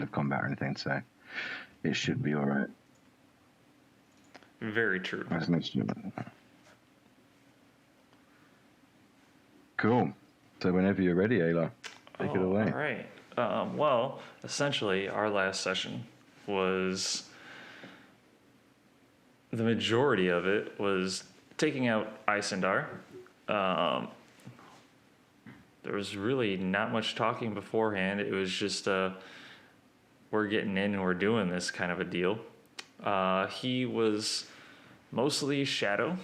of combat or anything, so it should be all right. Very true. Cool. So whenever you're ready, Ayla, take it away. All right. Well, essentially, our last session was, the majority of it was taking out Isendar. There was really not much talking beforehand. It was just we're getting in and we're doing this kind of a deal. He was mostly shadow,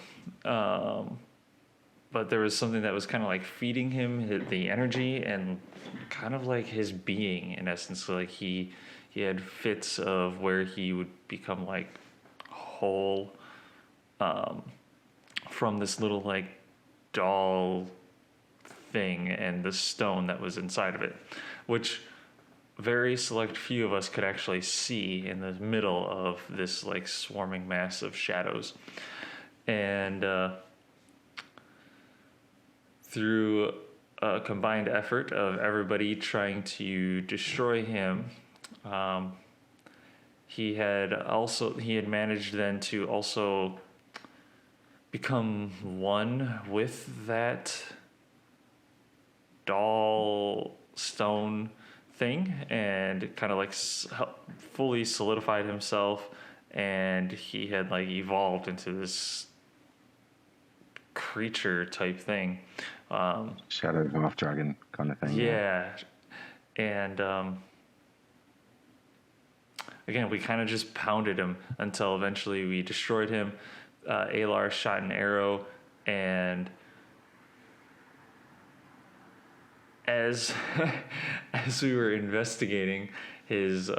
but there was something that was kind of like feeding him the energy and kind of like his being, in essence. So like he had fits of where he would become like whole from this little like doll thing and the stone that was inside of it, which very select few of us could actually see in the middle of this like swarming mass of shadows. And through a combined effort of everybody trying to destroy him, he had managed then to also become one with that doll stone thing and kind of like fully solidified himself, and he had like evolved into this creature type thing. Shadow half dragon kind of thing. Yeah. And again, we kind of just pounded him until eventually we destroyed him. Alar shot an arrow, and as we were investigating his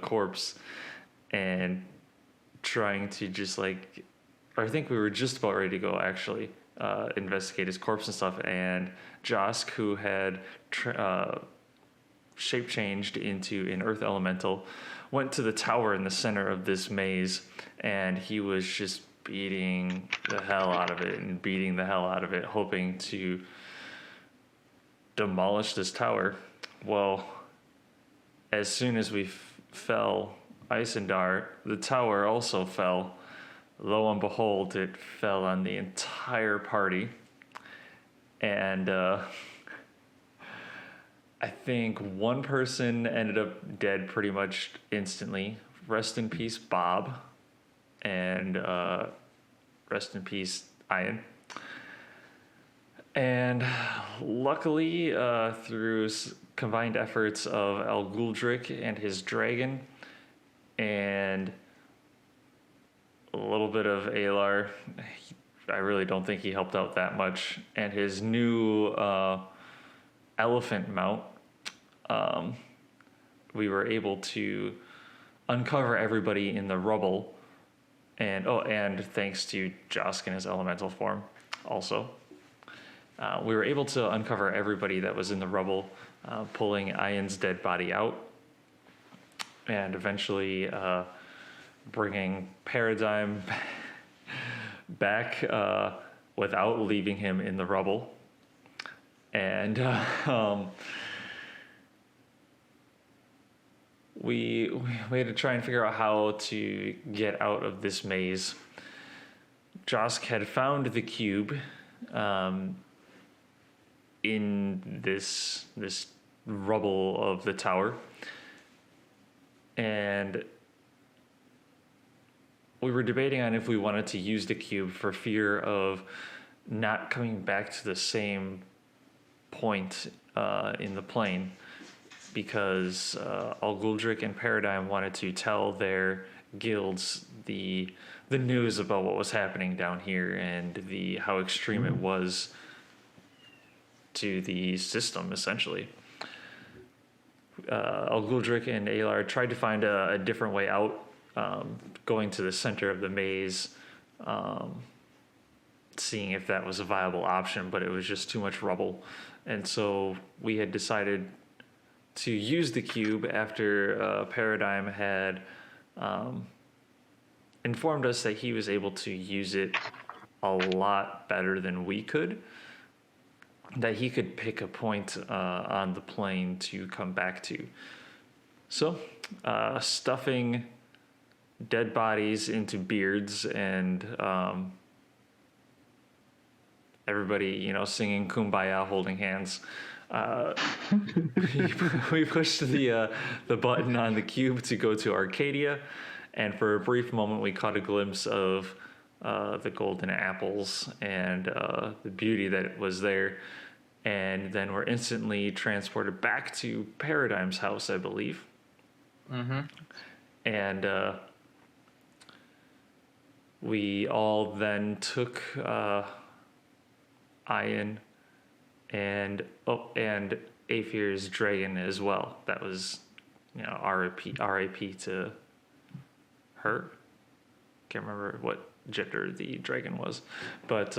corpse and trying to just like, or I think we were just about ready to go actually investigate his corpse and stuff, and Josk, who had shape changed into an earth elemental, went to the tower in the center of this maze, and he was just beating the hell out of it, hoping to demolish this tower. Well, as soon as we fell Isendar, the tower also fell. Lo and behold, it fell on the entire party. And I think one person ended up dead pretty much instantly. Rest in peace, Bob. And rest in peace, Ian. And luckily, through combined efforts of Alguldric and his dragon, and a little bit of Alar, I really don't think he helped out that much, and his new elephant mount, we were able to uncover everybody in the rubble, and thanks to Josk in his elemental form also. We were able to uncover everybody that was in the rubble, pulling Ian's dead body out, and eventually bringing Paradigm back without leaving him in the rubble. And we had to try and figure out how to get out of this maze. Josk had found the cube in this rubble of the tower, and we were debating on if we wanted to use the cube for fear of not coming back to the same point in the plane, because Alguldric and Paradigm wanted to tell their guilds the news about what was happening down here and how extreme it was to the system, essentially. Alguldric and Alar tried to find a different way out, going to the center of the maze, seeing if that was a viable option, but it was just too much rubble. And so we had decided to use the cube after Paradigm had informed us that he was able to use it a lot better than we could, that he could pick a point on the plane to come back to. So stuffing dead bodies into beards and everybody, singing "Kumbaya," holding hands. We pushed the button on the cube to go to Arcadia, and for a brief moment, we caught a glimpse of the golden apples and the beauty that was there. And then we're instantly transported back to Paradigm's house, I believe. Mm-hmm. And we all then took Ian and Aethir's dragon as well. That was, RIP to her. Can't remember what gender the dragon was, but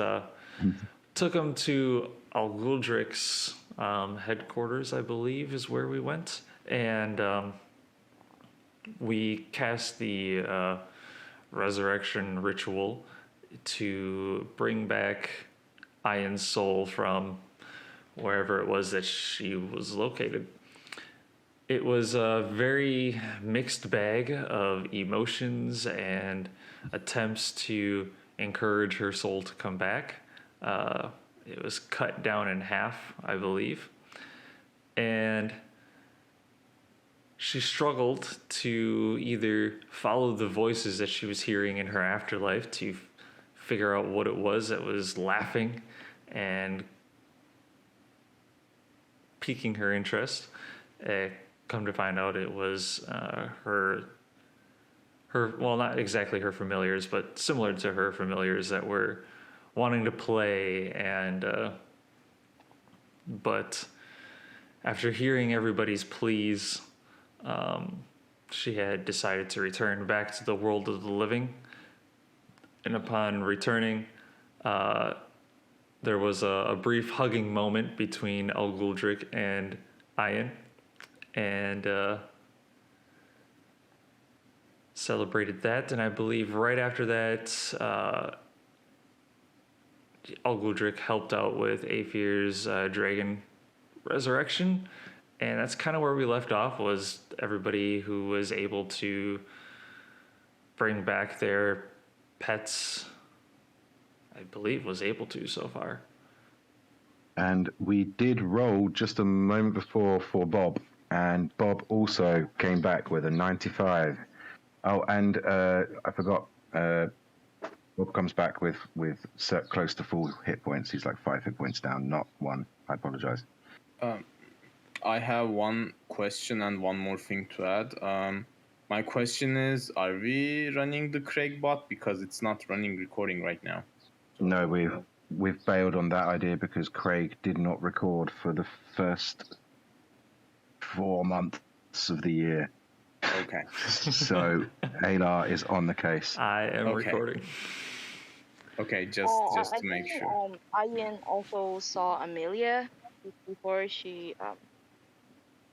took him to Alguldric's headquarters, I believe, is where we went, and we cast the resurrection ritual to bring back Ian's soul from wherever it was that she was located. It was a very mixed bag of emotions and attempts to encourage her soul to come back. It was cut down in half, I believe. And she struggled to either follow the voices that she was hearing in her afterlife to figure out what it was that was laughing and piquing her interest. Come to find out, it was her, well, not exactly her familiars, but similar to her familiars that were wanting to play, and but after hearing everybody's pleas, she had decided to return back to the world of the living. And upon returning, there was a brief hugging moment between Alguldric and Ian, and celebrated that. And I believe right after that, Alguldric helped out with Aethir's dragon resurrection, and that's kind of where we left off. Was everybody who was able to bring back their pets, I believe, was able to so far. And we did roll just a moment before for Bob, and Bob also came back with a 95. Oh, and I forgot. Bob comes back with close to full hit points. He's like 5 hit points down, not 1. I apologize. I have one question and one more thing to add. My question is, are we running the Craig bot? Because it's not running recording right now. No, we've bailed on that idea because Craig did not record for the first 4 months of the year. Okay. So Alar is on the case. I am recording. Okay, just to make sure. Ian also saw Amelia before she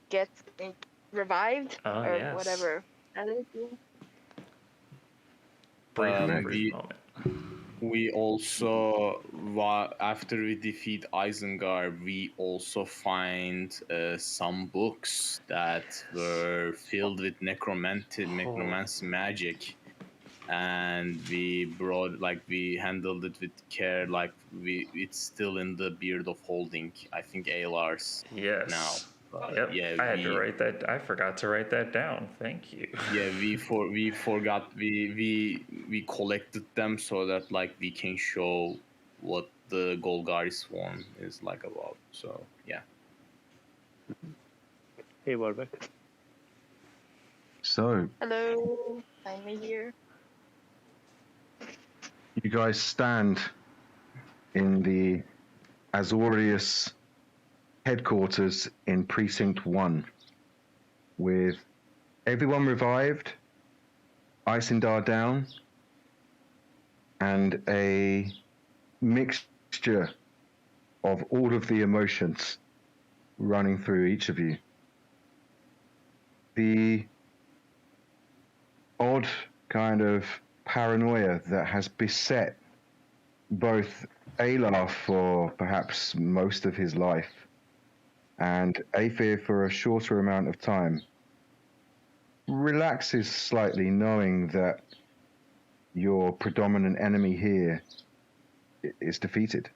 gets revived or yes. whatever. That is, yeah. Brief moment. We also, after we defeat Isengard, we also find some books that were filled with necromancy magic, and we handled it with care. It's still in the Beard of Holding, I think, Alar's now. Yep. Yeah, I had to write that. I forgot to write that down. Thank you. Yeah, we forgot. We collected them so that we can show what the Golgari swarm is about. So yeah. Hey, Warbeck. So Hello, I'm here. you guys stand in the Azorius headquarters in Precinct 1 with everyone revived, Isengard down, and a mixture of all of the emotions running through each of you. The odd kind of paranoia that has beset both Alar for perhaps most of his life and Aethir for a shorter amount of time relaxes slightly, knowing that your predominant enemy here is defeated.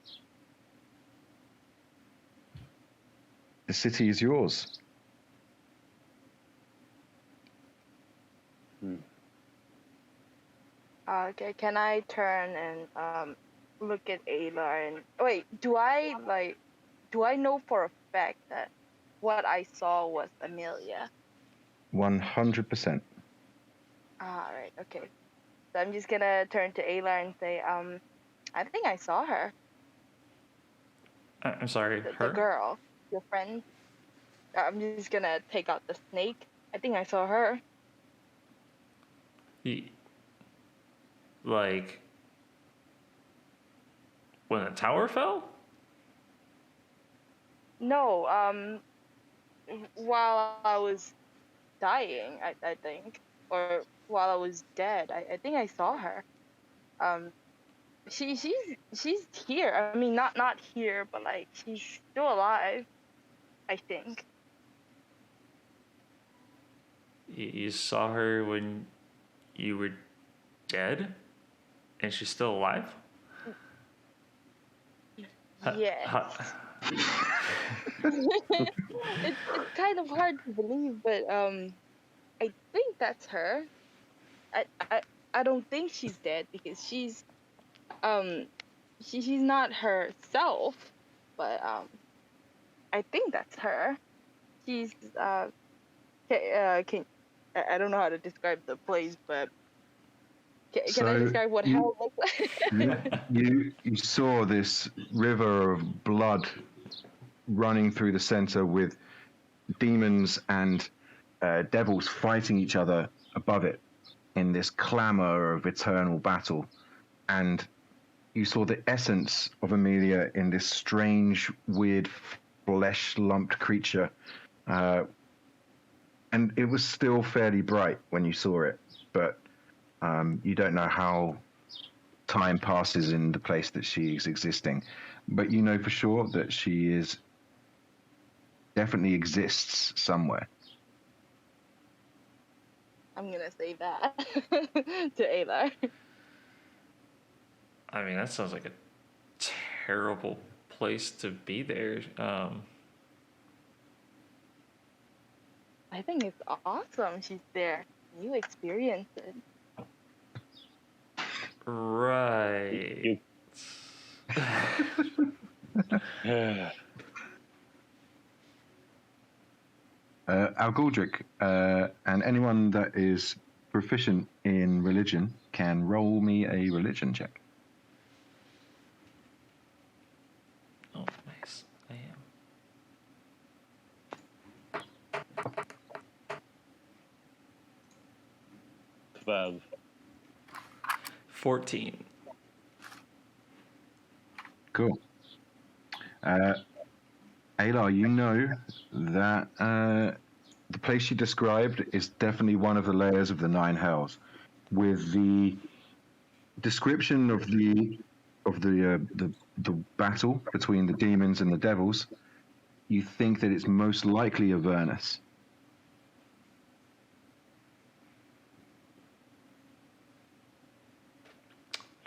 The city is yours. Okay, can I turn and look at Ayla and wait? Do I know for a fact that what I saw was Amelia? 100%. All right, okay. So I'm just gonna turn to Ayla and say, I think I saw her. I'm sorry, The her? girl, your friend. I'm just gonna take out the snake. I think I saw her. Like, when the tower fell? No, while I was dying, I think, or while I was dead, I think I saw her. She's here. I mean, not here, but like she's still alive. I think. You saw her when you were dead, and she's still alive? Yes. It's kind of hard to believe, but I think that's her. I don't think she's dead because she's she's not herself, but I think that's her. She's can I don't know how to describe the place, but can I describe what hell looks like? You saw this river of blood running through the center with demons and devils fighting each other above it in this clamor of eternal battle. And you saw the essence of Amelia in this strange, weird, flesh-lumped creature. And it was still fairly bright when you saw it, but you don't know how time passes in the place that she is existing. But you know for sure that she is definitely exists somewhere. I'm gonna say that to Ayla. I mean, that sounds like a terrible place to be there. I think it's awesome she's there. You experience it. Right. Algoldric, and anyone that is proficient in religion can roll me a religion check. Oh, nice. I am. 12. 14. Cool. Ayla, you know that the place you described is definitely one of the layers of the Nine Hells. With the description of the battle between the demons and the devils, you think that it's most likely Avernus.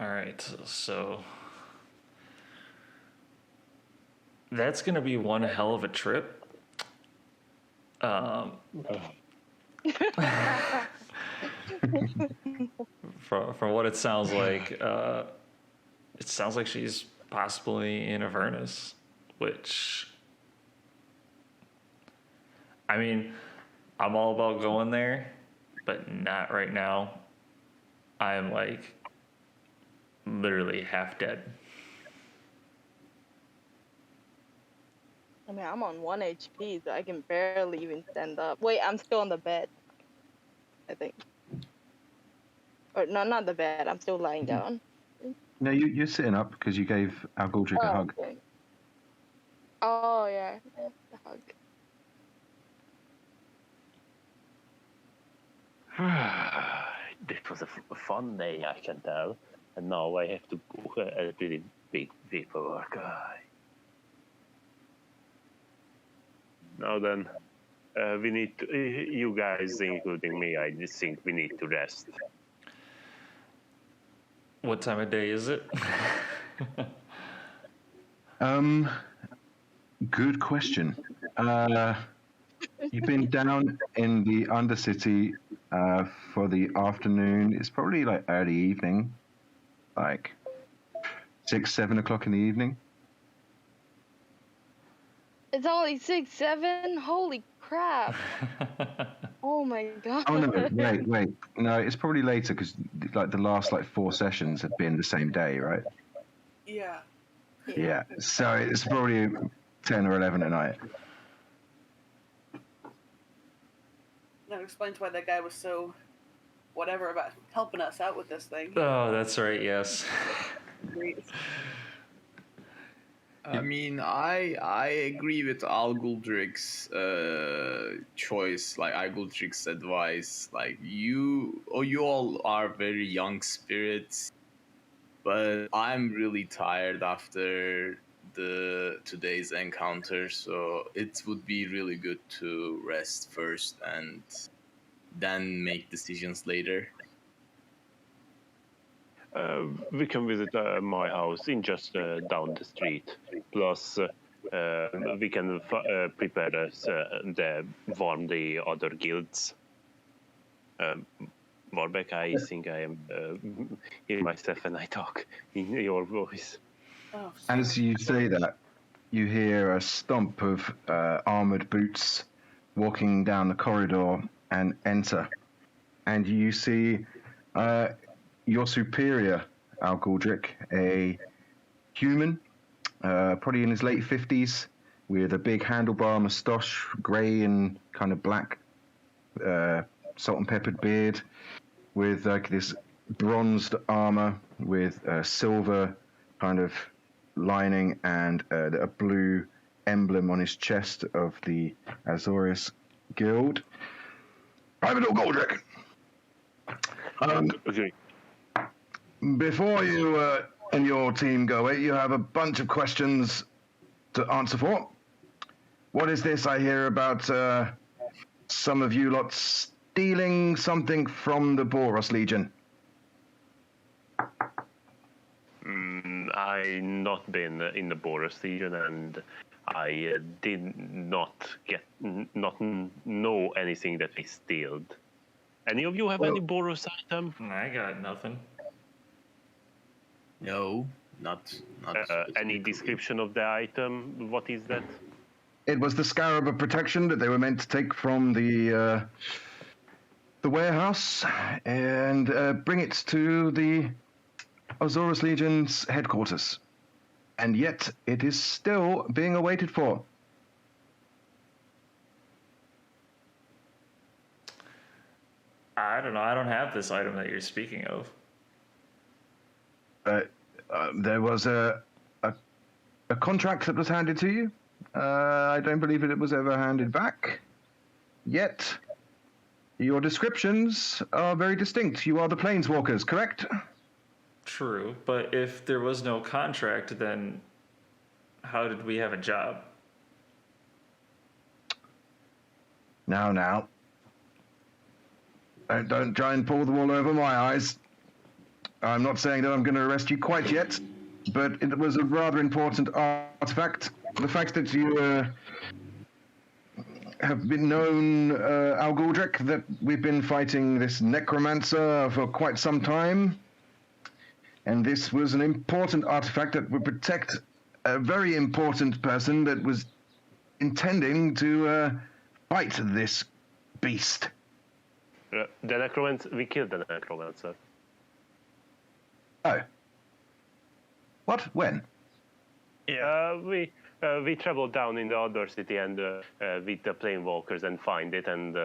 All right, so that's going to be one hell of a trip. From what it sounds like she's possibly in Avernus, which, I mean, I'm all about going there, but not right now. I'm like literally half dead. I mean, I'm on 1 HP, so I can barely even stand up. Wait, I'm still on the bed, I think. Or no, not the bed. I'm still lying down. No, you're sitting up because you gave Algoldric a hug. Okay. Oh yeah, the hug. This was a fun day, I can tell. And now I have to go a really big paperwork. Now then, we need to, you guys, including me, I just think we need to rest. What time of day is it? Good question. You've been down in the Undercity for the afternoon. It's probably like early evening, like 6, 7 o'clock in the evening. It's only 6, 7. Holy crap! Oh my god. Oh no, wait. No, it's probably later because like the last like 4 sessions have been the same day, right? Yeah. Yeah. So it's probably 10 or 11 at night. That explains why that guy was so whatever about helping us out with this thing. Oh, that's right. Yes. I mean, I agree with Alguldric's choice, like Alguldric's advice. Like you all are very young spirits, but I'm really tired after today's encounter, so it would be really good to rest first and then make decisions later. We can visit my house in just down the street. Plus, we can prepare us warm the other guilds. Warbeck, I think I am hearing myself when I talk in your voice. Oh, As you say that, you hear a stomp of armored boots walking down the corridor and enter. And you see your superior, Al Galdrick, a human, probably in his late 50s, with a big handlebar moustache, grey and kind of black, salt and peppered beard, with like this bronzed armor with silver kind of lining and a blue emblem on his chest of the Azorius Guild. Private Galdrick. Okay. Before you and your team go away, you have a bunch of questions to answer for. What is this I hear about some of you lot stealing something from the Boros Legion? I not been in the Boros Legion, and I did not know anything that we stealed. Any of you have any Boros item? I got nothing. No, not Any description of the item? What is that? It was the Scarab of Protection that they were meant to take from the warehouse and bring it to the Azorius Legion's headquarters. And yet, it is still being awaited for. I don't know. I don't have this item that you're speaking of. There was a contract that was handed to you. I don't believe that it was ever handed back. Yet, your descriptions are very distinct. You are the Planeswalkers, correct? True, but if there was no contract, then how did we have a job? Now. Don't try and pull the wool over my eyes. I'm not saying that I'm going to arrest you quite yet, but it was a rather important artifact. The fact that you have been known, Al Galdrick, that we've been fighting this necromancer for quite some time, and this was an important artifact that would protect a very important person that was intending to fight this beast. The necromancer. We killed the necromancer. Oh. What? When? Yeah, we traveled down in the other city and with the planewalkers and find it and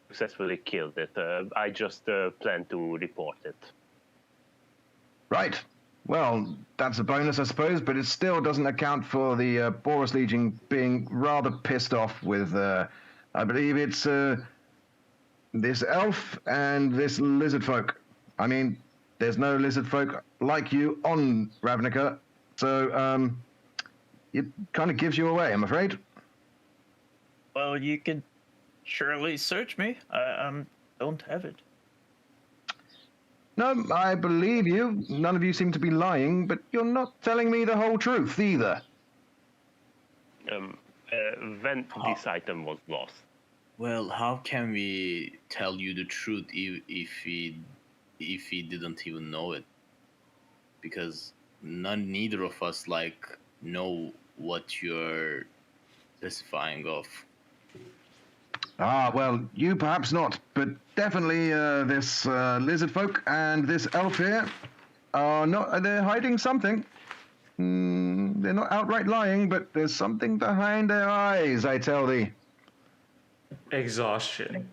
successfully killed it. I just plan to report it. Right. Well, that's a bonus, I suppose, but it still doesn't account for the Boros Legion being rather pissed off with, I believe it's this elf and this lizard folk. I mean, there's no lizard folk like you on Ravnica, so it kind of gives you away, I'm afraid. Well, you could surely search me. I don't have it. No, I believe you. None of you seem to be lying, but you're not telling me the whole truth either. When this item was lost. Well, how can we tell you the truth if we didn't even know it? Because neither of us know what you're specifying of. Ah, well, you perhaps not, but definitely this lizard folk and this elf here are not. They're hiding something. They're not outright lying, but there's something behind their eyes, I tell thee. Exhaustion.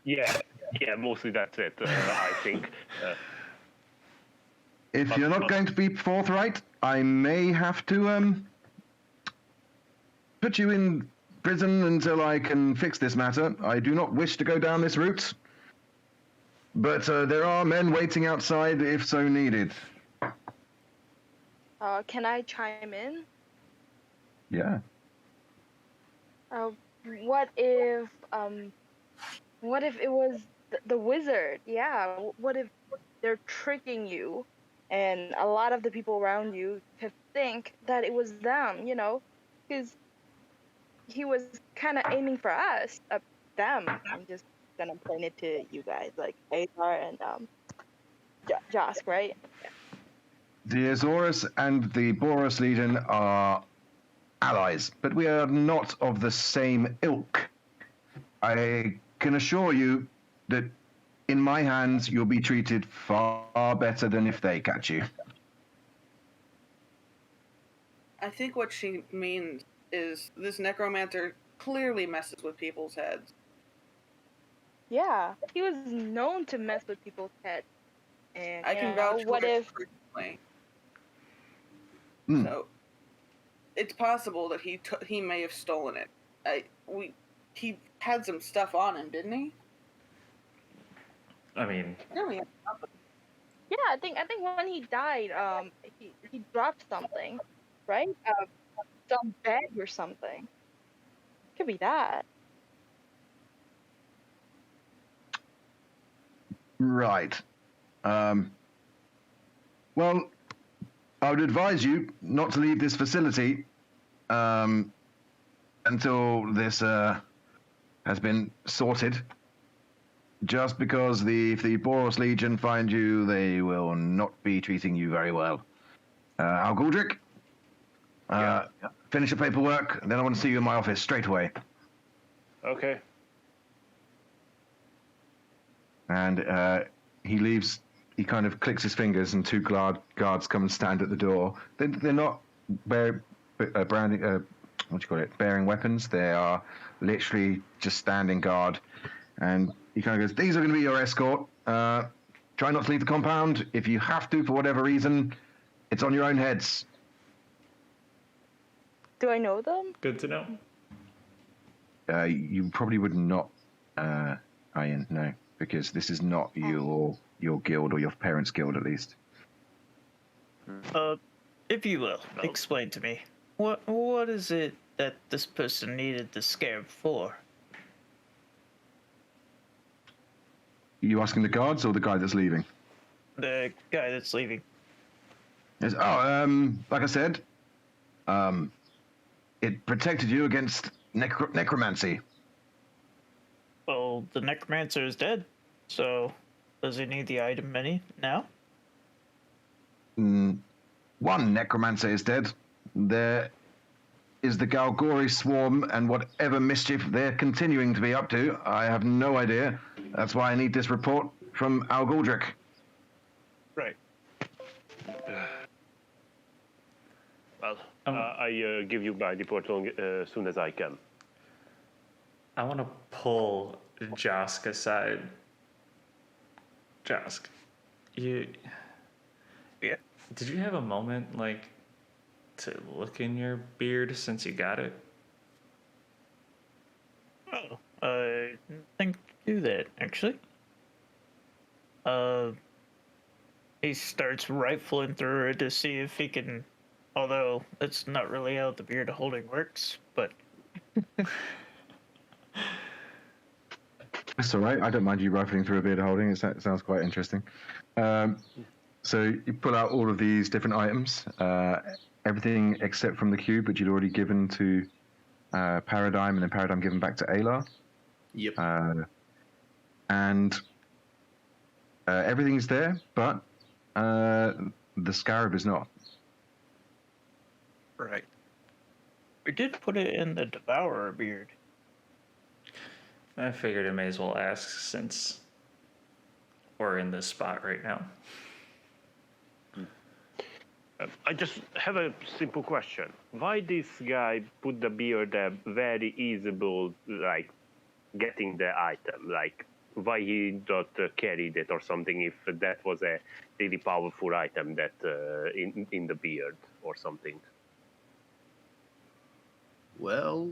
Yeah, mostly that's it, I think. If you're not going to be forthright, I may have to put you in prison until I can fix this matter. I do not wish to go down this route, but there are men waiting outside if so needed. Can I chime in? Yeah. What if it was the wizard? Yeah. What if they're tricking you, and a lot of the people around you think that it was them? You know, because he was kind of aiming for us, them. I'm just gonna point it to you guys, like Azar and Josk, right? The Azorus and the Boros Legion are allies, but we are not of the same ilk. I can assure you that in my hands you'll be treated far better than if they catch you. I think what she means is this necromancer clearly messes with people's heads. Yeah, he was known to mess with people's heads. And I can vouch what for it if personally. Hmm. So it's possible that he may have stolen it. He had some stuff on him, didn't he? I mean, Really? Yeah, I think when he died, he dropped something, right? Some bag or something. Could be that. Right. Well, I would advise you not to leave this facility until this has been sorted. Just because if the Boros Legion find you, they will not be treating you very well. Al Galdrick, finish the paperwork, then I want to see you in my office straight away. Okay. And he leaves. He kind of clicks his fingers, and two guards come and stand at the door. They're not bearing weapons. They are literally just standing guard. And he kind of goes, "These are going to be your escort. Try not to leave the compound. If you have to, for whatever reason, it's on your own heads." Do I know them? good to know. You probably would not, Ian, no, because this is not your guild or your parents' guild, at least. If you will, explain to me. What is it that this person needed the scarab for? You asking the guards or the guy that's leaving? The guy that's leaving. Yes. Like I said, it protected you against necromancy. Well, the necromancer is dead, so does he need the item now? One necromancer is dead. There is the Galgori swarm, and whatever mischief they're continuing to be up to, I have no idea. That's why I need this report from Al Galdrick. Right. Well, I give you my report as soon as I can. I want to pull Josk aside. Josk, Yeah. did you have a moment to look in your beard since you got it? Oh, I didn't think to do that, actually. He starts rifling through it to see if he can, although that's not really how the beard holding works, but That's all right. I don't mind you rifling through a beard holding. It sounds quite interesting. So you pull out all of these different items, everything except from the cube, which you'd already given to Paradigm, and then Paradigm given back to Aylar. Yep. And everything's there, but the scarab is not. Right. We did put it in the Devourer beard. I figured I may as well ask since we're in this spot right now. I just have a simple question. Why this guy put the beard very easable, like getting the item? Like why he not carried it or something? If that was a really powerful item that in the beard or something. Well,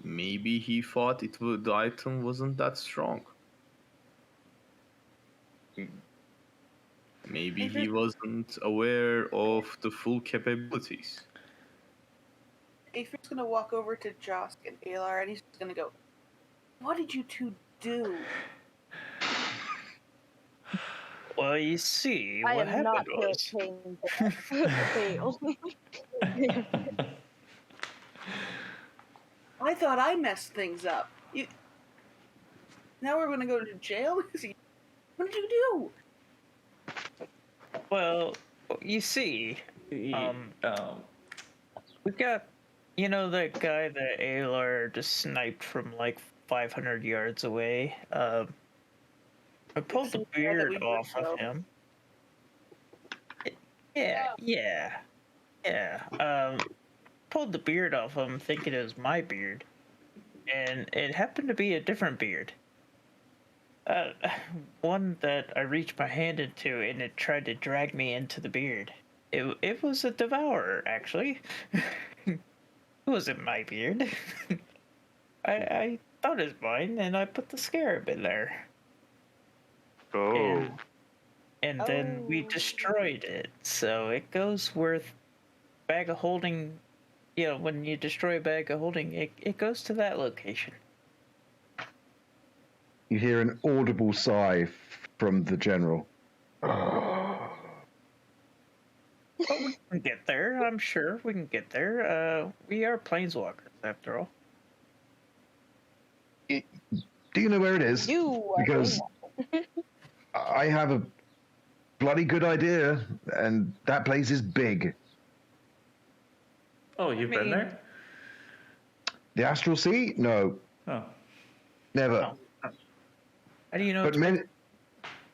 maybe he thought the item wasn't that strong. Maybe he wasn't aware of the full capabilities. Aether's gonna walk over to Josk and Alar, and he's just gonna go, "What did you two do?" Well, you see, I what am not happened was... paying fail. I thought I messed things up. Now we're gonna go to jail? What did you do? Well, you see, we got, that guy that Alar just sniped from like 500 yards away. I pulled the beard off of him. Yeah. Pulled the beard off him thinking it was my beard. And it happened to be a different beard. One that I reached my hand into and it tried to drag me into the beard. It was a devourer, actually. It wasn't my beard. I thought it was mine and I put the scarab in there. Oh. And then we destroyed it. So it goes worth bag of holding. When you destroy a bag of holding, it goes to that location. You hear an audible sigh from the general. But we can get there, I'm sure we can get there. We are planeswalkers, after all. Do you know where it is? Because I have a bloody good idea, and that place is big. Oh, you've been there? The Astral Sea? No. Oh. Never. No. How do you know? But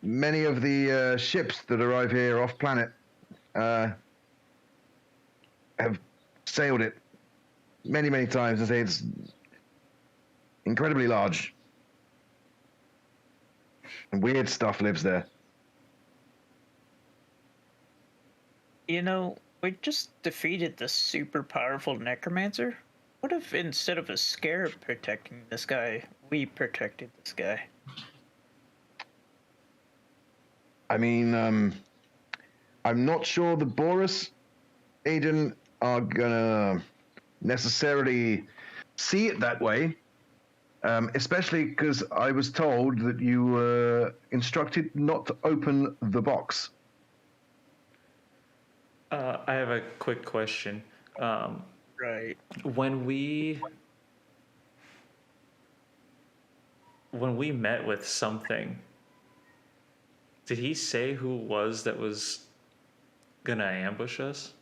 many of the ships that arrive here off planet have sailed it many times. I say it's incredibly large. And weird stuff lives there. We just defeated the super powerful necromancer. What if instead of a scarab protecting this guy, we protected this guy? I mean, I'm not sure the Boris agent are gonna necessarily see it that way, especially because I was told that you were instructed not to open the box. I have a quick question. Right. When we met with something, did he say who it was that was gonna ambush us?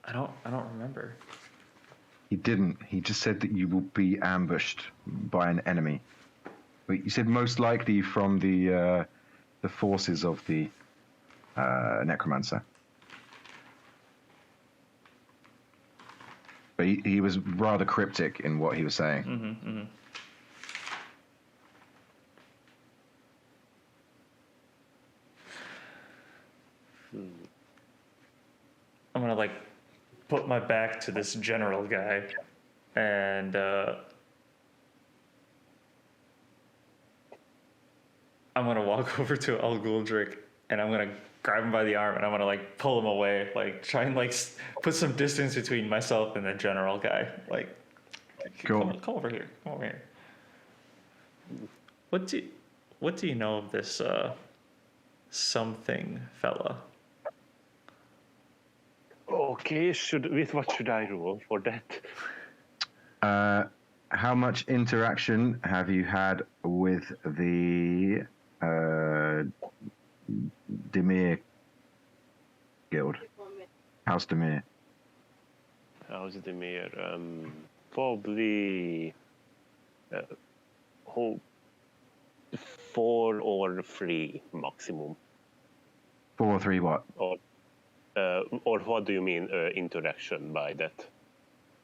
I don't remember. He didn't. He just said that you will be ambushed by an enemy. He said most likely from the forces of the necromancer. But he was rather cryptic in what he was saying. Mm-hmm, mm-hmm. I'm gonna put my back to this general guy, and I'm gonna walk over to Al Guldrick, and I'm gonna grab him by the arm, and I'm gonna pull him away, try and put some distance between myself and the general guy. Cool. Come over here. Come over here. What do you know of this something fella? Okay, what should I roll for that? How much interaction have you had with the Demir Guild? House Demir. How's the mayor? Probably 4 or 3 maximum. 4 or 3 what? Or what do you mean interaction by that?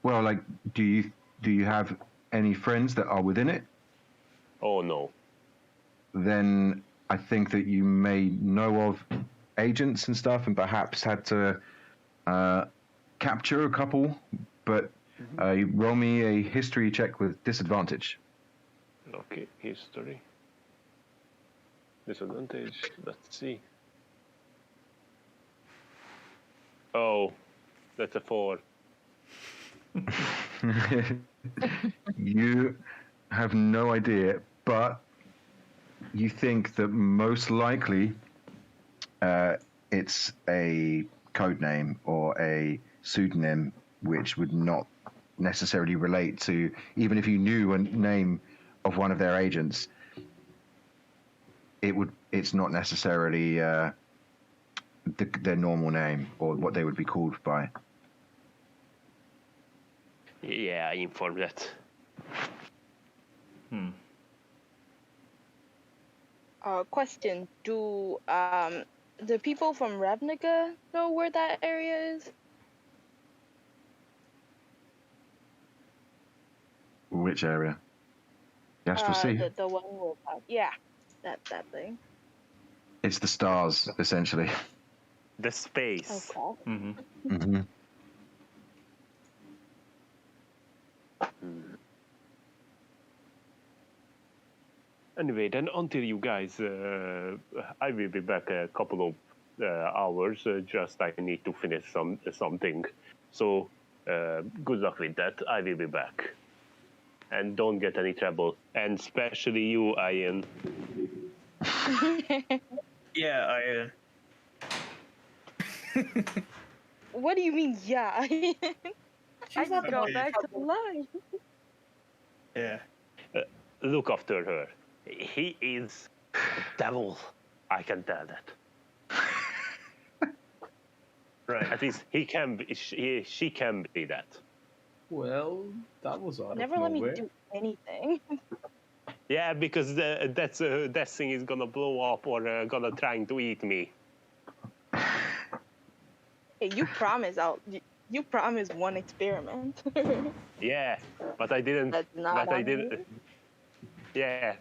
Well, like, do you have any friends that are within it? Oh no. Then I think that you may know of agents and stuff, and perhaps had to capture a couple. But you roll me a history check with disadvantage. Okay, history. Disadvantage. Let's see. Oh, that's a 4. You have no idea, but you think that most likely it's a code name or a pseudonym which would not necessarily relate to, even if you knew a name of one of their agents, it's not necessarily their normal name or what they would be called by. Yeah, I informed that. Question: do the people from Ravnica know where that area is? Which area? The Astral Sea. The one with that thing. It's the stars, essentially. The space. Okay. Mm-hmm. Anyway, then until you guys, I will be back a couple of hours. Just I need to finish something. So good luck with that. I will be back. And don't get any trouble. And especially you, Ian. Yeah, Ian. What do you mean, yeah? I She's not go the back to life. Yeah. Look after her. He is a devil. I can tell that. Right. At least he can be. She can be that. Well, that was out Never of let me nowhere. do anything. Yeah, because that thing is gonna blow up or gonna trying to eat me. Hey, you promise you promise one experiment. Yeah, but I didn't. That's not But I on didn't. you. Yeah,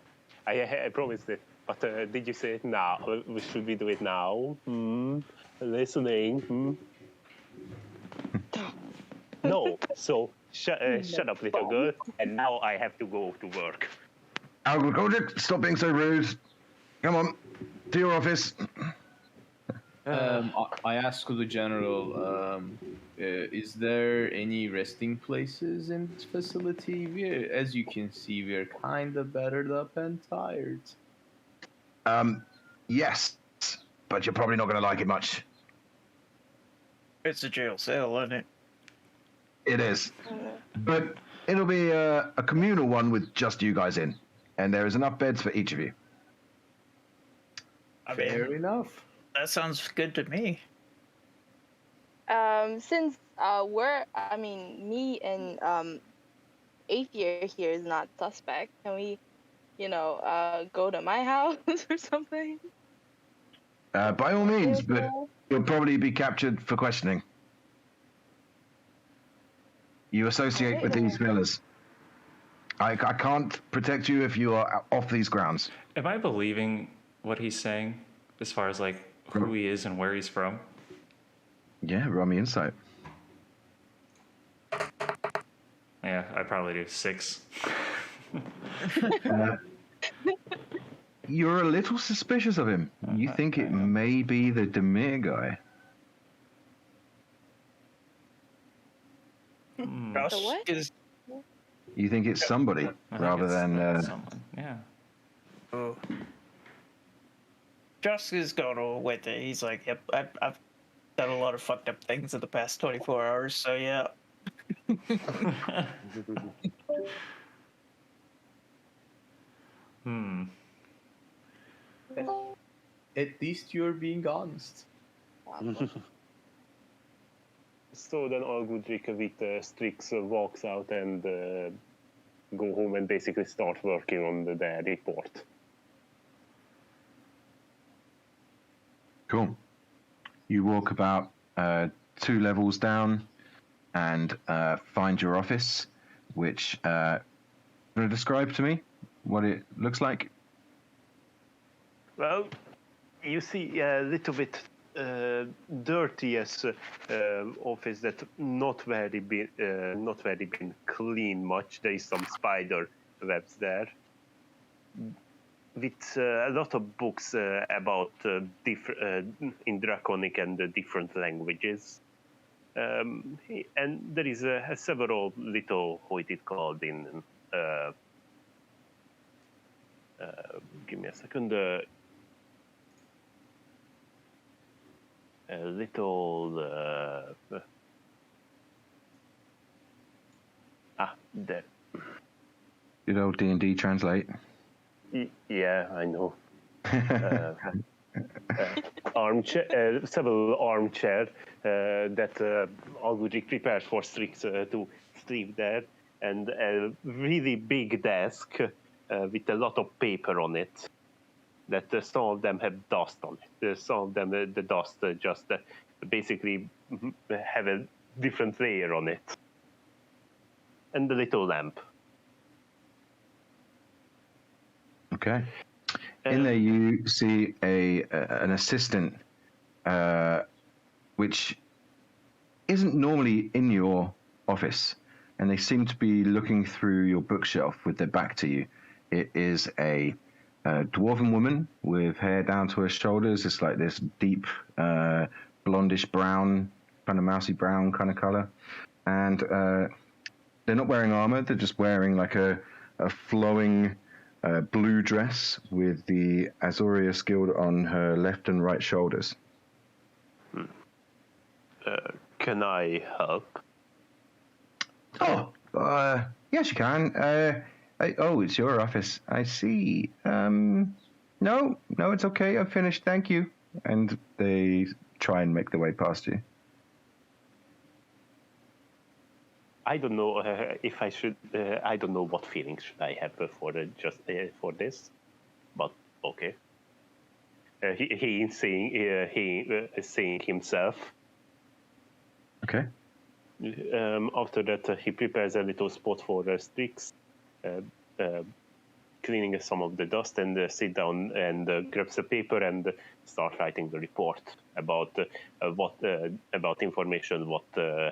I promised it. But did you say it now? Should we do it now? Listening. No. So shut up, little girl. And now I have to go to work. Algogogic, stop being so rude. Come on, to your office. I asked the general, is there any resting places in this facility? As you can see, we're kind of battered up and tired. Yes, but you're probably not going to like it much. It's a jail cell, isn't it? It is. But it'll be a communal one with just you guys in. And there is enough beds for each of you. I mean, Fair enough. that sounds good to me. Since me and 8th year here is not suspect, can we, go to my house or something? By all means, but you'll probably be captured for questioning. You associate with these fellas. I can't protect you if you are off these grounds. Am I believing what he's saying as far as like who he is and where he's from? Yeah, roll me insight. Yeah, I probably do 6. You're a little suspicious of him. You think it may be the Demir guy. Josh what? is You think it's somebody I think rather it's than. someone. Yeah. Oh. Josh is going with it. He's like, yep, I've done a lot of fucked up things in the past 24 hours, so yeah. At least you're being honest. So then Algudrick with Strix walks out and go home and basically start working on the report. Cool. You walk about 2 levels down and find your office, which want to describe to me what it looks like? Well, you see a little bit dirty as office that not very been clean much. There is some spider webs there, with a lot of books about in Draconic and different languages. And there is several little, how it is called in, give me a second, a little, there. Good old D&D translate. Yeah, I know. Armchair, several armchairs that Algudrick prepared for Strix to sleep there, and a really big desk with a lot of paper on it. That some of them have dust on it. Some of them, the dust just basically have a different layer on it. And the little lamp. Okay. In there, you see an assistant, which isn't normally in your office, and they seem to be looking through your bookshelf with their back to you. It is a dwarven woman with hair down to her shoulders. It's like this deep blondish brown, kind of mousy brown kind of color, and they're not wearing armor. They're just wearing like a flowing blue dress with the Azorius Guild on her left and right shoulders. Can I help? Oh, yes, you can. It's your office. I see. No, it's okay. I've finished. Thank you. And they try and make their way past you. I don't know if I should. I don't know what feelings should I have for for this, but okay. He is saying himself. Okay. After that, he prepares a little spot for Strix, cleaning some of the dust, and sit down and grabs a paper and start writing the report about about information what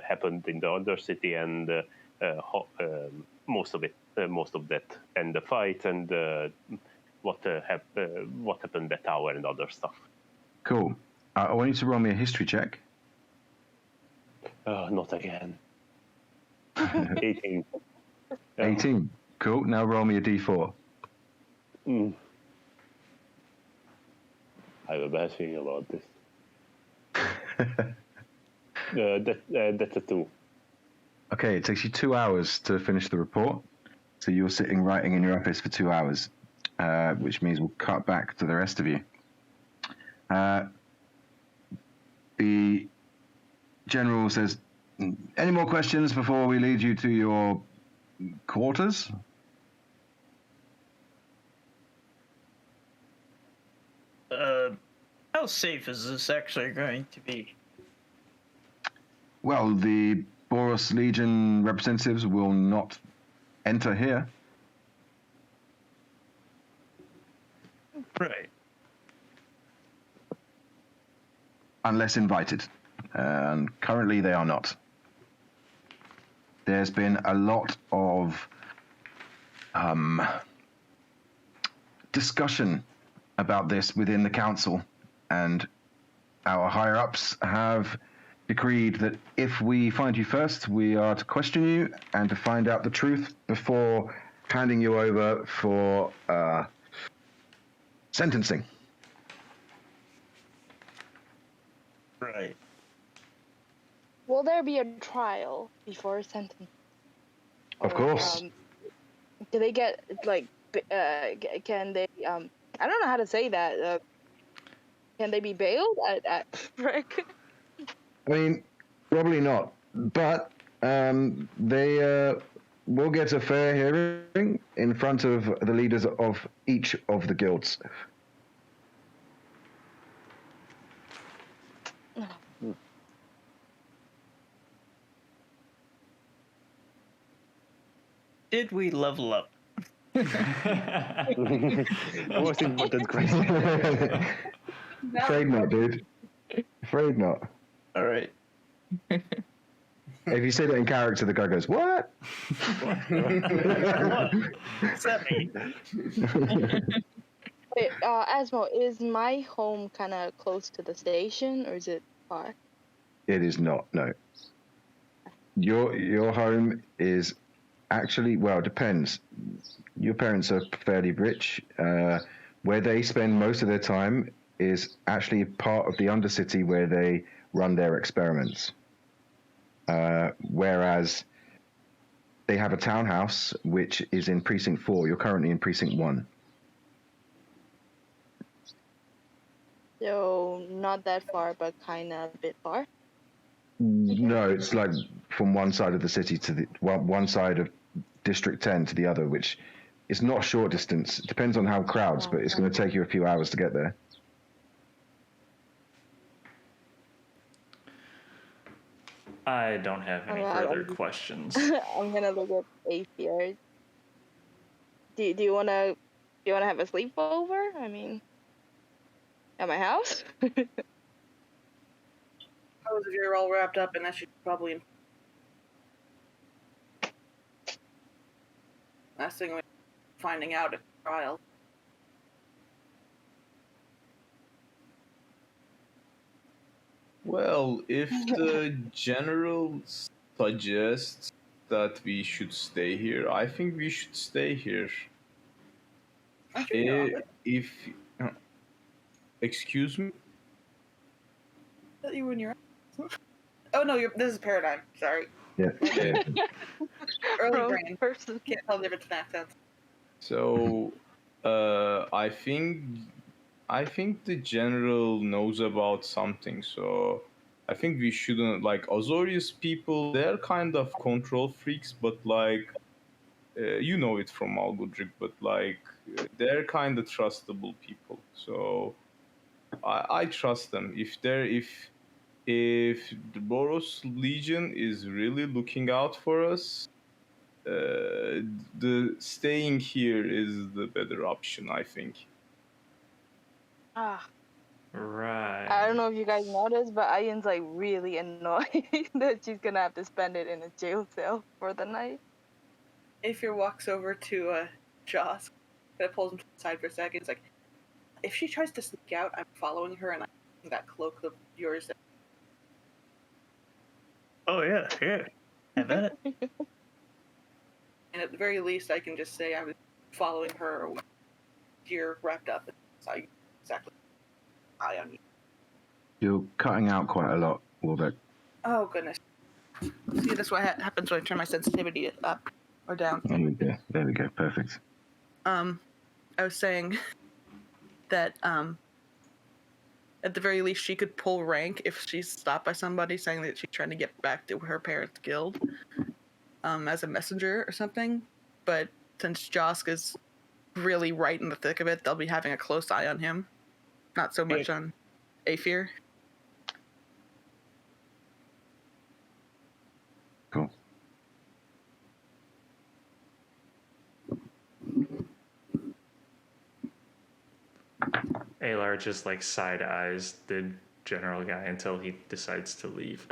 happened in the other city and most of that and the fight and what happened that hour and other stuff. Cool. I want you to roll me a history check. Not again. 18. 18. Cool. Now roll me a d4. I have a bad feeling about this. That's a 2. Okay, it takes you 2 hours to finish the report. So you're sitting writing in your office for 2 hours, which means we'll cut back to the rest of you. The general says, any more questions before we lead you to your quarters? How safe is this actually going to be? Well, the Boros Legion representatives will not enter here. Right. Unless invited. And currently they are not. There's been a lot of discussion about this within the council, and our higher-ups have decreed that if we find you first, we are to question you and to find out the truth before handing you over for sentencing. Right. Will there be a trial before sentence? Of course. Do they get like? Can they? I don't know how to say that. Can they be bailed at frick? I mean, probably not, but they will get a fair hearing in front of the leaders of each of the guilds. Did we level up? Most important question. Afraid not, dude. Afraid not. All right. If you say that in character, the guy goes, "What?" What's that mean? Wait, Asmo, is my home kind of close to the station, or is it far? It is not. No. Your home is actually, well, it depends. Your parents are fairly rich. Where they spend most of their time is actually part of the Undercity where they run their experiments. Whereas they have a townhouse which is in Precinct 4. You're currently in Precinct 1. So not that far, but kind of a bit far. No, it's like from one side of the city to the one side of District 10 to the other, which is not a short distance. It depends on how crowds, but it's going to take you a few hours to get there. I don't have any further questions. I'm gonna look at Aether. Do you wanna have a sleepover? I mean, at my house. Suppose if you're all wrapped up in that, she's probably last thing we're finding out at trial. Well, if the general suggests that we should stay here, I think we should stay here. Aren't you in your office? If excuse me, I thought you were in your office. Oh no, this is Paradigm. Sorry, Yeah. early Wrong brain. person. Can't tell the difference in accents. so I think the general knows about something. So I think we shouldn't, like, Azorius people. They're kind of control freaks, but like you know it from Algodric, but like they're kind of trustable people. So I trust them. If the Boros Legion is really looking out for us, the staying here is the better option, I think. Ah, Right. I don't know if you guys noticed, but Ayan's like really annoyed that she's gonna have to spend it in a jail cell for the night. Aether walks over to Josk, kind of pulls him to the side for a second. It's like, if she tries to sneak out, I'm following her, and I'm using that cloak of yours. Oh yeah, yeah. I bet it. And at the very least, I can just say I was following her. You're wrapped up, and saw you exactly eye on you. You're cutting out quite a lot, Warbeck. Oh goodness! See, that's what happens when I turn my sensitivity up or down. There we go. There we go. Perfect. I was saying that at the very least she could pull rank if she's stopped by somebody saying that she's trying to get back to her parents' guild as a messenger or something. But since Josk is really right in the thick of it, they'll be having a close eye on him, not so much on Aether. Cool. Alar just like side eyes the general guy until he decides to leave.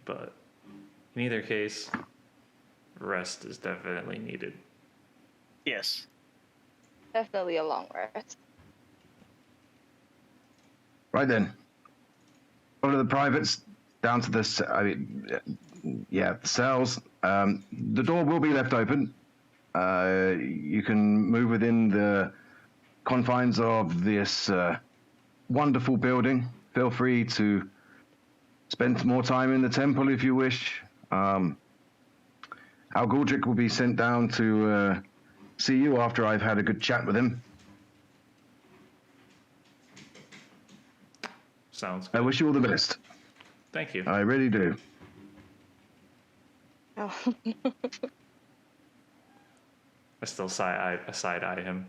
But in either case, rest is definitely needed. Yes. Definitely a long rest. Right then. All of the privates down to the the cells. The door will be left open. You can move within the confines of this wonderful building. Feel free to spend more time in the temple if you wish. Al Galdrick will be sent down to see you after I've had a good chat with him. Sounds good. I wish you all the best. Thank you. I really do. Oh. I still side-eye him.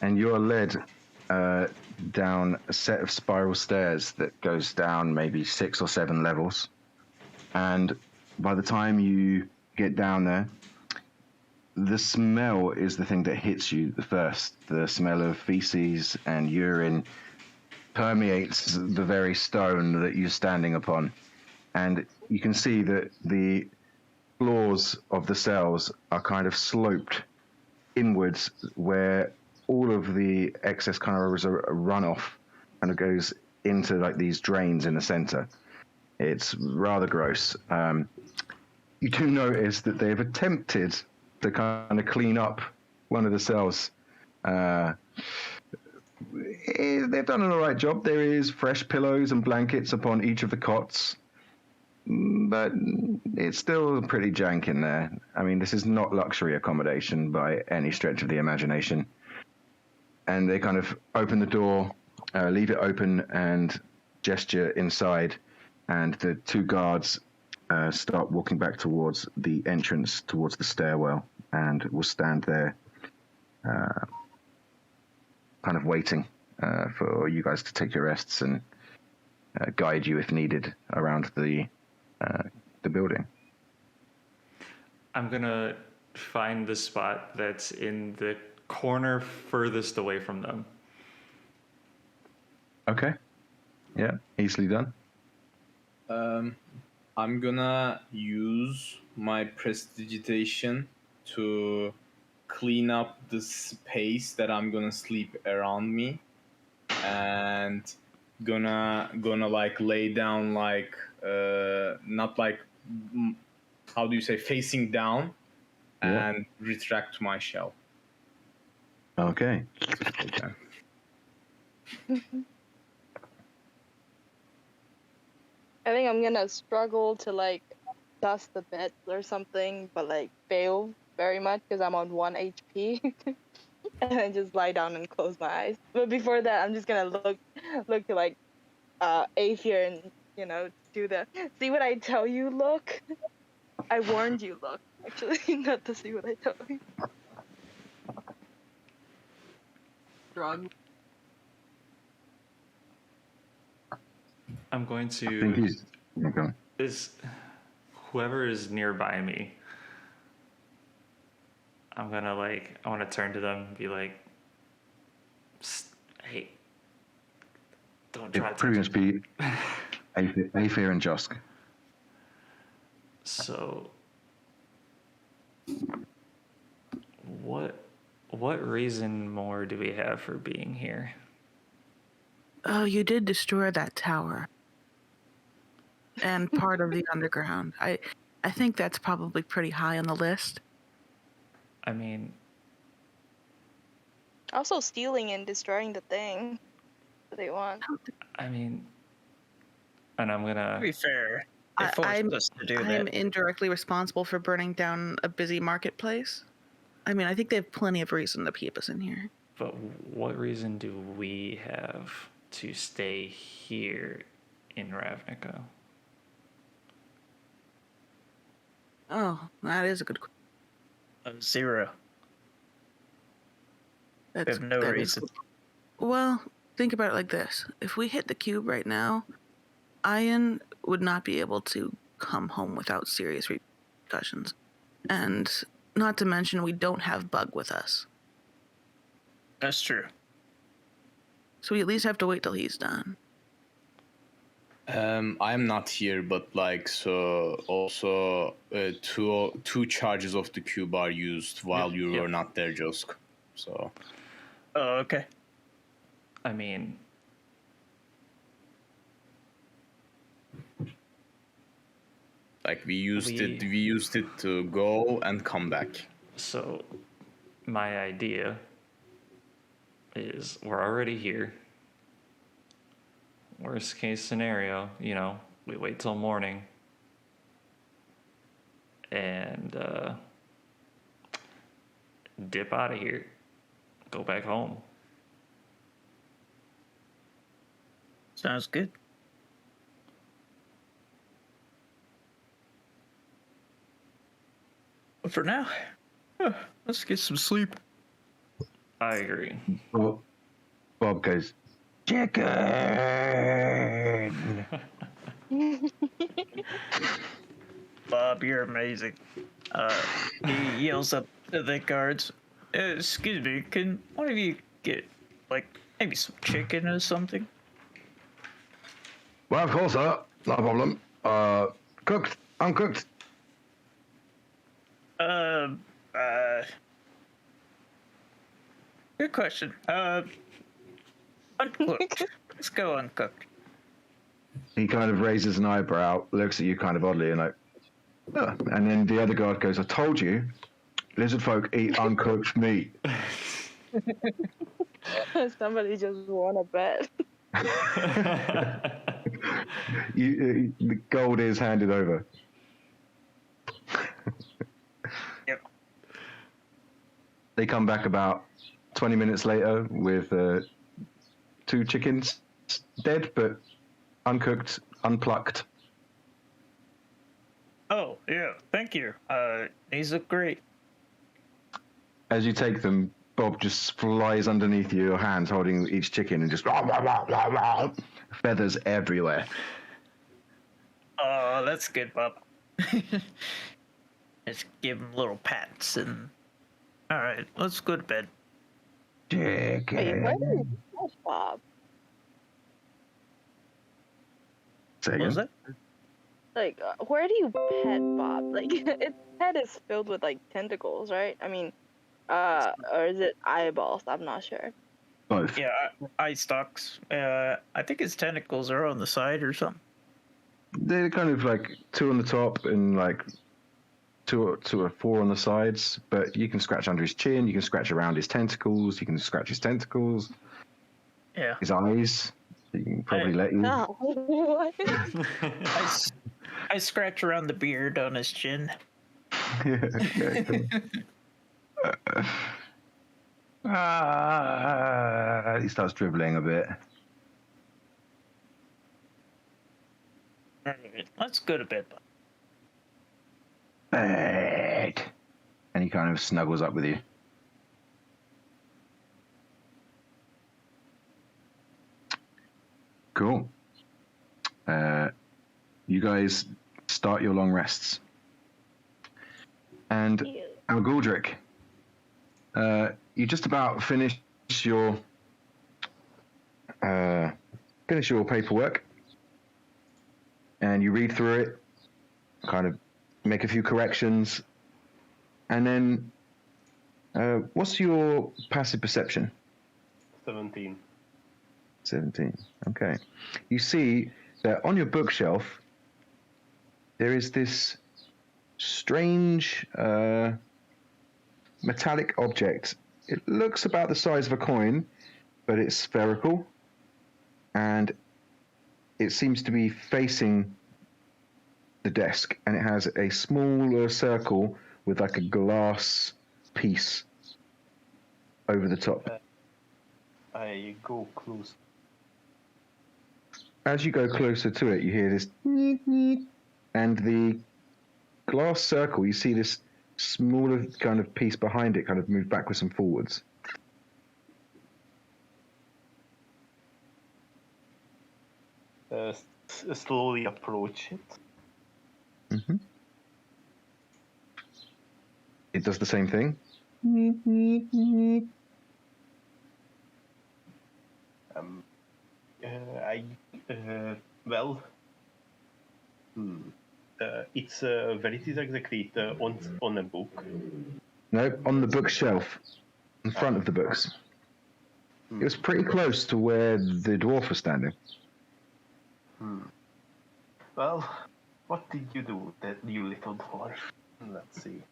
And you're led down a set of spiral stairs that goes down maybe 6 or 7 levels. And by the time you get down there, the smell is the thing that hits you the first. The smell of feces and urine permeates the very stone that you're standing upon. And you can see that the floors of the cells are kind of sloped inwards, where all of the excess kind of runoff kind of goes into like these drains in the center. It's rather gross. You do notice that they've attempted to kind of clean up one of the cells. They've done an all right job. There is fresh pillows and blankets upon each of the cots, but it's still pretty jank in there. I mean, this is not luxury accommodation by any stretch of the imagination. And they kind of open the door, leave it open, and gesture inside. And the 2 guards start walking back towards the entrance, towards the stairwell, and will stand there kind of waiting for you guys to take your rests and guide you if needed around the building. I'm gonna find the spot that's in the corner furthest away from them. Okay. Yeah, easily done. I'm gonna use my prestidigitation to clean up the space that I'm gonna sleep around me, and gonna like lay down like not like how do you say, facing down, and retract my shell. Okay. I think I'm gonna struggle to like dust the bed or something, but like fail very much because I'm on 1 HP. And then just lie down and close my eyes. But before that, I'm just gonna look to like Aether and do the see what I tell you look. I warned you look, actually, not to see what I tell you. Drug. I'm going I think to he's okay. is whoever is nearby me. I want to turn to them and be like, hey, don't try It to pretty much be Aether and Josk. So, what reason more do we have for being here? Oh, you did destroy that tower. And part of the underground. I think that's probably pretty high on the list. I mean, Also stealing and destroying the thing that they want. and I'm To gonna. be fair, they forced us to do I'm that. indirectly responsible for burning down a busy marketplace. I mean, I think they have plenty of reason to keep us in here. But what reason do we have to stay here in Ravnica? Oh, that is a good question. 0. We have no that is- reason. Well, think about it like this. If we hit the cube right now, Ian would not be able to come home without serious repercussions. And not to mention, we don't have Bug with us. That's true. So we at least have to wait till he's done. I'm not here, but like so. Also, two charges of the cube are used while you Yep. were not there, Josk. So Oh, okay. I mean, like we used We- it to go and come back. so my idea is we're already here. Worst case scenario, we wait till morning and dip out of here, go back home. Sounds good. But for now, let's get some sleep. I agree. Bob goes, chicken. Bob, you're amazing. He yells up to the guards. Excuse me, can one of you get, like, maybe some chicken or something? Well, of course, sir. Not a problem. Cooked, uncooked. Good question. Uncooked. Let's go uncooked. He kind of raises an eyebrow, looks at you kind of oddly, and like, oh. And then the other guard goes, I told you, lizard folk eat uncooked meat. Somebody just won a bet. The gold is handed over. Yep. They come back about 20 minutes later with 2 chickens, dead but uncooked, unplucked. Oh, yeah, thank you. These look great. As you take them, Bob just flies underneath your hands holding each chicken and just feathers everywhere. Oh, that's good, Bob. Just give him little pats and... Alright, let's go to bed. Wait, where do you pet Bob? Say What was again? that? Like, where do you pet Bob? Like, its head is filled with like tentacles, right? I mean, or is it eyeballs? I'm not sure. Both. Yeah, eye stalks. I think his tentacles are on the side or something. They're kind of like 2 on the top and like 2 or 4 on the sides, but you can scratch under his chin, you can scratch around his tentacles, you can scratch his tentacles, Yeah. his eyes. You can probably Hey. let you. No, what? I scratch around the beard on his chin. Okay, cool. He starts dribbling a bit. Alright, let's go to bed. Bed. And he kind of snuggles up with you. Cool. You guys start your long rests. And Algaldric, you just about finish your paperwork, and you read through it, kind of make a few corrections, and then what's your passive perception? 17. 17. Okay. You see that on your bookshelf there is this strange metallic object. It looks about the size of a coin, but it's spherical, and it seems to be facing the desk, and it has a smaller circle with like a glass piece over the top. I go close. As you go closer to it, you hear this neat, neat, and the glass circle, you see this smaller kind of piece behind it kind of move backwards and forwards. Slowly approach it. Mm-hmm. It does the same thing. Well, It's where it is exactly on a book. No, on the bookshelf, in front of the books. It was pretty close to where the dwarf was standing. Well, what did you do, that you little dwarf? Let's see.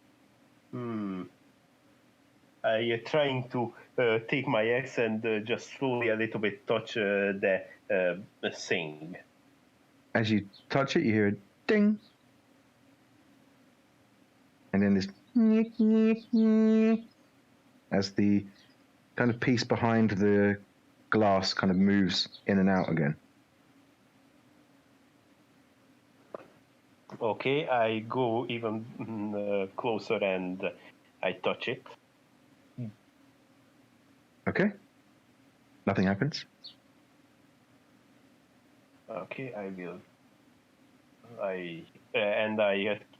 I trying to take my axe and just slowly a little bit touch the thing. As you touch it, you hear a ding. And then this as the kind of piece behind the glass kind of moves in and out again. Okay, I go even closer and I touch it. Okay. Nothing happens. Okay, I will. I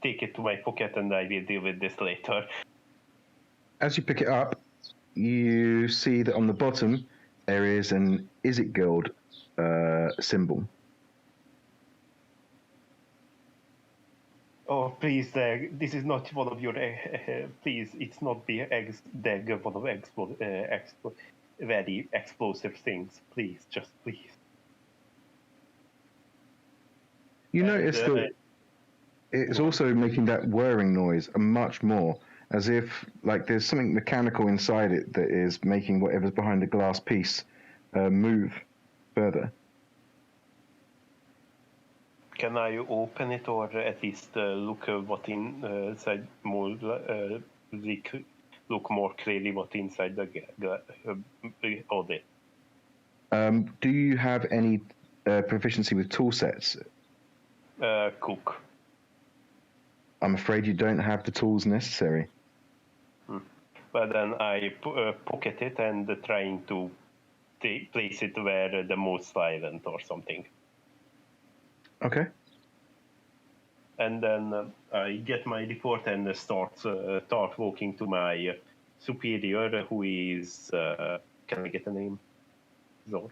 take it to my pocket and I will deal with this later. As you pick it up, you see that on the bottom there is an Is It Guild symbol. Oh, please, this is not one of your. Please, it's not the one of very explosive things. Please, just please. You notice that it's also making that whirring noise and much more, as if like there's something mechanical inside it that is making whatever's behind the glass piece move further. Can I open it or at least look what inside more? Look more clearly what inside the audit. Do you have any proficiency with tool sets? Cook. I'm afraid you don't have the tools necessary. But then I pocket it and trying to place it where the most silent or something. Okay. And then I get my report and start walking to my superior, who is. Can I get a name? Zor.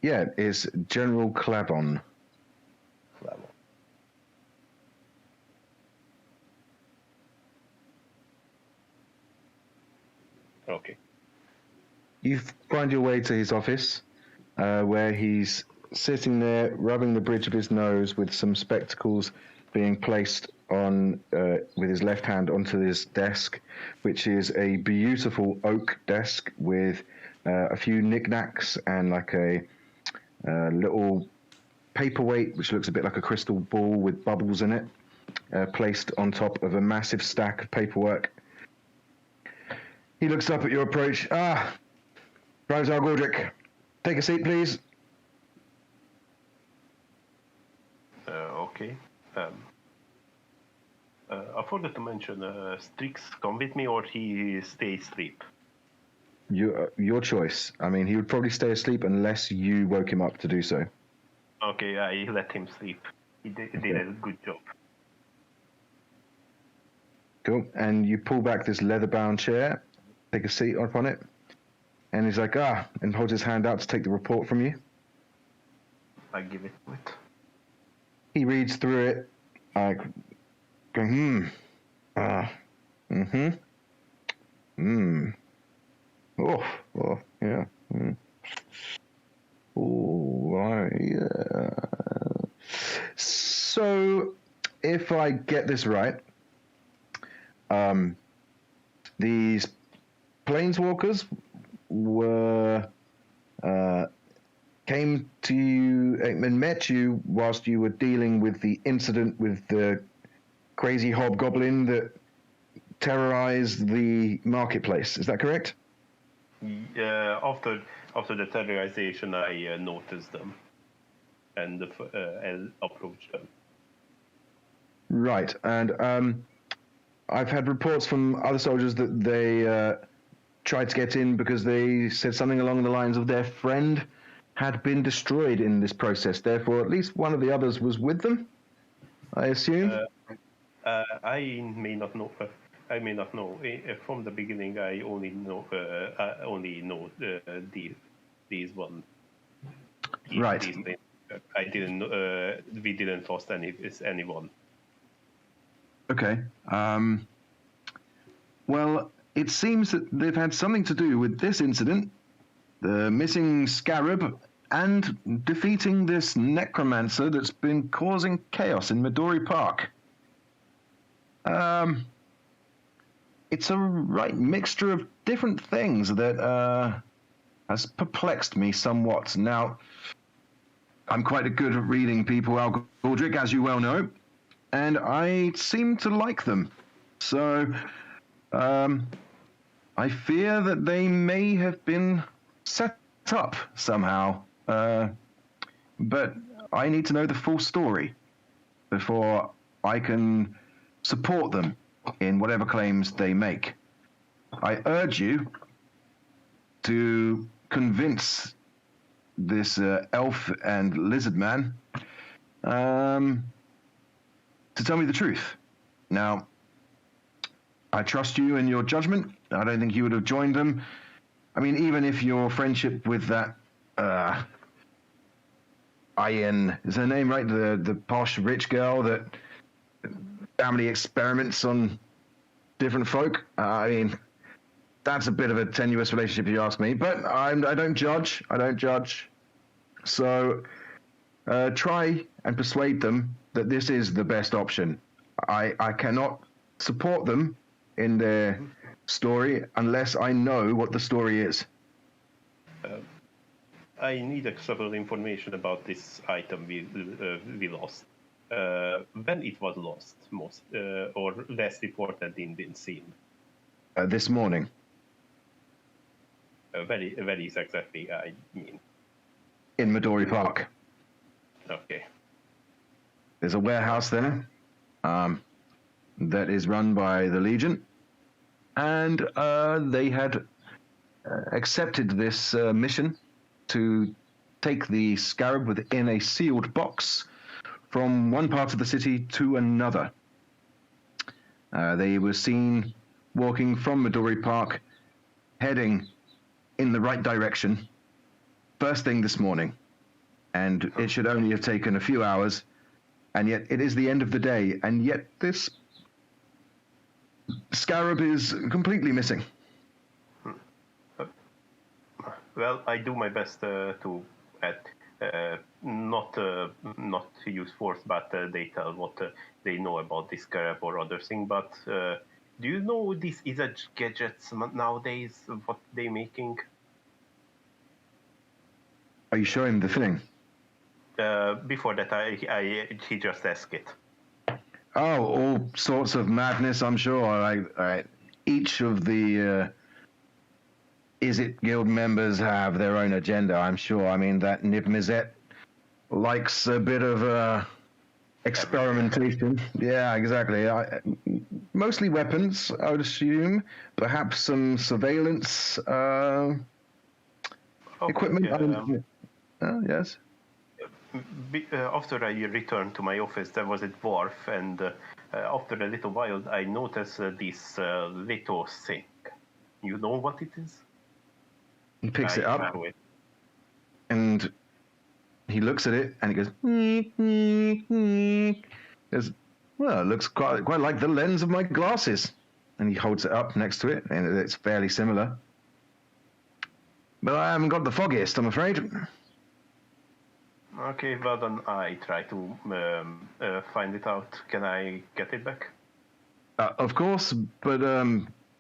Yeah, it's General Clavon. Okay. You find your way to his office, where he's sitting there, rubbing the bridge of his nose with some spectacles being placed on with his left hand onto his desk, which is a beautiful oak desk with a few knickknacks and like a little paperweight, which looks a bit like a crystal ball with bubbles in it, placed on top of a massive stack of paperwork. He looks up at your approach. Rosar Gordrick, take a seat, please. Okay. I forgot to mention, Strix come with me or he stays asleep? Your choice. I mean, he would probably stay asleep unless you woke him up to do so. Okay, I let him sleep. He did a good job. Cool. And you pull back this leather-bound chair, take a seat upon it, and he's like, and holds his hand out to take the report from you. I give it to it. He reads through it, going, oh, yeah. Oh, right, yeah. So, if I get this right, these planeswalkers came to you and met you whilst you were dealing with the incident with the crazy hobgoblin that terrorized the marketplace. Is that correct? After the terrorization, I noticed them and approached them. Right, and I've had reports from other soldiers that they tried to get in because they said something along the lines of their friend had been destroyed in this process. Therefore, at least one of the others was with them, I assume. I may not know. From the beginning, I only know these one. Right. we didn't lost anyone. Okay. Well, it seems that they've had something to do with this incident, the missing scarab, and defeating this necromancer that's been causing chaos in Midori Park. It's a right mixture of different things that has perplexed me somewhat. Now, I'm quite good at reading people, Al Galdrick, as you well know, and I seem to like them. So, I fear that they may have been set up somehow, but I need to know the full story before I can support them in whatever claims they make. I urge you to convince this elf and lizard man to tell me the truth. Now, I trust you in your judgment. I don't think you would have joined them. I mean, even if your friendship with that Ian, is her name right? The posh rich girl that family experiments on different folk. I mean, that's a bit of a tenuous relationship, if you ask me. But I don't judge. I don't judge. So try and persuade them that this is the best option. I cannot support them in their story unless I know what the story is. I need several information about this item we lost. When it was lost, most or less reported in the scene. This morning. Very exactly, I mean. In Midori Park. Okay. There's a warehouse there that is run by the Legion, and they had accepted this mission to take the scarab within a sealed box from one part of the city to another. They were seen walking from Midori Park, heading in the right direction, first thing this morning. And it should only have taken a few hours, and yet it is the end of the day, and yet this scarab is completely missing. Well, I do my best to not use force, but they tell what they know about this scarab or other thing. But do you know these other gadgets nowadays? What they making? Are you showing the thing? Before that, he just asked it. Oh, all sorts of madness, I'm sure. Each of the Is It Guild members have their own agenda, I'm sure. I mean, that Nib Mizet likes a bit of experimentation. Yeah, exactly. Mostly weapons, I would assume. Perhaps some surveillance equipment. Yes. After I returned to my office, there was a dwarf, and after a little while, I noticed this little thing. You know what it is? He picks it up, and he looks at it, and he goes, well, it looks quite like the lens of my glasses. And he holds it up next to it, and it's fairly similar. But I haven't got the foggiest, I'm afraid. Okay, well then I try to find it out. Can I get it back? Of course, but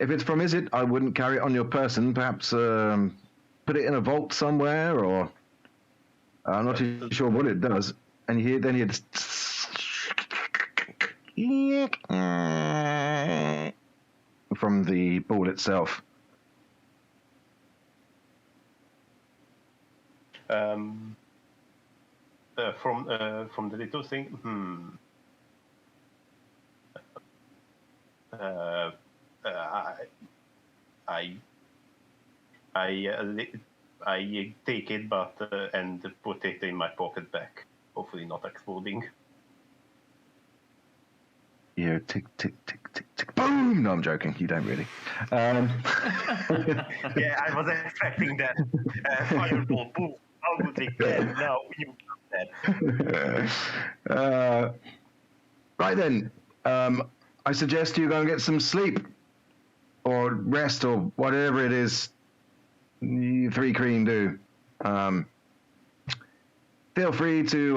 if it's from Is It, I wouldn't carry it on your person. Perhaps put it in a vault somewhere, or I'm not too sure what it does. And then he had from the ball itself. From the little thing. I take it, but and put it in my pocket back. Hopefully, not exploding. Yeah, tick, tick, tick, tick, tick, boom! No, I'm joking. You don't really. Yeah, I was expecting that. Fireball, boom! How would they get? Now you got that. Right then, I suggest you go and get some sleep, or rest, or whatever it is you three Kreen do. Feel free to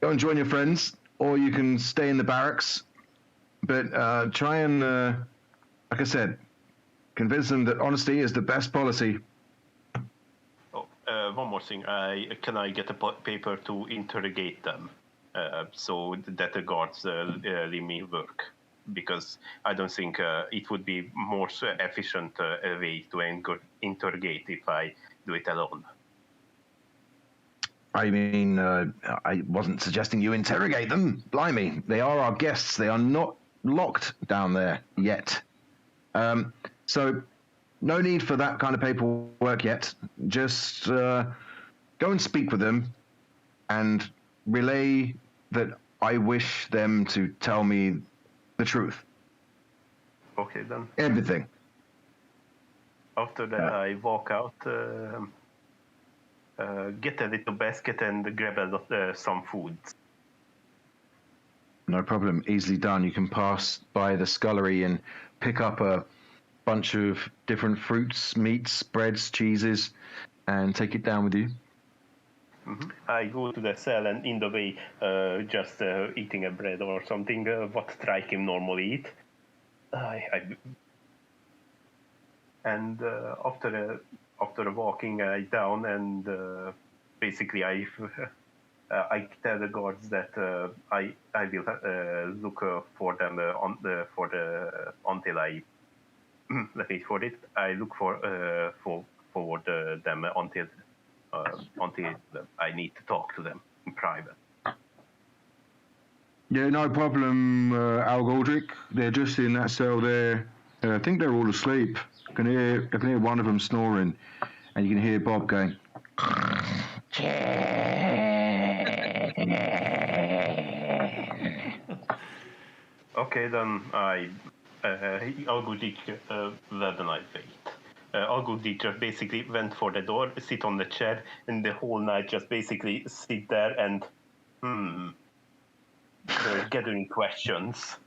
go and join your friends, or you can stay in the barracks. But try and, like I said, convince them that honesty is the best policy. Oh, one more thing. Can I get a paper to interrogate them so that the guards leave me work? Because I don't think it would be more efficient way to interrogate if I do it alone. I mean, I wasn't suggesting you interrogate them. Blimey, they are our guests. They are not locked down there yet. So no need for that kind of paperwork yet. Just go and speak with them and relay that I wish them to tell me the truth. Okay, then. Everything. After that, I walk out, get a little basket and grab some food. No problem. Easily done. You can pass by the scullery and pick up a bunch of different fruits, meats, breads, cheeses, and take it down with you. Mm-hmm. I go to the cell and in the way, just eating a bread or something, what Striking normally eat. After walking down and basically I tell the guards that I will look for them until I let me for it. I look for them until I need to talk to them in private. Yeah, no problem, Al Goldrick. They're just in that cell there. I think they're all asleep. I can hear one of them snoring, and you can hear Bob going. Okay, then I'll go where the night wait. I'll go just basically went for the door, sit on the chair, and the whole night just basically sit there and gathering questions.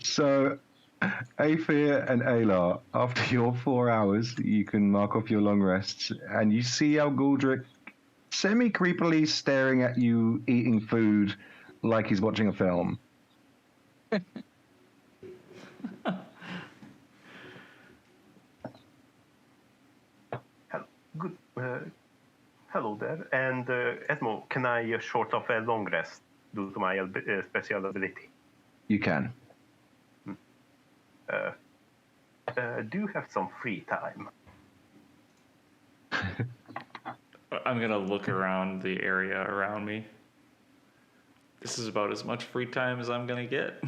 So, Aethir and Alar, after your 4 hours, you can mark off your long rests, and you see Al Goldrick semi-creepily staring at you eating food like he's watching a film. Good. Hello there. And Edmo, can I short off a long rest due to my special ability? You can. Do you have some free time? I'm gonna look around the area around me. This is about as much free time as I'm gonna get.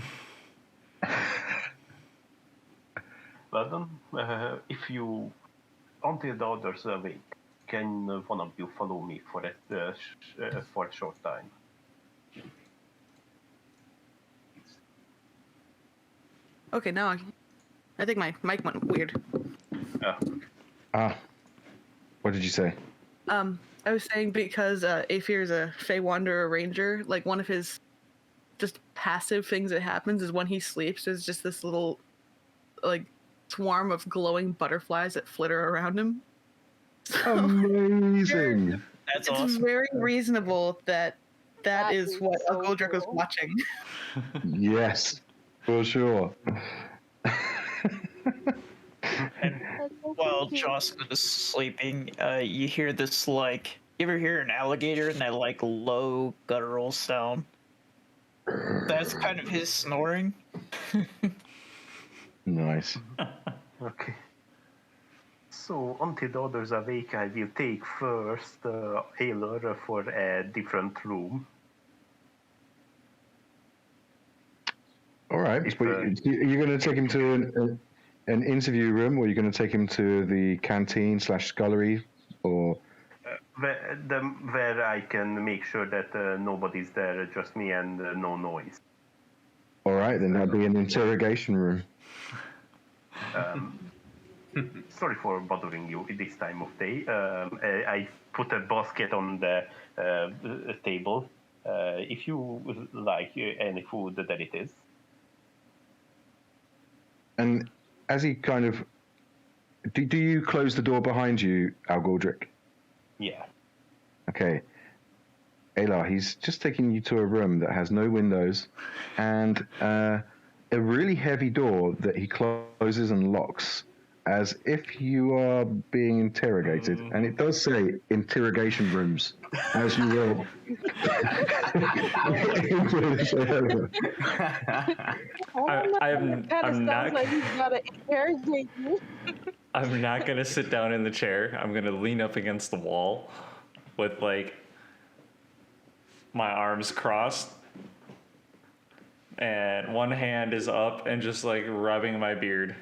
Well then, if you until the others awake, can one of you follow me for a short time? Okay, now I think my mic went weird. What did you say? I was saying because Aethir is a Fey Wanderer Ranger, like one of his just passive things that happens is when he sleeps, there's just this little like swarm of glowing butterflies that flitter around him. So Amazing. That's it's awesome. very reasonable that That is is what so Goldrick was cool. watching. Yes, for sure. And That's so while cute. Jocelyn is sleeping, you hear this like. You ever hear an alligator in that like low guttural sound? That's kind of his snoring. Nice. Okay. So until the others awake, I will take first Aylar for a different room. All right. But you're going to take him to an interview room, or you're going to take him to the canteen / scullery, or Where I can make sure that nobody's there, just me and no noise. all right, then that'd be an interrogation room. Sorry for bothering you at this time of day. I put a basket on the table. If you would like any food, that it is. And as he kind of, do you close the door behind you, Algordrick? Yeah. Okay. Ayla, he's just taking you to a room that has no windows and a really heavy door that he closes and locks as if you are being interrogated. And it does say interrogation rooms, as you will. I'm sounds not. like he's gotta interrogate you. I'm not gonna sit down in the chair. I'm gonna lean up against the wall, with like my arms crossed, and one hand is up and just like rubbing my beard.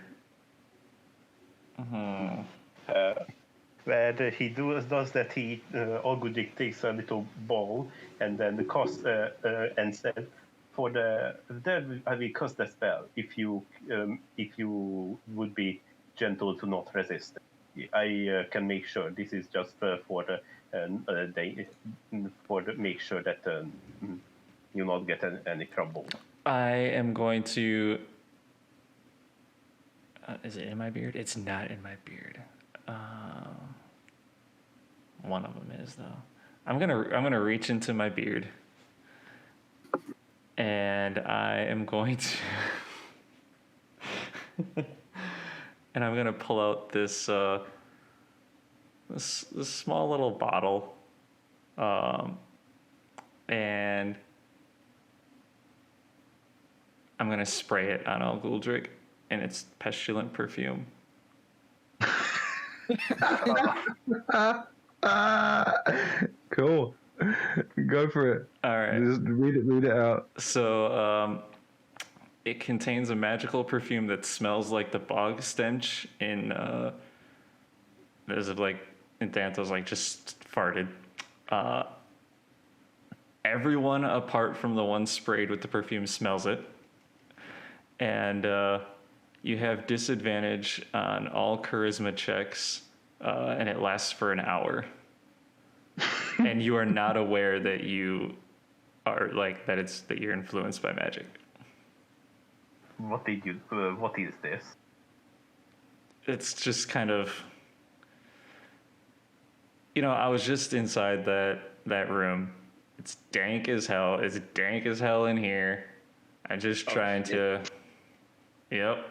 Where he does that, he Ogudik takes a little bowl and then cast and said, "For there I will cast the spell. If you would be gentle to not resist, I can make sure. This is just for make sure that you not get any trouble." I am going to. Is it in my beard? It's not in my beard. One of them is though. I'm gonna reach into my beard, and I am going to, and I'm gonna pull out this this small little bottle, and I'm gonna spray it on Alguldrick in its pestilent perfume. Cool. Go for it. All right. Just read it out. So it contains a magical perfume that smells like the bog stench in as if like Danto's like just farted. Everyone apart from the one sprayed with the perfume smells it. And you have disadvantage on all charisma checks, and it lasts for an hour. And you are not aware that you are like that you're influenced by magic. What is this? It's just kind of, I was just inside that room. It's dank as hell. It's dank as hell in here. I'm just trying to. Yep.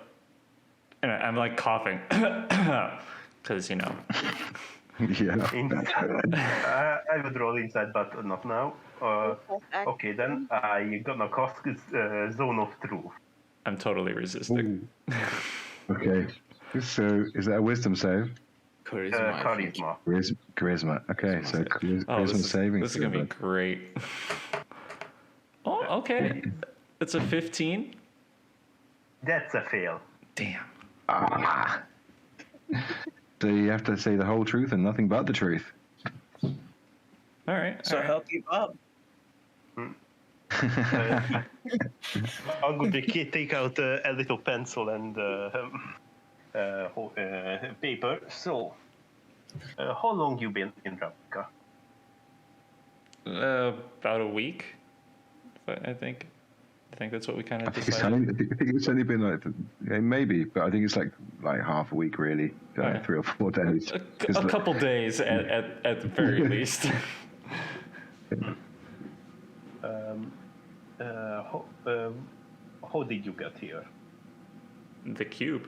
And I'm like coughing because Yeah. I would roll inside, but not now. Okay, then I gonna cast Zone of Truth. I'm totally resisting. Okay. So is that a wisdom save? Charisma. I think. Charisma. Charisma. Okay. So charisma saving. This is gonna be great. Oh, okay. It's a 15. That's a fail. Damn. So you have to say the whole truth and nothing but the truth. All right. So all right. help you up. I'm going to take out a little pencil and paper. So, how long you been in Ravnica? About a week. But I think that's what we kind I of think it's decided. only been like maybe, but I think it's like half a week really, like 3 or 4 days. A couple days at the very least. How did you get here? The cube.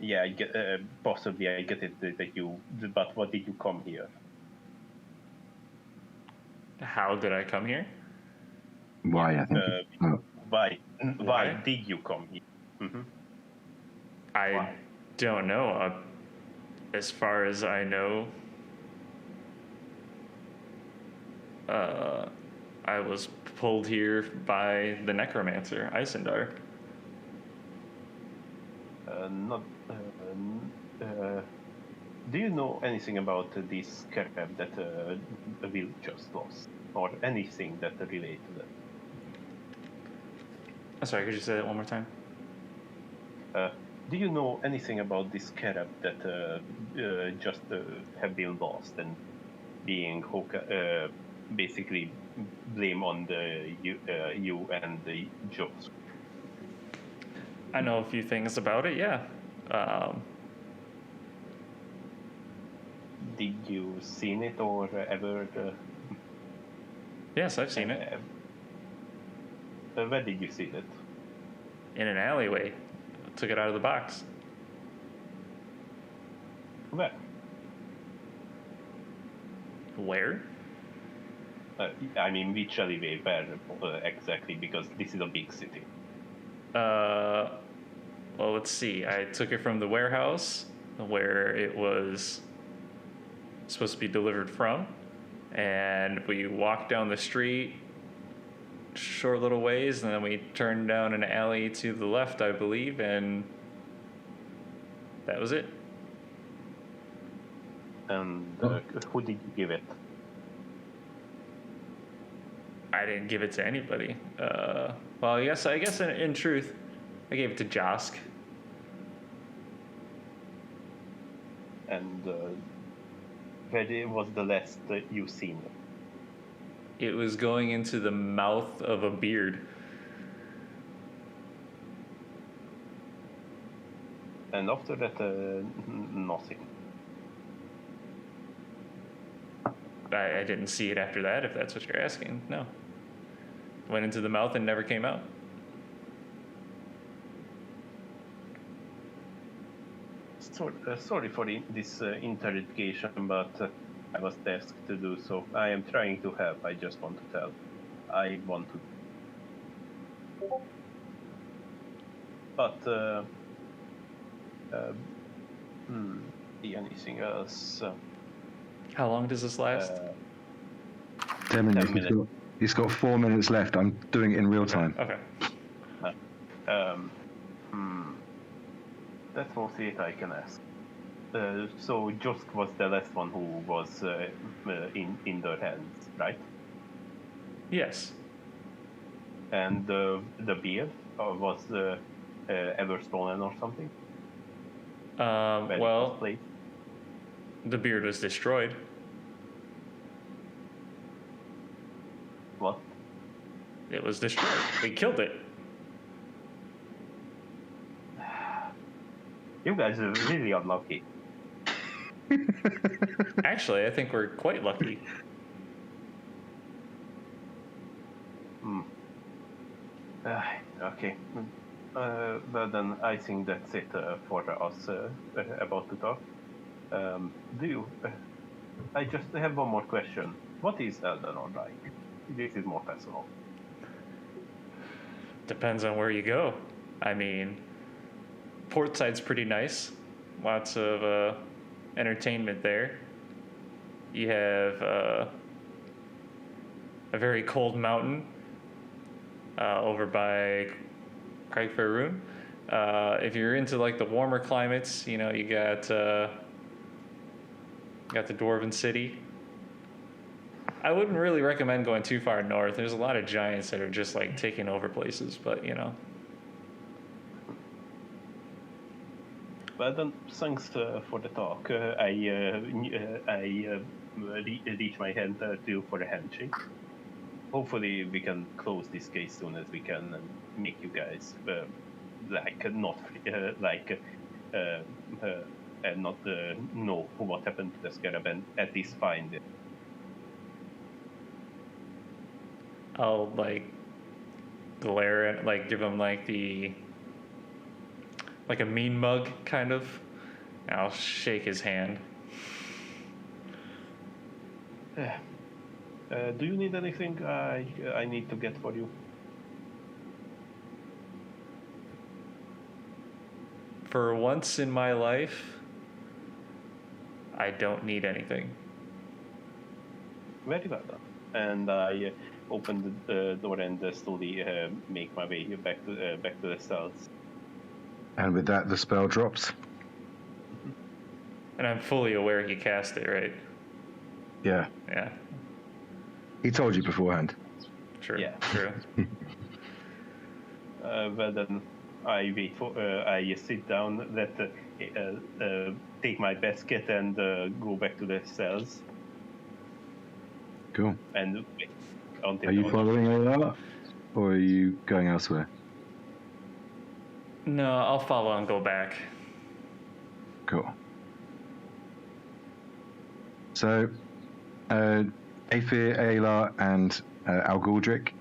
Yeah, I get, possibly I get it that you. But what did you come here? How did I come here? Why? I think. Why did you come here? Mm-hmm. I don't know. As far as I know, I was pulled here by the necromancer, Isendar. Do you know anything about this scarab that Will just lost, or anything that relates to that? I'm sorry, could you say that one more time? Do you know anything about this scarab that just have been lost and being basically blame on the you and the Joes? I know a few things about it, yeah. Did you seen it or ever? Yes, I've seen it. Where did you see it? In an alleyway. Took it out of the box. Where? Where? I mean, which alleyway? Where exactly? Because this is a big city. Well, let's see. I took it from the warehouse where it was supposed to be delivered from, and we walked down the street short little ways, and then we turned down an alley to the left, I believe, and that was it. And who did you give it? I didn't give it to anybody. Well, yes, I guess in truth, I gave it to Josk. And where was the last you seen? It was going into the mouth of a beard. And after that, nothing. I didn't see it after that, if that's what you're asking. No. Went into the mouth and never came out. Sorry for this interrogation, but I was tasked to do so. I am trying to help. I just want to tell. I want to. But anything else? How long does this last? 10 minutes. 10 minutes. He's got 4 minutes left. I'm doing it in real time. Okay. That's mostly it I can ask. So Josk was the last one who was in their hands, right? Yes. And the beard was ever stolen or something? Where it was Well, placed? the beard was destroyed. What? It was destroyed. We killed it. You guys are really unlucky. Actually, I think we're quite lucky. Okay. Well then, I think that's it for us about to talk. Do you? I just have one more question. What is Elderon like? This is more personal. Depends on where you go. I mean, Portside's pretty nice. Lots of entertainment there. You have a very cold mountain over by Craig Faroon. If you're into like the warmer climates, you know, you got the Dwarven City. I wouldn't really recommend going too far north. There's a lot of giants that are just like taking over places, but you know. Well then, thanks for the talk. I reach my hand to you for a handshake. Hopefully we can close this case soon as we can and make you guys not and not know what happened to the scarab and at least find it. I'll like glare at, like give him like a mean mug kind of. And I'll shake his hand. Do you need anything I need to get for you? For once in my life, I don't need anything. Very well done. And I open the door and slowly make my way back to the cells. And with that, the spell drops. And I'm fully aware he cast it, right? Yeah. Yeah. He told you beforehand. True. Yeah. True. well then, I wait for. I sit down. Take my basket and go back to the cells Cool. and wait until Are you the- following Ayla, or are you going elsewhere? No, I'll follow and go back. Cool. So, Aethir, Ayla, and Al Galdrick,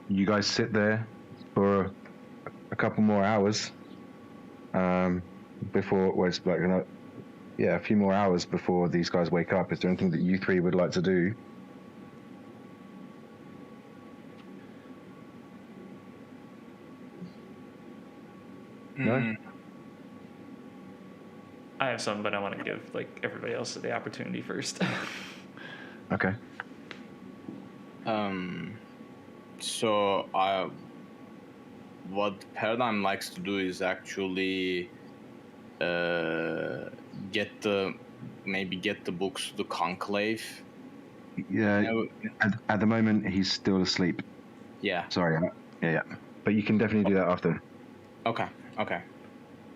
you guys sit there for a couple more hours before, well, it's like, a few more hours before these guys wake up. Is there anything that you three would like to do? No? I have some, but I want to give like everybody else the opportunity first. Okay. So what Paradigm likes to do is actually get the books to the conclave. Yeah. At the moment, he's still asleep. Yeah. Sorry. Yeah. But you can definitely do that after. Okay.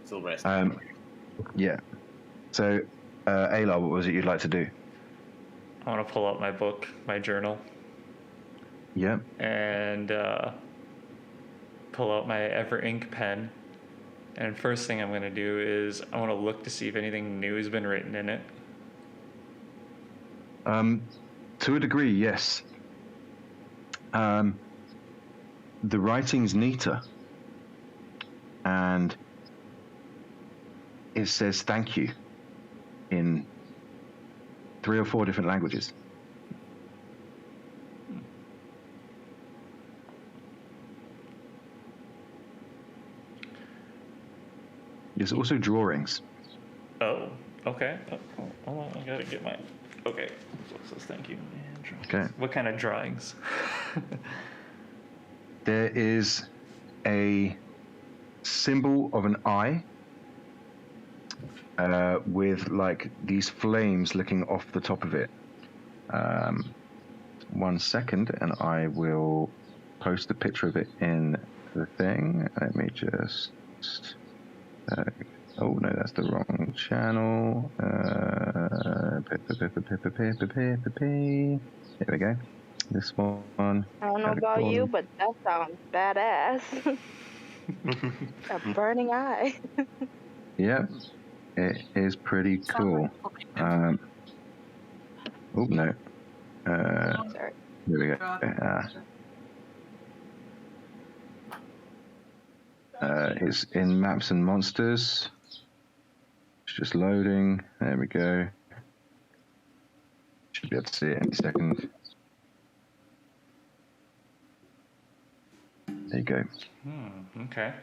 Still rest. Yeah. So, Ayla, what was it you'd like to do? I want to pull out my book, my journal, Yeah. and pull out my Ever Ink pen. And first thing I'm going to do is I want to look to see if anything new has been written in it. To a degree, yes. The writing's neater, and it says thank you in 3 or 4 different languages. There's also drawings. Oh, okay. Oh, hold on, I gotta get my. Okay, so it says thank you. And drawings. Okay. What kind of drawings? There is a symbol of an eye with like these flames looking off the top of it. 1 second, and I will post a picture of it in the thing. Let me just. Oh no, that's the wrong channel. Here we go. This one. I don't know about you, but that sounds badass. A burning eye. Yep, it is pretty cool. Oh no. Sorry. Here we go. It's in Maps and Monsters. It's just loading. There we go. Should be able to see it any second. There you go. Okay.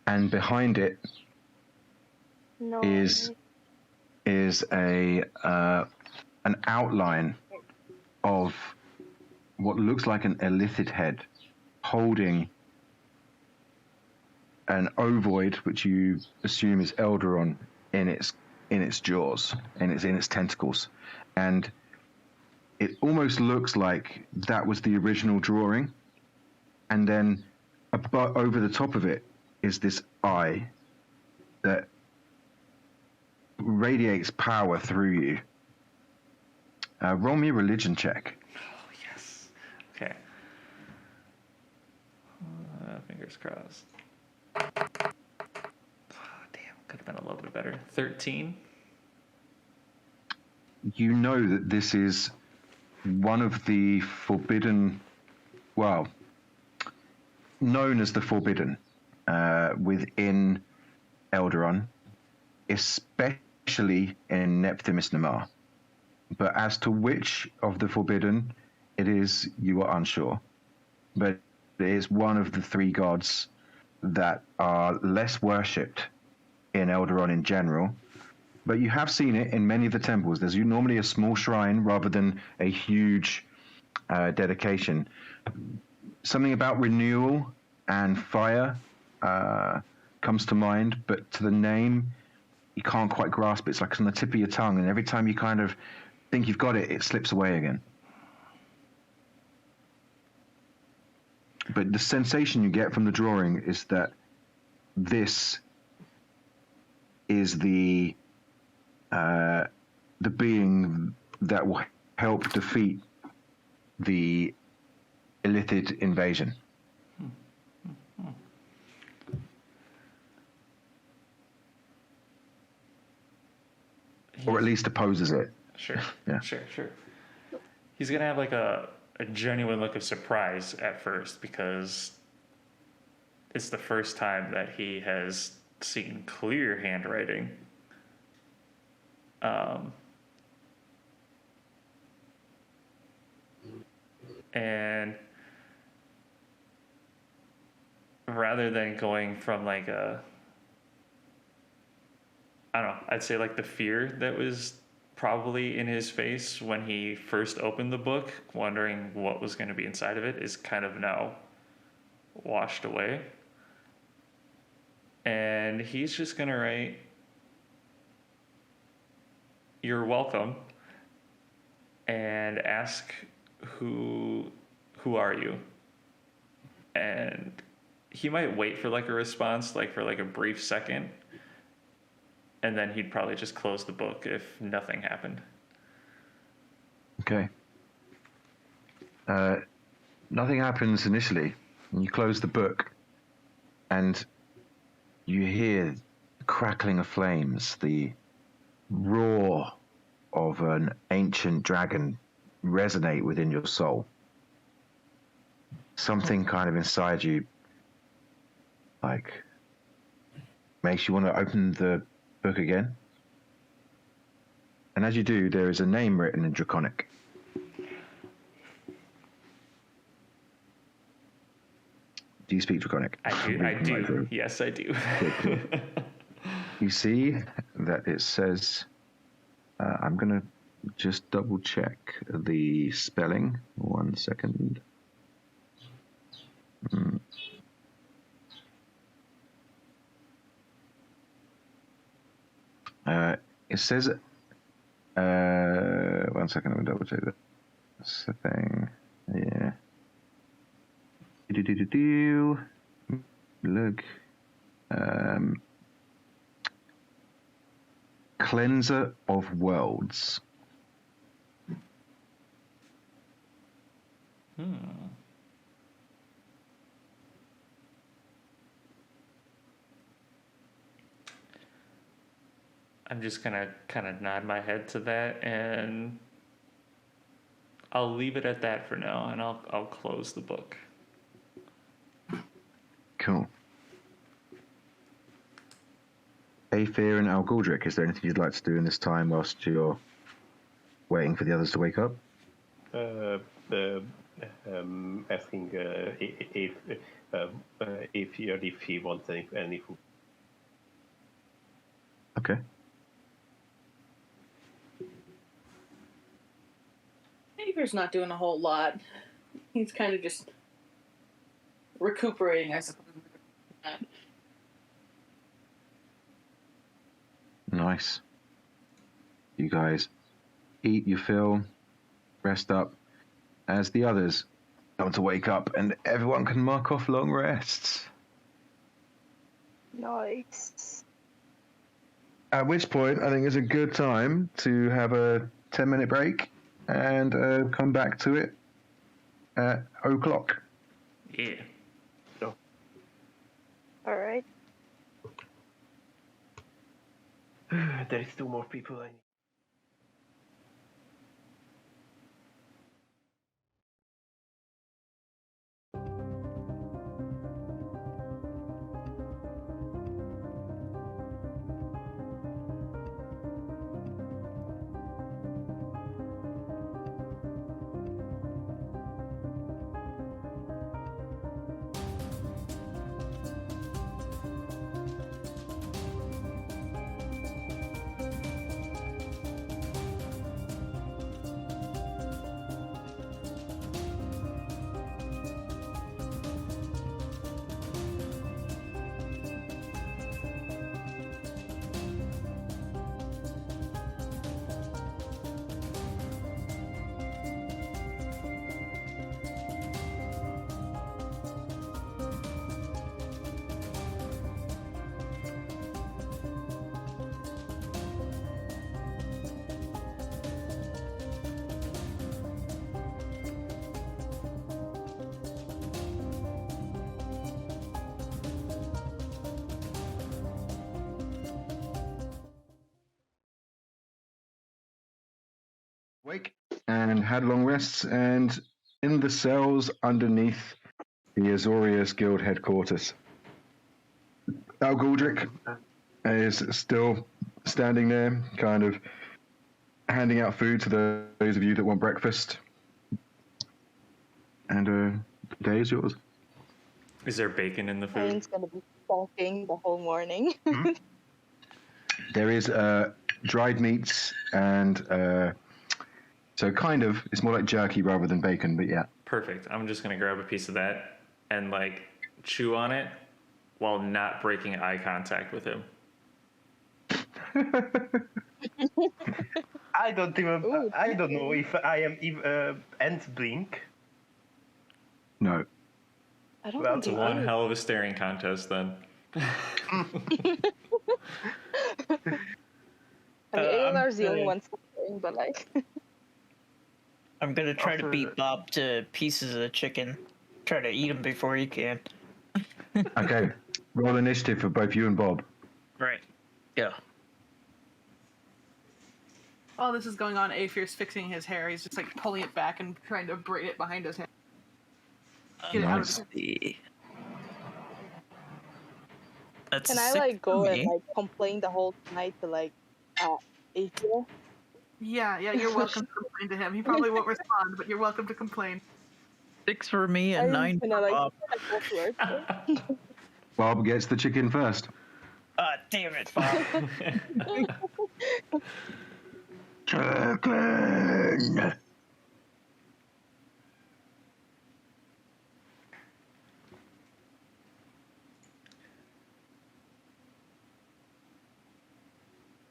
And behind it No. is a an outline of what looks like an illithid head holding an ovoid, which you assume is Elderon, in its jaws, in its tentacles, and it almost looks like that was the original drawing, and then over the top of it is this eye that radiates power through you. Roll me a religion check. Oh, yes. Okay. Fingers crossed. Oh, damn, could have been a little bit better. 13. You know that this is one of the forbidden, well, known as the forbidden within Elderon, especially in Nepthimus Namar. But as to which of the forbidden it is, you are unsure. But it is one of the 3 gods that are less worshipped in Elderon in general. But you have seen it in many of the temples. There's normally a small shrine rather than a huge dedication. Something about renewal and fire comes to mind, but to the name, you can't quite grasp it. It's like on the tip of your tongue, and every time you kind of think you've got it, it slips away again. But the sensation you get from the drawing is that this is the being that will help defeat the Illithid invasion. Or at least opposes it. Sure. Yeah. Sure. He's gonna have like a genuine look of surprise at first because it's the first time that he has seen clear handwriting. And rather than going from like I don't know, I'd say like the fear that was probably in his face when he first opened the book, wondering what was going to be inside of it, is kind of now washed away. And he's just going to write, "You're welcome," and ask, who are you? And he might wait for like a response, like for like a brief second, and then he'd probably just close the book if nothing happened. Okay. Nothing happens initially. You close the book, and you hear the crackling of flames, the roar of an ancient dragon resonate within your soul. Something kind of inside you, like, makes you want to open the book again. And as you do, there is a name written in Draconic. Do you speak Draconic? I do. Yes, I do. You see that it says, I'm going to just double check the spelling. 1 second. It says, 1 second, I'm going to double check that. That's the thing. Yeah. Look. Cleanser of Worlds. I'm just gonna kind of nod my head to that, and I'll leave it at that for now, and I'll close the book. Cool. Aether and Algaldric, is there anything you'd like to do in this time whilst you're waiting for the others to wake up? Asking if he wants any food. Okay. Aether's not doing a whole lot. He's kind of just recuperating, I suppose. Nice. You guys eat your fill, rest up, as the others come to wake up, and everyone can mark off long rests. Nice. At which point, I think it's a good time to have a 10-minute break and come back to it at o'clock. Yeah. All right. There is 2 more people I need. Wake and had long rests, and in the cells underneath the Azorius Guild headquarters, Al Galdrick is still standing there, kind of handing out food to those of you that want breakfast. And the day is yours. Is there bacon in the food? Ryan's gonna be sulking the whole morning. There is dried meats and so kind of, it's more like jerky rather than bacon, but yeah. Perfect. I'm just gonna grab a piece of that and like chew on it while not breaking eye contact with him. I don't even. Ooh, I don't know if I am even and blink. No. I don't Well, It's think one you hell of a staring contest then. I mean, Aelar's the only one suffering, but like, I'm gonna try to Offer- beat Bob to pieces of the chicken. Try to eat them before he can. Okay. Roll initiative for both you and Bob. Right. Yeah. While this is going on, Aethir's fixing his hair. He's just like pulling it back and trying to braid it behind his head. Get it out of Nice. his That's can a I six like for go me. and like complain the whole night to like Aethir? Yeah, you're welcome to complain to him. He probably won't respond, but you're welcome to complain. 6 for me and I'm 9 gonna for like Bob. go to work. Bob gets the chicken first. Ah, damn it, Bob. Chicken!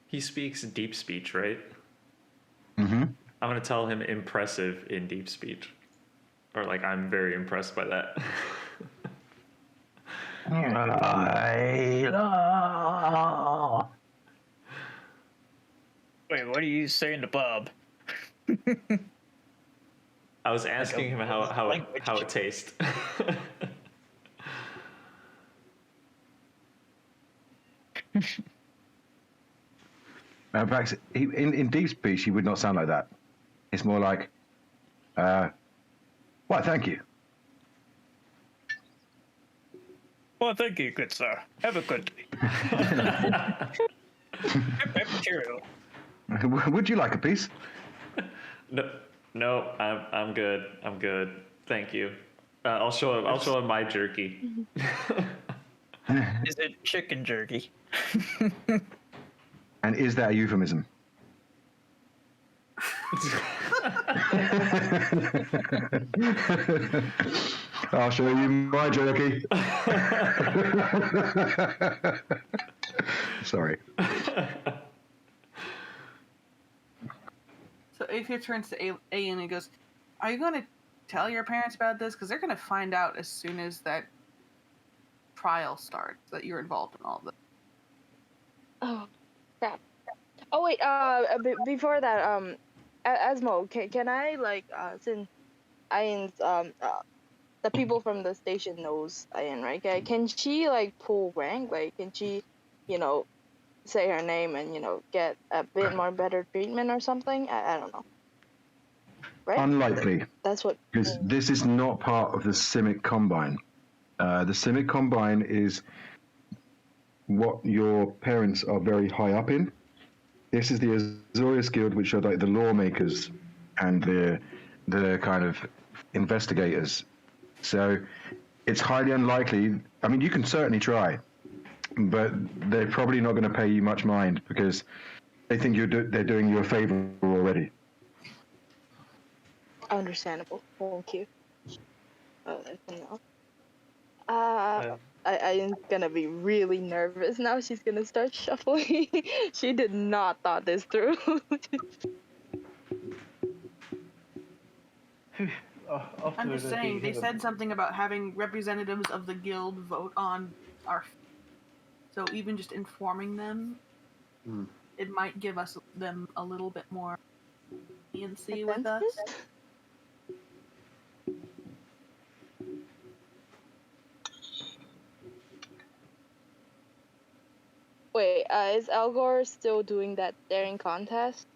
He speaks deep speech, right? Mm-hmm. I'm gonna tell him impressive in deep speech. Or like I'm very impressed by that. Wait, what are you saying to Bob? I was asking him how it tastes. In fact, in deep speech, he would not sound like that. It's more like, why, thank you. Well, thank you, good sir. Have a good day. Cheerio. Would you like a piece? No, I'm good. I'm good. Thank you. I'll show him my jerky. Is it chicken jerky? And is that a euphemism? I'll show you my jerky. Sorry. So Aethir turns to Aeon and he goes, "Are you going to tell your parents about this? Because they're going to find out as soon as that trial starts that you're involved in all of this." Oh, crap. Oh wait, before that, Asmo, can I like, since Ian's, the people from the station knows Ian, right? Can she like pull rank? Like, can she, say her name and get a bit more better treatment or something? I don't know. Right? Unlikely, That's what. because this is not part of the Simic Combine. The Simic Combine is what your parents are very high up in. This is the Azorius Guild, which are like the lawmakers and the kind of investigators. So it's highly unlikely. I mean, you can certainly try, but they're probably not going to pay you much mind because they think they're doing you a favor already. Understandable. Thank you. Oh, that's enough. I'm gonna be really nervous now. She's gonna start shuffling. She did not thought this through. I'm just saying, they said something about having representatives of the guild vote on our. So even just informing them, it might give them a little bit more leniency with us. Wait, Is Elgor still doing that daring contest?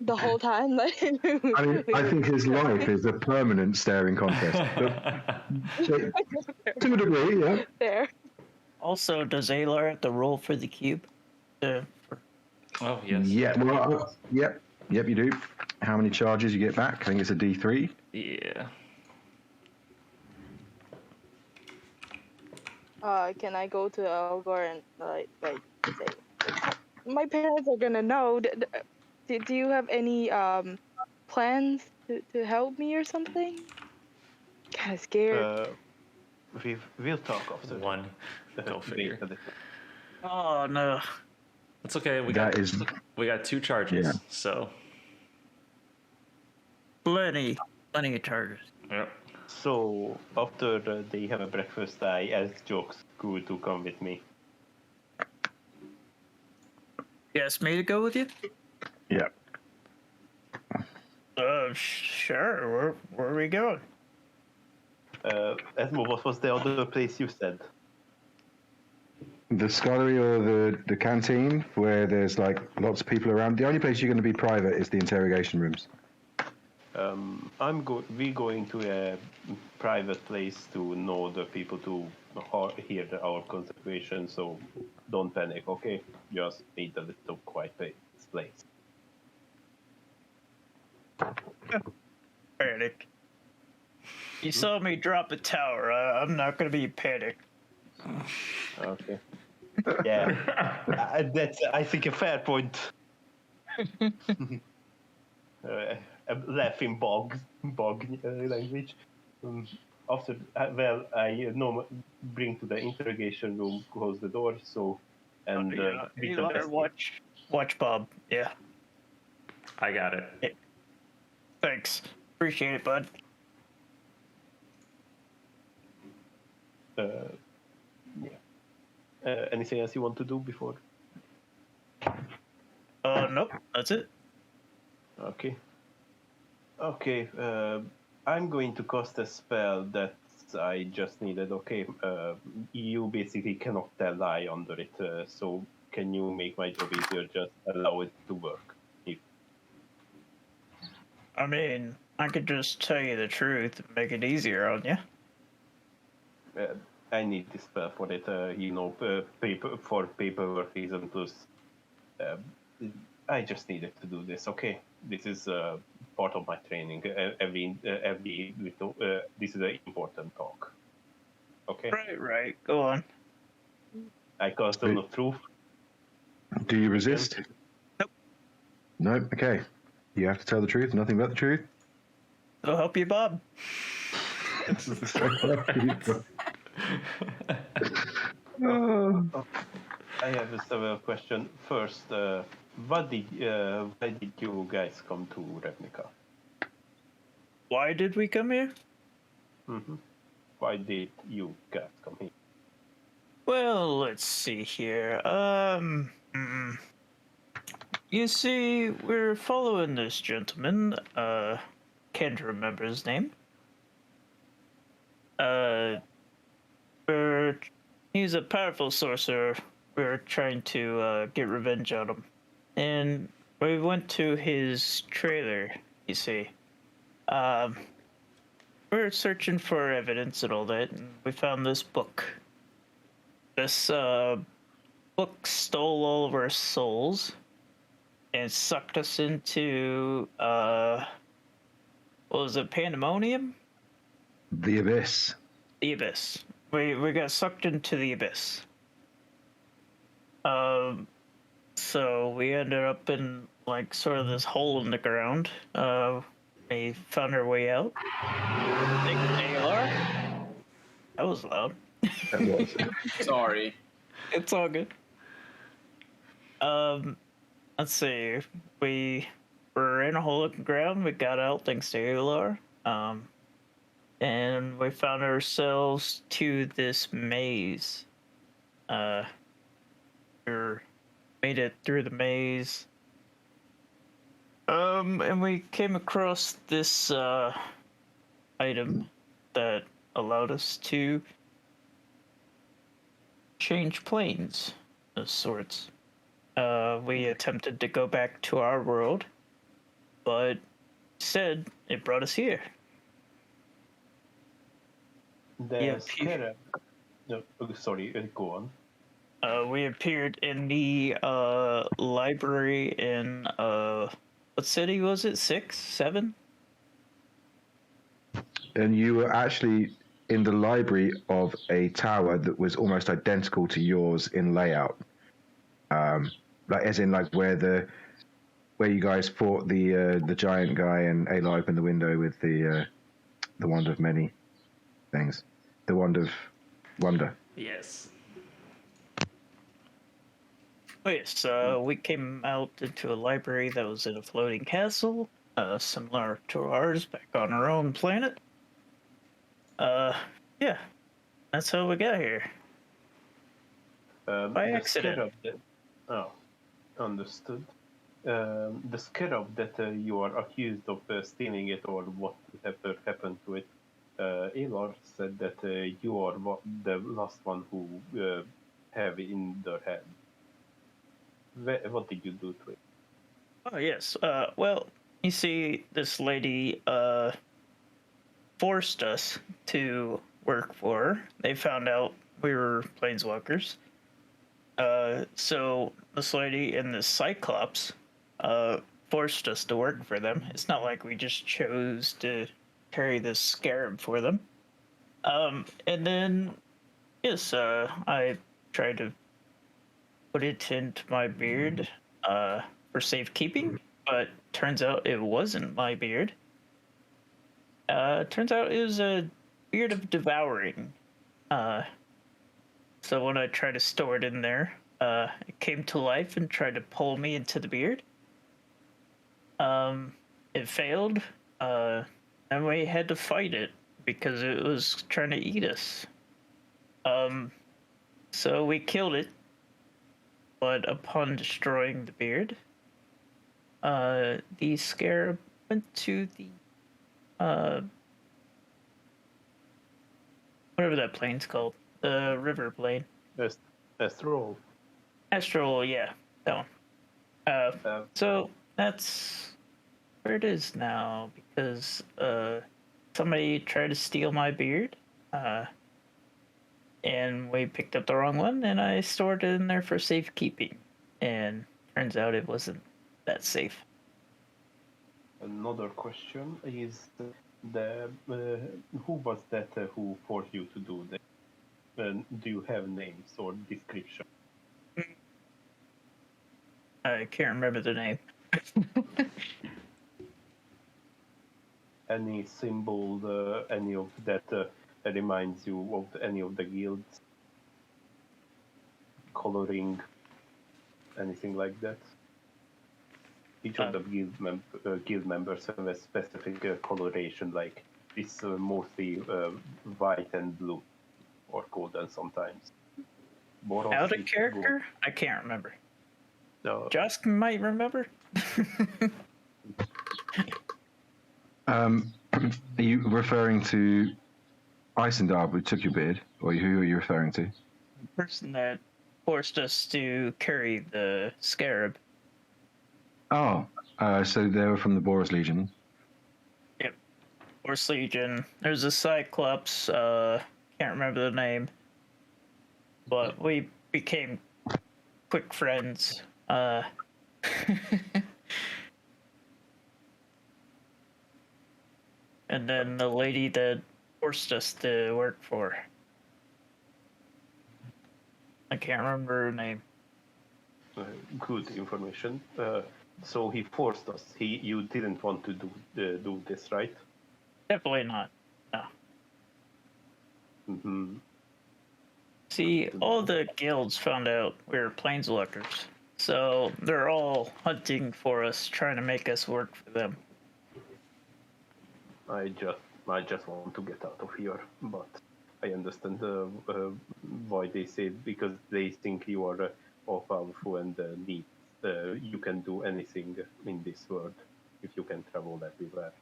The whole time, like. I mean, I think his life is a permanent staring contest. But to a degree, yeah. There. Also, does Alar have to roll for the cube? Oh, yes. Yeah, well, yep, you do. How many charges you get back? I think it's a D3. Yeah. Can I go to Elgor and say, my parents are gonna know. Do you have any plans to help me or something? Kind of scared. We'll talk after. One. Go figure. Oh no. It's okay. We That got is- we got 2 charges. Yeah. So. Plenty of charges. Yep. So after they have a breakfast, I ask Jokes cool to come with me. You asked me to go with you? Yeah. Sure. Where are we going? Esmo, what was the other place you said? The scullery or the canteen, where there's like lots of people around. The only place you're going to be private is the interrogation rooms. We're going to a private place to know the people to hear our conversation, so don't panic, okay? Just need a little quiet place. Panic. You saw me drop a tower. I'm not gonna be panicked. Okay. Yeah, that's I think a fair point. Laughing bog language. After I bring to the interrogation room, close the door, so and You better watch Bob. Yeah. I got it. Thanks. Appreciate it, bud. Anything else you want to do before? Nope. That's it. Okay. Okay. I'm going to cast a spell that I just needed. Okay. You basically cannot tell lie under it. So can you make my job easier? Just allow it to work. I mean, I could just tell you the truth and make it easier on you. I need this spell for it. For paperwork reason. Plus, I just needed to do this. Okay. This is part of my training. Every little. This is an important talk. Okay. Right. Go on. I cast on the truth. Do you resist? Nope. Nope. Okay. You have to tell the truth, nothing but the truth. I'll help you, Bob. I have several questions. First, why did you guys come to Ravnica? Why did we come here? Mm-hmm. Why did you guys come here? Well, let's see here. You see, we're following this gentleman. Can't remember his name. He's a powerful sorcerer. We're trying to get revenge on him. And we went to his trailer, you see. We're searching for evidence and all that, and we found this book. This book stole all of our souls and sucked us into, what was it, Pandemonium? The Abyss. The Abyss. We got sucked into the Abyss. So we ended up in, like, sort of this hole in the ground. We found our way out. Thank you, ALR. That was loud. That was. Sorry. It's all good. Let's see. We were in a hole in the ground. We got out thanks to ALR. And we found ourselves to this maze. We made it through the maze. And we came across this item that allowed us to change planes of sorts. We attempted to go back to our world, but instead it brought us here. The Yeah, scarab. No, sorry, go on. We appeared in the library in what city was it? 6, 7? And you were actually in the library of a tower that was almost identical to yours in layout. Like as in like where you guys fought the giant guy and Ayla opened the window with the wand of many things, the wand of wonder. Yes. Oh yes, we came out into a library that was in a floating castle, similar to ours, back on our own planet. Yeah, that's how we got here. By The accident. scarab that. Oh, understood. The scarab that you are accused of stealing it or whatever happened to it, Elor said that you are the last one who have it in their hand. What did you do to it? Oh yes. Well, you see, this lady forced us to work for her. They found out we were planeswalkers. So this lady and this Cyclops forced us to work for them. It's not like we just chose to carry this scarab for them. And then, yes, I tried to put it into my beard for safekeeping, but turns out it wasn't my beard. Turns out it was a beard of devouring. So when I tried to store it in there, it came to life and tried to pull me into the beard. It failed, and we had to fight it because it was trying to eat us. So we killed it, but upon destroying the beard, the scarab went to the whatever that plane's called, the river plane. Astral. Astral, yeah, that one. So that's where it is now because somebody tried to steal my beard, and we picked up the wrong one, and I stored it in there for safekeeping, and turns out it wasn't that safe. Another question is the who was that who forced you to do that? Do you have names or description? I can't remember the name. Any symbol, any of that reminds you of any of the guilds? Coloring, anything like that? Each of the guild members have a specific coloration, like it's mostly white and blue, or golden sometimes. Out of character? I can't remember. No. Josk might remember. Are you referring to Isendar who took your beard, or who are you referring to? The person that forced us to carry the scarab. Oh, so they were from the Boros Legion. Yep. Boros Legion. There's a Cyclops, can't remember the name. But we became quick friends. And then the lady that forced us to work for. I can't remember her name. Good information. So he forced us. You didn't want to do this, right? Definitely not. No. Mm-hmm. See, all the guilds found out we were planeswalkers, so they're all hunting for us, trying to make us work for them. I just want to get out of here, but I understand why they say it, because they think you are all powerful and need you can do anything in this world if you can travel everywhere.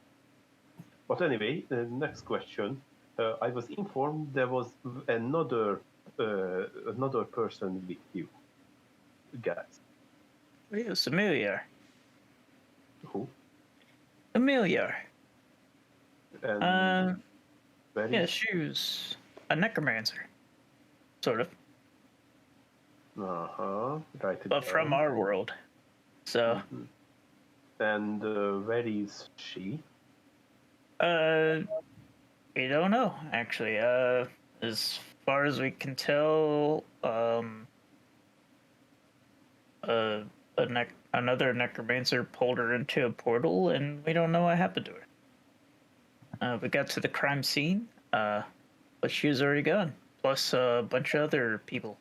But anyway, next question. I was informed there was another person with you, guys. Yes, Amelia. Who? Amelia. And where Yeah, is? she was a necromancer. Sort of. Write it But from down. our world. So, Mhm. And where is she? we don't know, actually. As far as we can tell, another necromancer pulled her into a portal, and we don't know what happened to her. We got to the crime scene, but she was already gone. Plus a bunch of other people.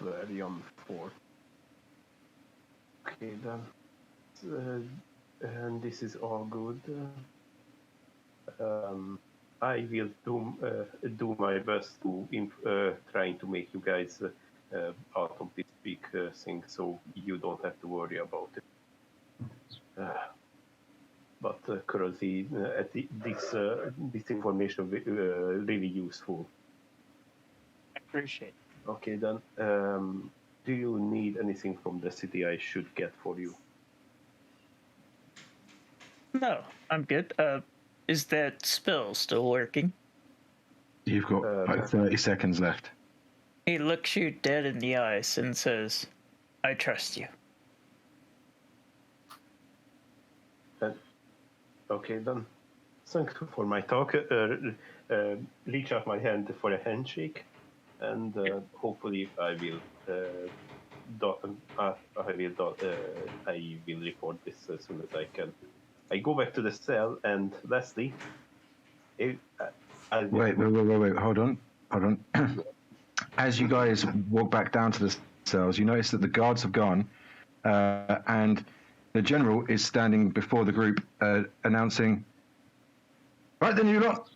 Very unfortunate. Okay then. And this is all good. I will do my best to trying to make you guys out of this big thing, so you don't have to worry about it. But currently, this information really useful. I appreciate it. Okay then. Do you need anything from the city I should get for you? No, I'm good. Is that spell still working? You've got like 30 seconds left. He looks you dead in the eyes and says, I trust you. Okay then. Thank you for my talk. Reach out my hand for a handshake, and hopefully I will report this as soon as I can. I go back to the cell, and Leslie, Wait, hold on. As you guys walk back down to the cells, you notice that the guards have gone, and the general is standing before the group, announcing, right then, you lot.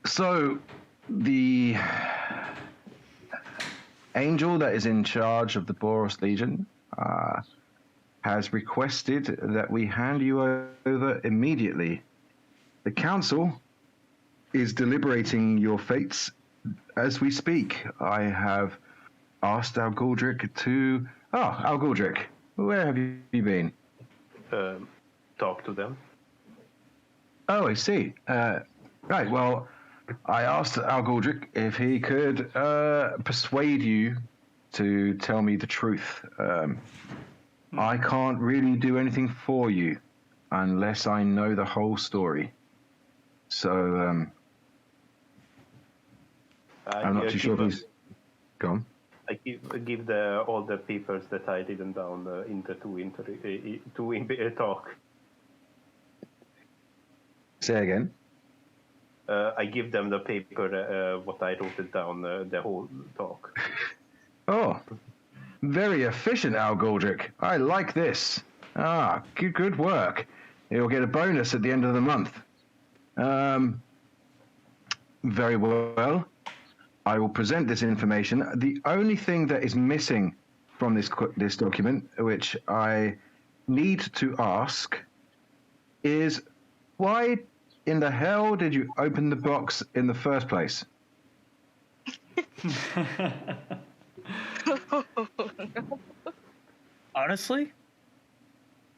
So, the angel that is in charge of the Boros Legion has requested that we hand you over immediately. The council is deliberating your fates as we speak. I have asked Al Galdrick to... Oh, Al Galdrick, where have you been? talk to them. Oh, I see. Right, well, I asked Al Galdrick if he could persuade you to tell me the truth. I can't really do anything for you unless I know the whole story. So, I'm not too sure if he's gone. I give all the papers that I didn't down in the talk. Say again. I give them the paper, what I wrote it down, the whole talk. Oh, very efficient, Al Galdrick. I like this. Good work. You'll get a bonus at the end of the month. Very well. I will present this information. The only thing that is missing from this document, which I need to ask, is why in the hell did you open the box in the first place? Honestly,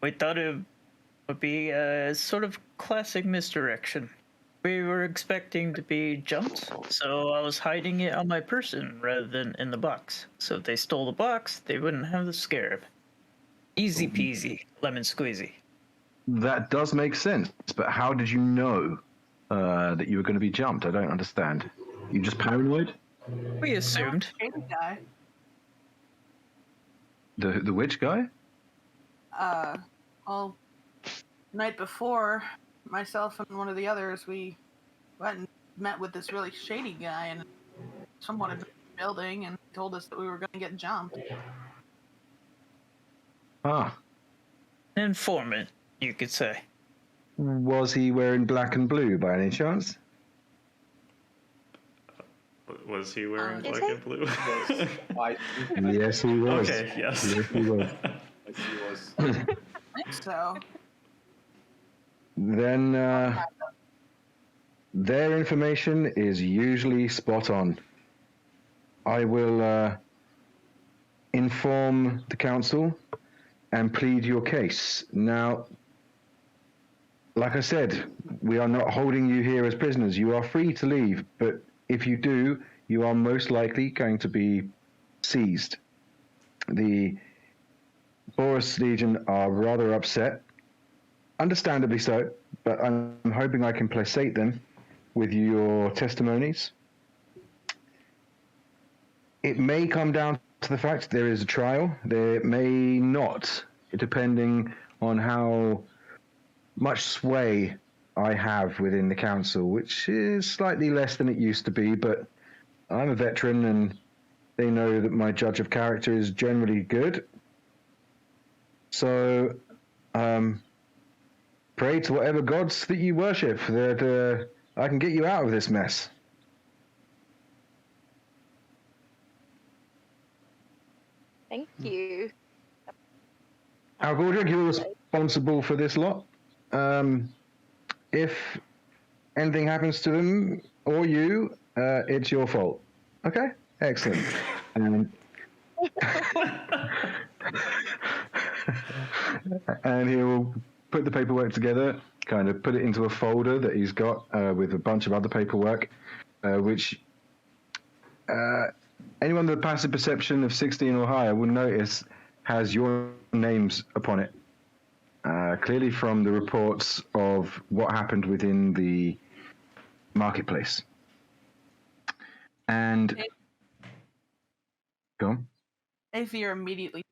we thought it would be a sort of classic misdirection. We were expecting to be jumped, so I was hiding it on my person rather than in the box. So if they stole the box, they wouldn't have the scarab. Easy peasy, lemon squeezy. That does make sense, but how did you know that you were going to be jumped? I don't understand. You just paranoid? We assumed. Shady guy. The witch guy? Well, the night before, myself and one of the others, we went and met with this really shady guy, and someone in the building, and told us that we were going to get jumped. Ah. Informant, you could say. Was he wearing black and blue by any chance? Was he wearing Is black he? and blue? Yes, he was. Okay, yes. Yes, he was. I think so. Then their information is usually spot on. I will inform the council and plead your case. Now, like I said, we are not holding you here as prisoners. You are free to leave, but if you do, you are most likely going to be seized. The Boris Legion are rather upset, understandably so, but I'm hoping I can placate them with your testimonies. It may come down to the fact there is a trial. There may not, depending on how much sway I have within the council, which is slightly less than it used to be, but I'm a veteran and they know that my judge of character is generally good. So, pray to whatever gods that you worship that I can get you out of this mess. Thank you. Algordrick, you're responsible for this lot. If anything happens to them or you, it's your fault. Okay? Excellent. And he'll put the paperwork together, kind of put it into a folder that he's got with a bunch of other paperwork, which anyone with a passive perception of 16 or higher will notice has your names upon it. Clearly from the reports of what happened within the marketplace. And go on. Aether immediately.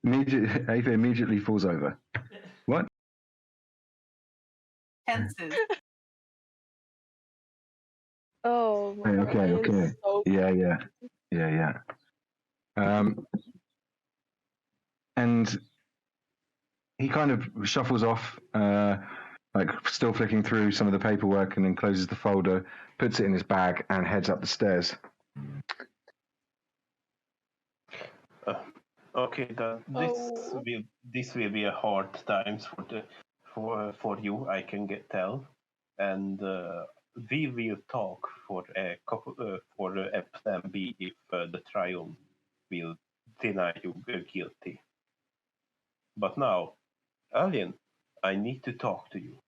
Ava immediately falls over. What? Tenses. Oh, my God, Okay. that is so Yeah. And he kind of shuffles off, like still flicking through some of the paperwork, and then closes the folder, puts it in his bag, and heads up the stairs. Okay, this will be a hard times for you. I can tell, and we will talk for a plan B if the trial will deny you guilty. But now, Alien, I need to talk to you.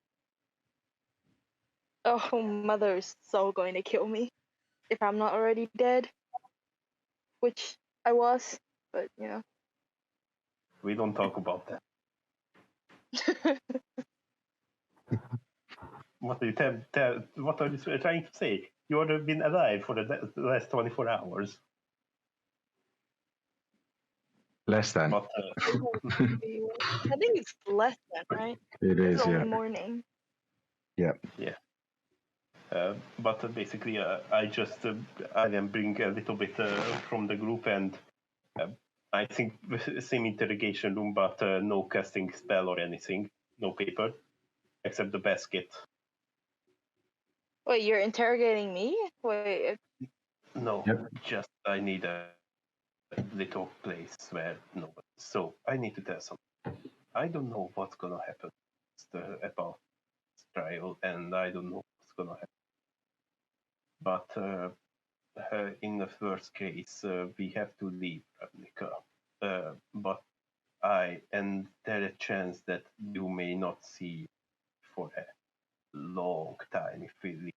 Oh, mother is so going to kill me if I'm not already dead, which I was, but you know. We don't talk about that. What are you trying to say? You have been alive for the last 24 hours. Less than. But, I think it's less than, right? It is, It's yeah. only morning. Yeah. But basically, I then bring a little bit from the group, and I think same interrogation room, but no casting spell or anything, no paper, except the basket. Wait, you're interrogating me? Wait, No, Yep. just I need a little place where nobody. So I need to tell something. I don't know what's gonna happen about this trial, and I don't know what's gonna happen. But in the first case, we have to leave Ravnica. But there a chance that you may not see for a long time if we leave.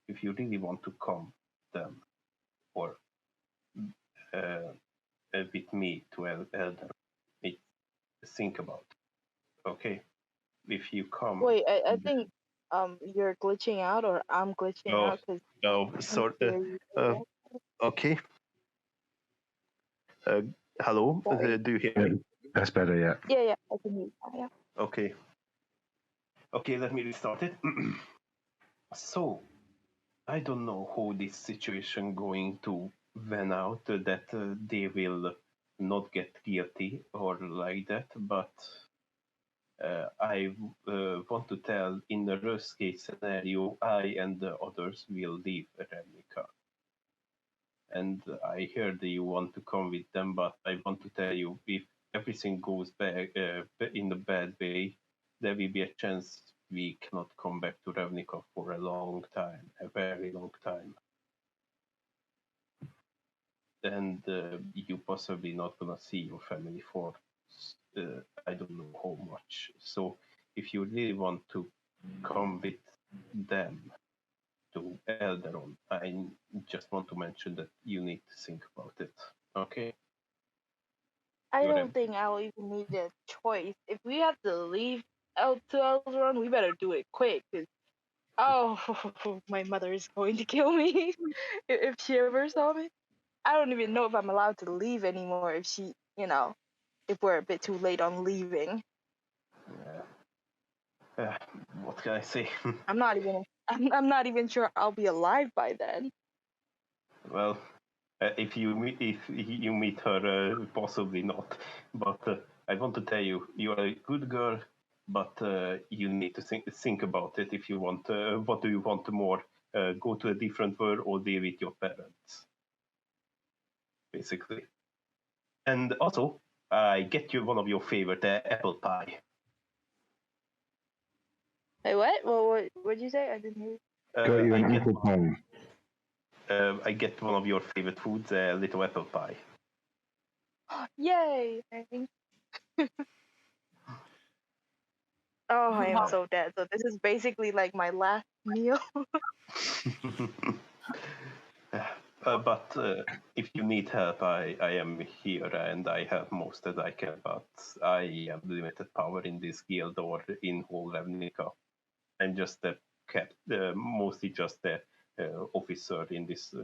If you really want to come, then or with me to Elderon, think about it, okay? If you come. wait, I think you're glitching out or I'm glitching Oh, out because oh, sorry. Okay. Hello. Sorry. Do you hear me? That's better, yeah. Yeah, I can hear you now, yeah. Okay. Okay, let me restart it. So, I don't know how this situation going to win out, that they will not get guilty or like that, but I want to tell in the worst case scenario, I and the others will leave Ravnica. And I heard that you want to come with them, but I want to tell you, if everything goes back in a bad way, there will be a chance we cannot come back to Ravnica for a long time, a very long time. And you possibly not gonna see your family for I don't know how much. So if you really want to come with them to Elderon, I just want to mention that you need to think about it. Okay? I You're don't think I'll even need a choice. If we have to leave out to Elderon, we better do it quick. Cause my mother is going to kill me if she ever saw me. I don't even know if I'm allowed to leave anymore if she, if we're a bit too late on leaving. what can I say? I'm not even sure I'll be alive by then. Well, if you meet her, possibly not. But I want to tell you, you are a good girl, but you need to think about it. If you want, what do you want more? Go to a different world or deal with your parents, basically. And also, I get you one of your favorite apple pie. Hey, what? What'd you say? I didn't hear. Got you an I get apple pie. I get one of your favorite foods, a little apple pie. Yay! Oh, I am so dead. So this is basically like my last meal. But if you need help, I am here and I help most that I can. But I have limited power in this guild or in whole Ravnica. I'm just a mostly just a officer in this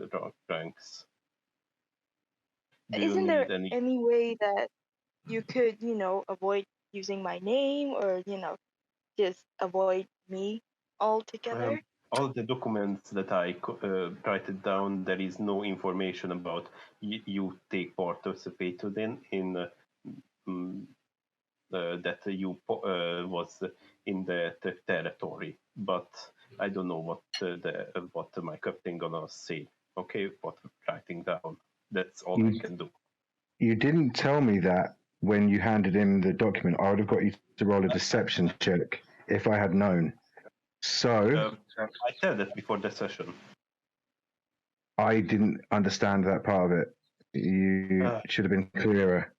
ranks. Do you Isn't there need any way that you could, avoid using my name or, just avoid me altogether? all the documents that I write it down, there is no information about you take participated in that you was in the territory. But I don't know what my captain gonna say. Okay, what writing down. That's all I can do. You didn't tell me that when you handed him the document. I would have got you to roll a deception check if I had known. So I said that before the session. I didn't understand that part of it. You should have been clearer.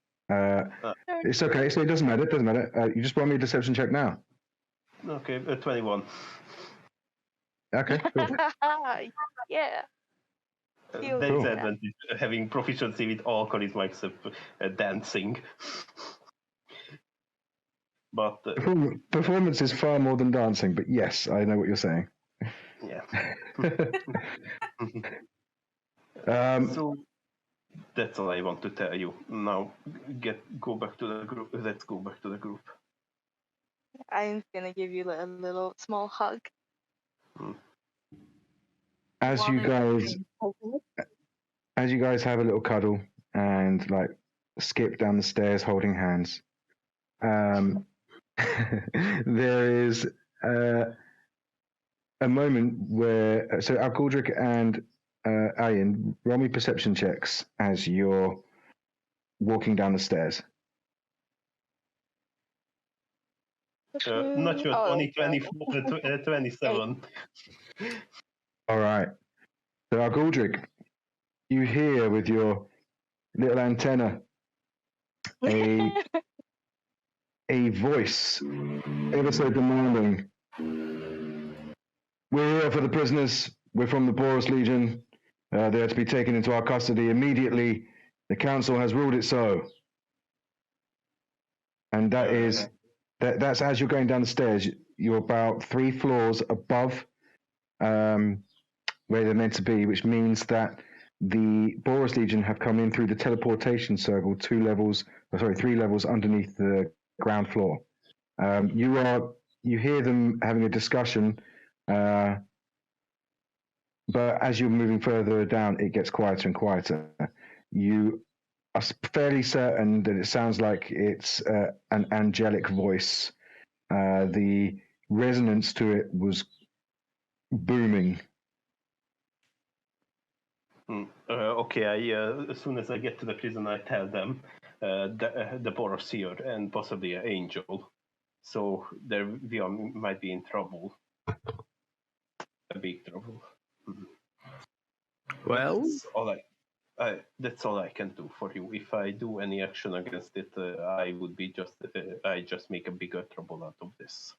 It's okay. So it doesn't matter. It doesn't matter. You just roll me a deception check now. Okay, 21. Okay, cool. Yeah. There is advantage having proficiency with all charisma except dancing. But performance is far more than dancing. But yes, I know what you're saying. Yeah. So that's all I want to tell you. Now, go back to the group. Let's go back to the group. I'm gonna give you a little small hug. As you guys have a little cuddle and like skip down the stairs holding hands, there is a moment where Algaldric and Ayan, roll me perception checks as you're walking down the stairs. Not sure, 27. All right. So Algaldric, you hear with your little antenna a voice ever so demanding. We're here for the prisoners. We're from the Boros Legion. They are to be taken into our custody immediately. The council has ruled it so. And that's as you're going down the stairs. You're about 3 floors above where they're meant to be, which means that the Boros Legion have come in through the teleportation circle 3 levels underneath the ground floor. You hear them having a discussion, but as you're moving further down, it gets quieter and quieter. You are fairly certain that it sounds like it's an angelic voice. The resonance to it was booming. Okay, as soon as I get to the prison, I tell them the Boros here and possibly an angel. So there we might be in trouble, a big trouble. Well, That's all I can do for you. If I do any action against it, I would be I just make a bigger trouble out of this.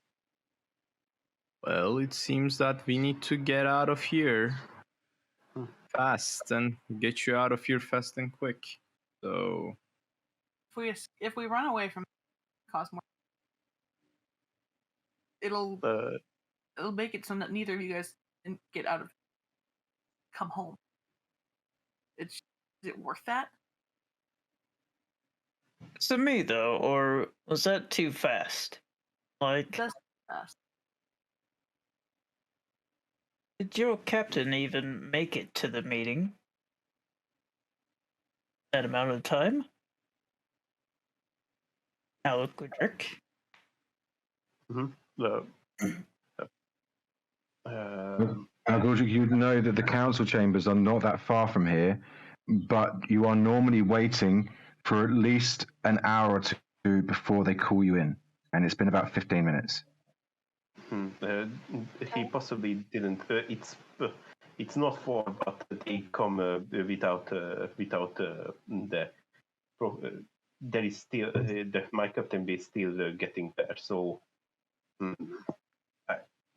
well, it seems that we need to get out of here fast and get you out of here fast and quick. So If we run away from it, cost more, it'll make it so that neither of you guys can get out of come home. Is it worth that? To me, though, or was that too fast? Like, That's fast. did your captain even make it to the meeting? That amount of time? Alec Goodrick? Now, Gordrick, you know that the council chambers are not that far from here, but you are normally waiting for at least an hour or two before they call you in, and it's been about 15 minutes. He possibly didn't. It's not for, but they come without the. There is still my captain is still getting there. So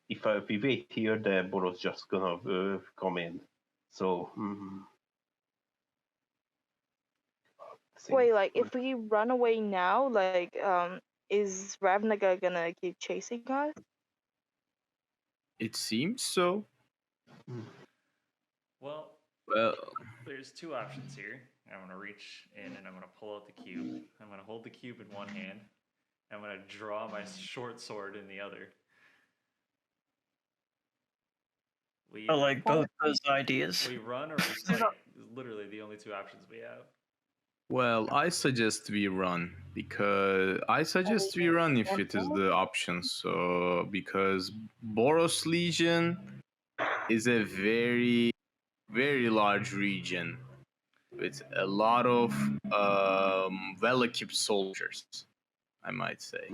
if we wait here, the Boros just gonna come in. So. Wait, like if we run away now, like is Ravnaga gonna keep chasing us? it seems so. Well, Well, there's two options here. I'm going to reach in and I'm going to pull out the cube. I'm going to hold the cube in one hand. I'm going to draw my short sword in the other. I like both those ideas. We run or we fight. Literally the only two options we have. well, I suggest we run if it is the option. So because Boros Legion is a very, very large region with a lot of well-equipped soldiers, I might say.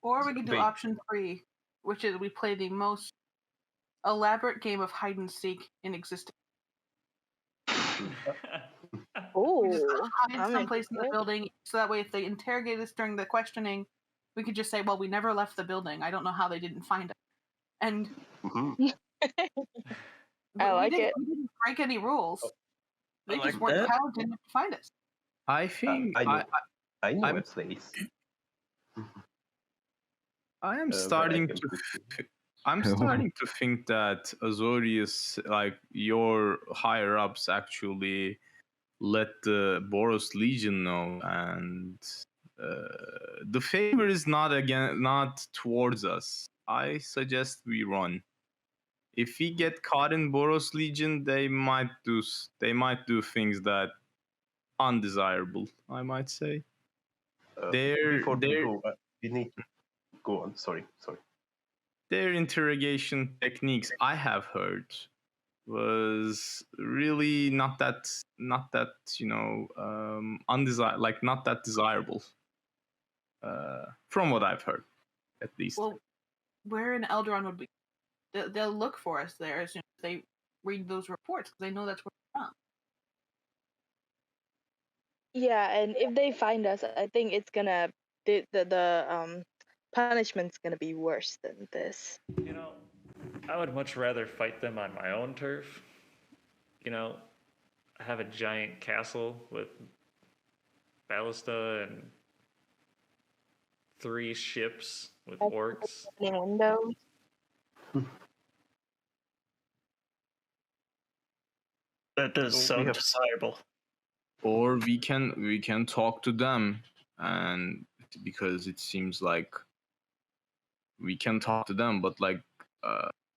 Or we could do Wait. option 3, which is we play the most elaborate game of hide and seek in existence. We just Oh, hide someplace in the building, so that way if they interrogate us during the questioning, we could just say, well, we never left the building. I don't know how they didn't find us. And I like it. We didn't break any rules. They I just like weren't that. talented enough to find us. I think I know I'm- a place. I am where I starting can to. put you. I'm starting to think that Azorius, like your higher ups, actually let the Boros Legion know, and the favor is not towards us. I suggest we run. If we get caught in Boros Legion, they might do things that undesirable, I might say. Before we go, we need to go on. Sorry. Their interrogation techniques, I have heard, was really not that undesirable, like not that desirable, from what I've heard, at least. Well, where in Elderon would we? They'll look for us there as soon as they read those reports, because they know that's where we're from. Yeah, and if they find us, I think it's gonna the punishment's gonna be worse than this. You know, I would much rather fight them on my own turf. You know, I have a giant castle with ballista and 3 ships with orcs. Windows. That does sound desirable. Or we can talk to them, and because it seems like we can talk to them, but like,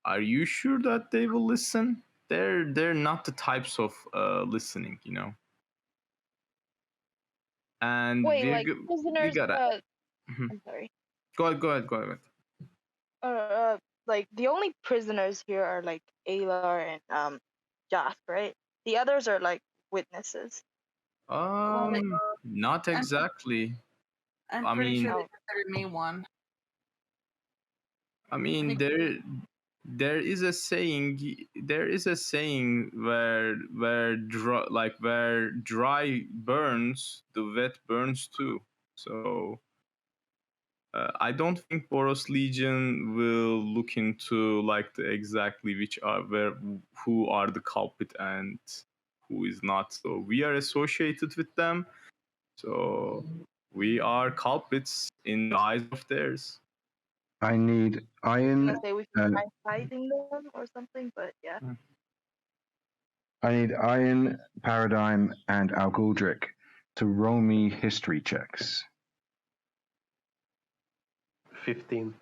are you sure that they will listen? They're not the types of listening, you know. And Wait, we like prisoners. gotta. I'm sorry. Go ahead. Like the only prisoners here are like Alar and Josk, right? The others are like witnesses. Not exactly. I'm I pretty mean- sure they considered me one. I mean, there is a saying. There is a saying where dry burns, the wet burns too. So I don't think Boros Legion will look into like exactly which are who are the culprit and who is not. So we are associated with them. So we are culprits in the eyes of theirs. I need I was iron. gonna say we can try fighting them or something, but yeah. I need Iron, Paradigm, and Alguldric to roll me history checks. 15.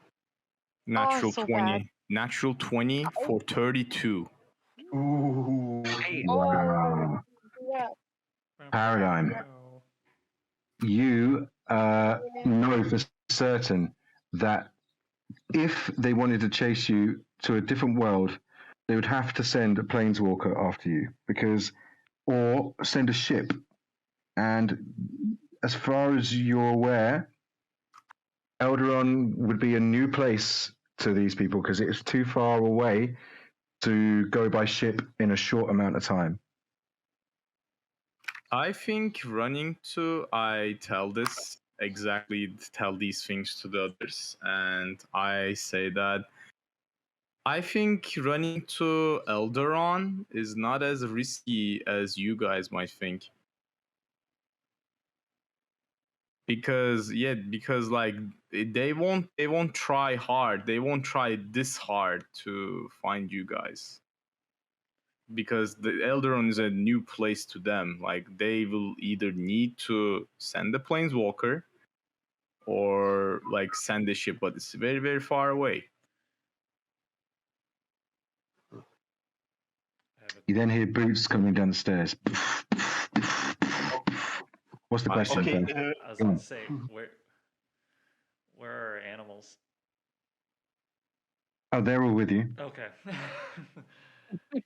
Natural so 20. bad. Natural 20 for 32. Ooh. Wow. Yeah. Paradigm. You know for certain that if they wanted to chase you to a different world, they would have to send a planeswalker after you, or send a ship. And as far as you're aware, Elderon would be a new place to these people because it's too far away to go by ship in a short amount of time. I think I tell these things to the others, and I say that I think running to Elderon is not as risky as you guys might think. Because like they won't try hard. They won't try this hard to find you guys. Because the Elderon is a new place to them. Like they will either need to send a planeswalker or like send a ship, but it's very, very far away. You then hear boots coming down the stairs. What's the question? Okay. I was going to say, where are animals? Oh, they're all with you. Okay.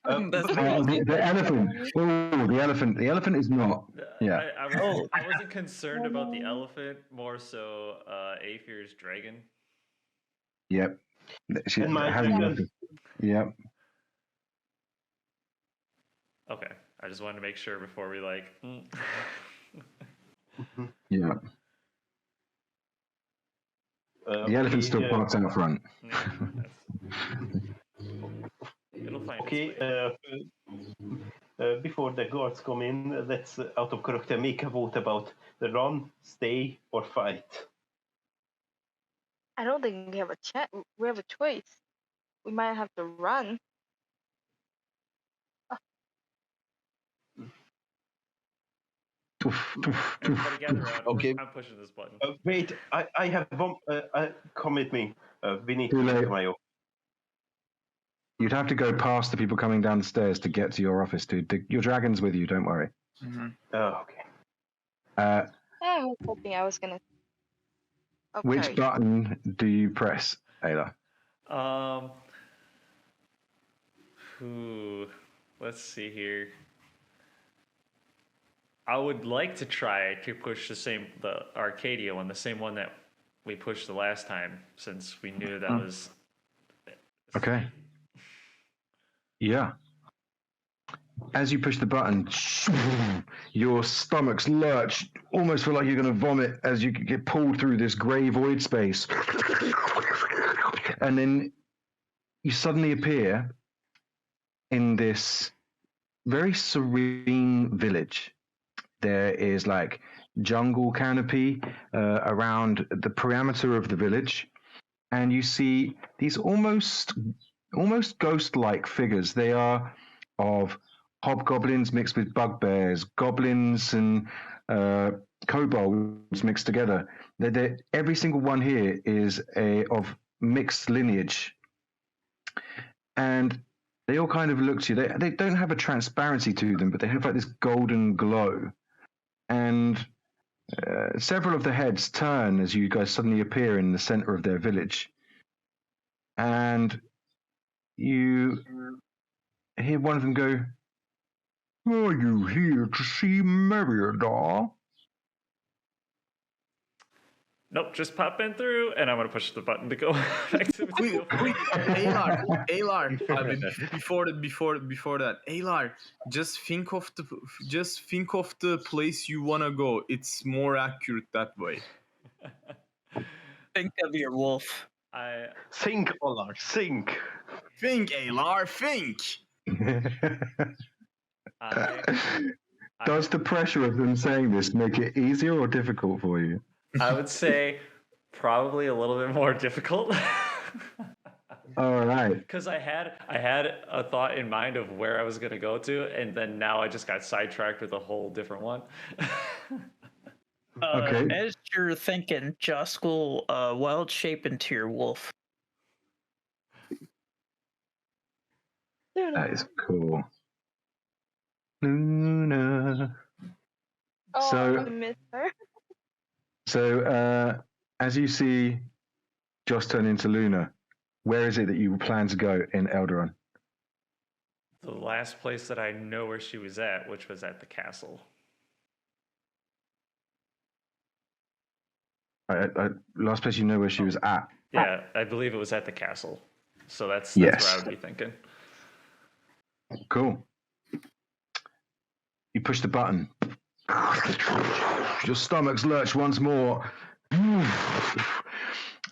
The elephant. Oh, the elephant. The elephant is not. Yeah. I wasn't concerned about the elephant, more so Aether's dragon. Yep. And my dragon. Yep. Okay. I just wanted to make sure before we like. Yeah. The elephant still parks out front. It'll find Okay. its way. Before the guards come in, let's out of character make a vote about the run, stay, or fight. I don't think we have we have a choice. We might have to run. Everybody gather around. Okay. I'm pushing this button. Wait, I have one. Come with me. We need Too to late. get to my office. You'd have to go past the people coming down the stairs to get to your office, dude. Your dragon's with you. Don't worry. Mm-hmm. Oh, okay. I was hoping I was gonna. Okay. Which button do you press, Ayla? Let's see here. I would like to try to push the Arcadia one, the same one that we pushed the last time, since we knew that was. Okay. Yeah. As you push the button, your stomachs lurch, almost feel like you're going to vomit as you get pulled through this grey void space. And then you suddenly appear in this very serene village. There is like jungle canopy around the perimeter of the village, and you see these almost ghost-like figures. They are of hobgoblins mixed with bugbears, goblins and kobolds mixed together. Every single one here is of mixed lineage, and they all kind of look to you. They don't have a transparency to them, but they have like this golden glow. And several of the heads turn as you guys suddenly appear in the center of their village. And you hear one of them go, "Are you here to see Meriadoc?" nope, just pop in through, and I'm gonna push the button to go back to the Wait, deal. Alar, before that, Alar, just think of the place you wanna go. It's more accurate that way. Think of your wolf. Think, Olar, think. Think, Alar, think. Does the pressure of them saying this make it easier or difficult for you? I would say probably a little bit more difficult. All right. Because I had a thought in mind of where I was gonna go to, and then now I just got sidetracked with a whole different one. Okay. As you're thinking, Josk will wild shape into your wolf. That is cool. Luna. Oh, So- I miss her. So, as you see Joss turn into Luna, where is it that you plan to go in Elderon? The last place that I know where she was at, which was at the castle. Last place you know where she was at. Yeah, I believe it was at the castle. So that's Yes. where I would be thinking. Cool. You push the button. Your stomachs lurch once more.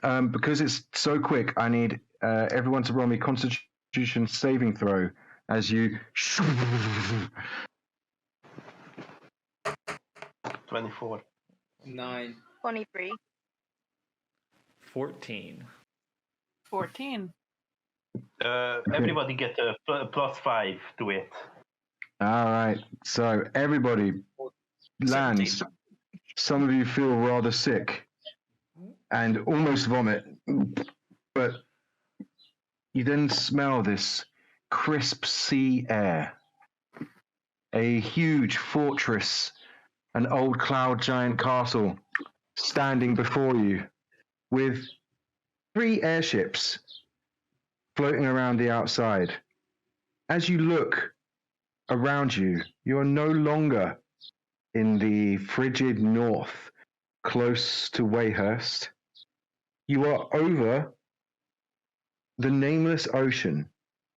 Because it's so quick, I need everyone to roll me Constitution saving throw as you. 24. 9. 23. 14. 14. Everybody get a +5 to it. All right. So everybody lands. Some of you feel rather sick and almost vomit, but you then smell this crisp sea air. A huge fortress, an old cloud giant castle standing before you with 3 airships floating around the outside. As you look around you, you are no longer in the frigid north, close to Wayhurst. You are over the nameless ocean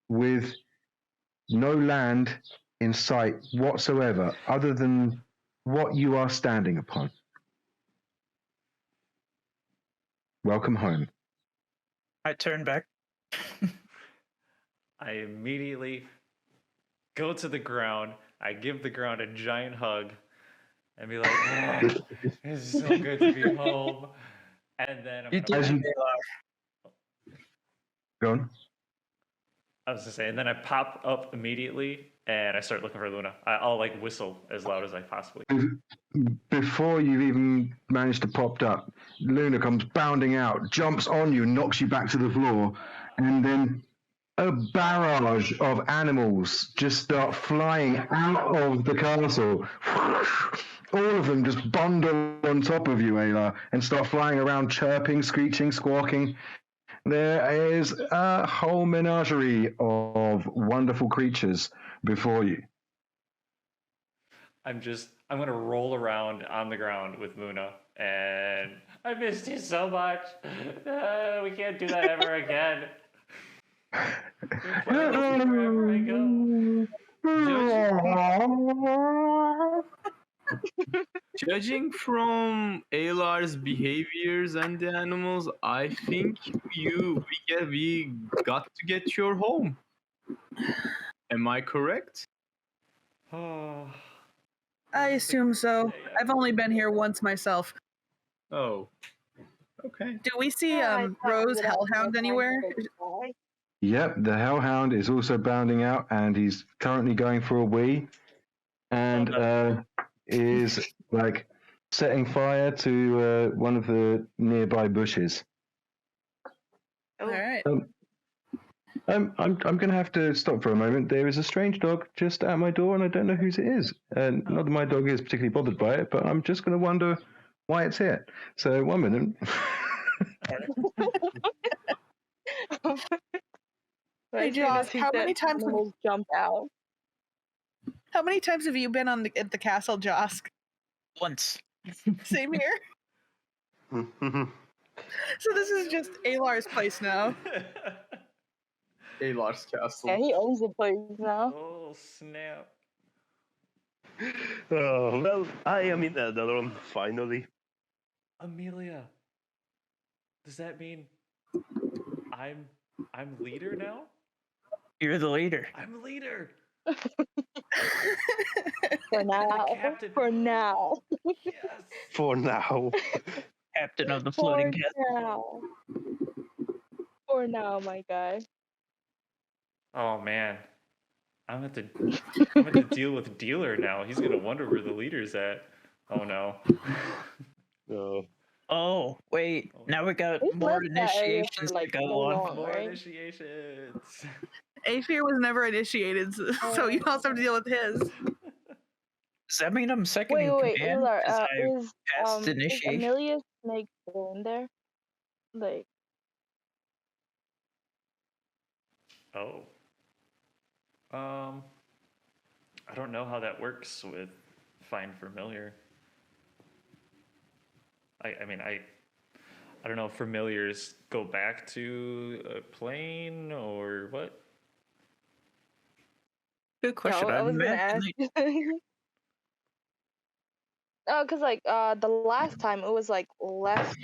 with no land in sight whatsoever other than what you are standing upon. Welcome home. I turn back. I immediately go to the ground. I give the ground a giant hug and be like, oh, it's so good to be home. And then You I'm As gonna, you- Go on. I was gonna say, and then I pop up immediately and I start looking for Luna. I'll like whistle as loud as I possibly can. Before you've even managed to pop up, Luna comes bounding out, jumps on you, knocks you back to the floor, and then a barrage of animals just start flying out of the castle. All of them just bundle on top of you, Ayla, and start flying around, chirping, screeching, squawking. There is a whole menagerie of wonderful creatures before you. I'm gonna roll around on the ground with Luna, and I missed you so much. We can't do that ever again. Wherever I go. Judging from Alar's behaviors and the animals, I think we got to get your home. Am I correct? Oh, I assume so. I've only been here once myself. Oh. Okay. Do we see Yeah, I thought Rose that I was Hellhound gonna anywhere? find her guy. Yep, the Hellhound is also bounding out, and he's currently going for a wee, and is like setting fire to one of the nearby bushes. All right. I'm going to have to stop for a moment. There is a strange dog just at my door, and I don't know whose it is. And not that my dog is particularly bothered by it, but I'm just going to wonder why it's here. So 1 minute. Hey, Josh, how many times have- animals jump out? How many times have you been at the castle, Josk? Once. Same here. So this is just Alar's place now. Alar's castle. Yeah, he owns the place now. Oh snap! Oh, well, I am in Elderon, finally. Amelia, does that mean I'm leader now? You're the leader. I'm leader. For now. Captain. For now. Yes. For now. Captain of the For floating castle. now. For now, my guy. Oh man, I'm gonna have to deal with Dealer now. He's gonna wonder where the leader's at. Oh no. No. Oh, wait. Now we got We've more left that area initiations for, like, to go so on. long, More right? initiations. Aethir was never initiated, so you also have to deal with his. Does that mean I'm second Wait, in wait, command? Ular, 'Cause I passed is initiation. Amelia's snake still in there? Like, Oh. I don't know how that works with Find Familiar. I mean, I don't know if familiars go back to a plane or what. Good yeah, question. I I was gonna imagine ask. they- Oh, cause like the last time it was like left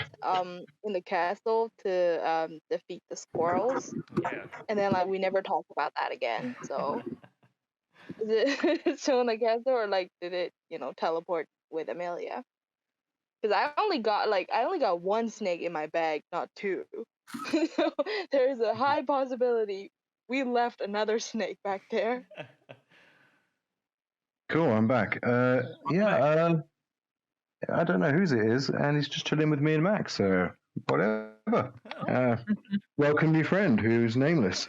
in the castle to defeat the squirrels, Yeah. and then like we never talked about that again. So is it still in the castle, or like did it teleport with Amelia? Because I only got one snake in my bag, not two. So there's a high possibility we left another snake back there. Cool, I'm back. I don't know whose it is, and he's just chilling with me and Max, so whatever. Welcome new friend who's nameless.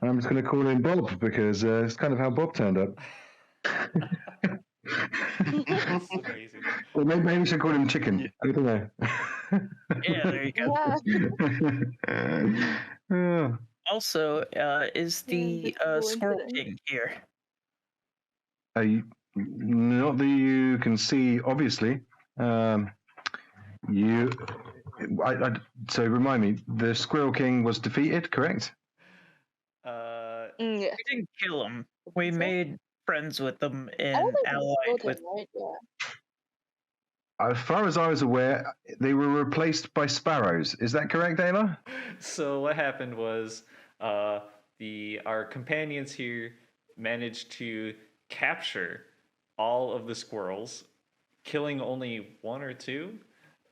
I'm just going to call him Bob because it's kind of how Bob turned up. That's amazing. Or maybe we should call him Chicken. I don't know. Yeah, there you go. Yeah. Yeah. Also, is the Just Squirrel coincidence. King here? Not that you can see, obviously. You, so remind me, the Squirrel King was defeated, correct? Uh, Yeah. We didn't kill him. We So? made friends with them I and don't think we allied killed with. him, right? Yeah. As far as I was aware, they were replaced by sparrows. Is that correct, Ayla? so what happened was our companions here managed to capture all of the squirrels, killing only one or two,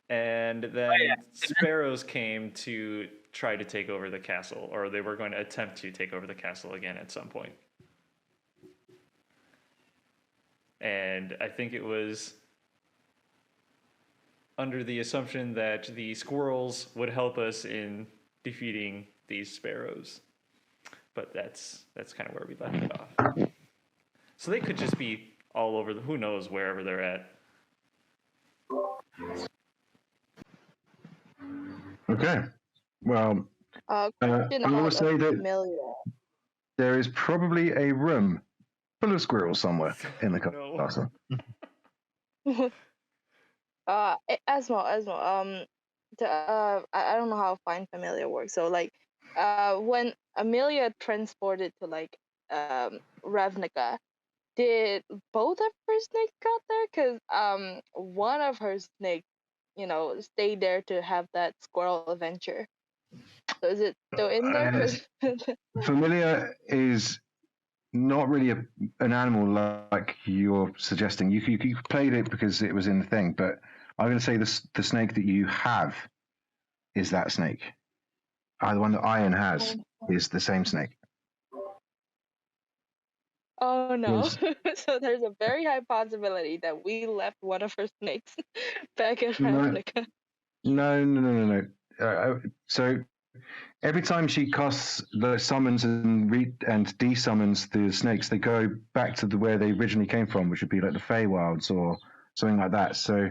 and then sparrows came to try to take over the castle, or they were going to attempt to take over the castle again at some point. And I think it was under the assumption that the squirrels would help us in defeating these sparrows. But that's kind of where we left it off. So they could just be all over, who knows, wherever they're at. Okay. Well, I'm Question going to about say that Amelia. there is probably a room full of squirrels somewhere in the No. castle. Asmo, I don't know how Find Familiar works. So like, when Amelia transported to like Ravnica, did both of her snakes got there? Cause one of her snakes, stayed there to have that squirrel adventure. So is it still in there? Familiar is not really an animal like you're suggesting. You played it because it was in the thing, but I'm going to say the snake that you have is that snake. The one that Iron has is the same snake. Oh no! Yes. So there's a very high possibility that we left one of her snakes back at No. Ravnica. No. So every time she casts the summons and desummons the snakes, they go back to where they originally came from, which would be like the Feywilds or something like that. So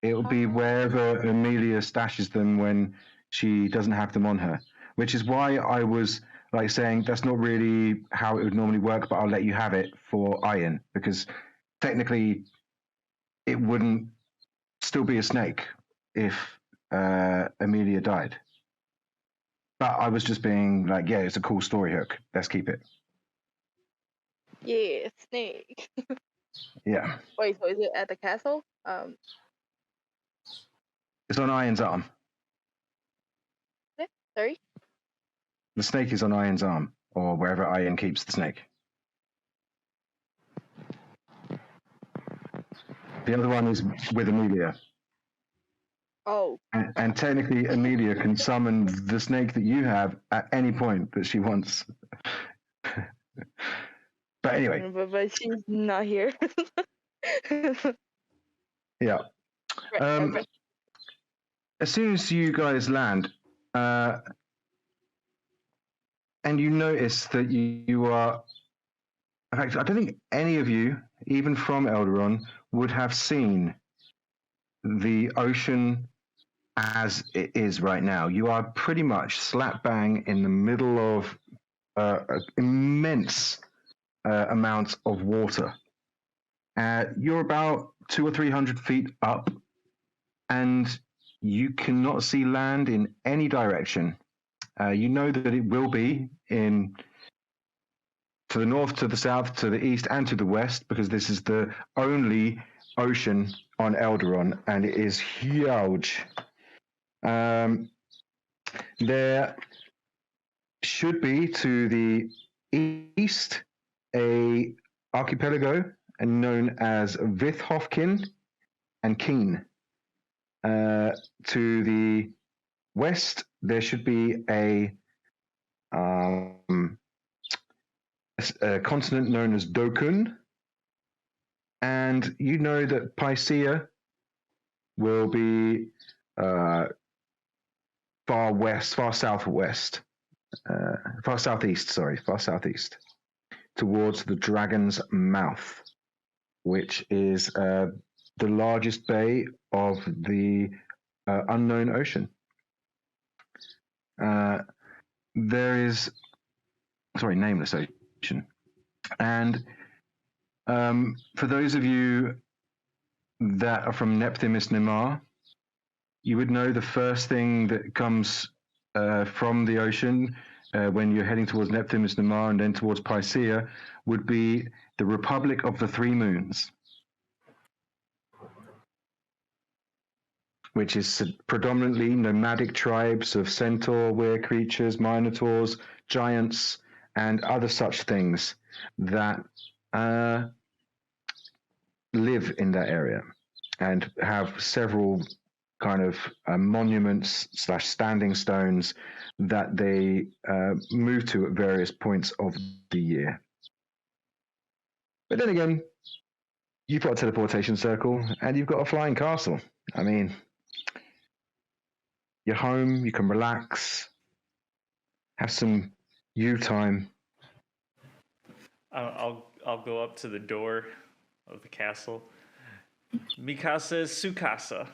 it will be wherever Amelia stashes them when she doesn't have them on her, which is why I was like saying that's not really how it would normally work, but I'll let you have it for Iron, because technically it wouldn't still be a snake. if Amelia died. But I was just being like, yeah, it's a cool story hook. Let's keep it. Yeah, snake. Yeah. Wait, so is it at the castle? It's on Iron's arm. Yeah, sorry. The snake is on Iron's arm, or wherever Iron keeps the snake. The other one is with Amelia. Oh, And technically, Amelia can summon the snake that you have at any point that she wants. But anyway, but she's not here. yeah. Right. As soon as you guys land, and you notice that you are. In fact, I don't think any of you, even from Elderon, would have seen the ocean as it is right now. You are pretty much slap bang in the middle of immense amounts of water. You're about 200 or 300 feet up, and you cannot see land in any direction. You know that it will be in to the north, to the south, to the east, and to the west, because this is the only ocean on Elderon, and it is huge. There should be to the east a archipelago known as Vithhofkin and Keen. To the west, there should be a continent known as Dokun, and you know that Pycea will be far west, far southwest, far southeast, towards the Dragon's Mouth, which is the largest bay of the unknown ocean. There is, nameless ocean. And for those of you that are from Nepthimus Nimar, you would know the first thing that comes from the ocean when you're heading towards Nepthimus Nimar and then towards Pycea would be the Republic of the Three Moons, which is predominantly nomadic tribes of centaur, were creatures, minotaurs, giants, and other such things that live in that area and have several kind of monuments / standing stones that they move to at various points of the year. But then again, you've got a teleportation circle and you've got a flying castle. I mean, you're home, you can relax, have some you time. I'll go up to the door of the castle. Mikasa is Sukasa.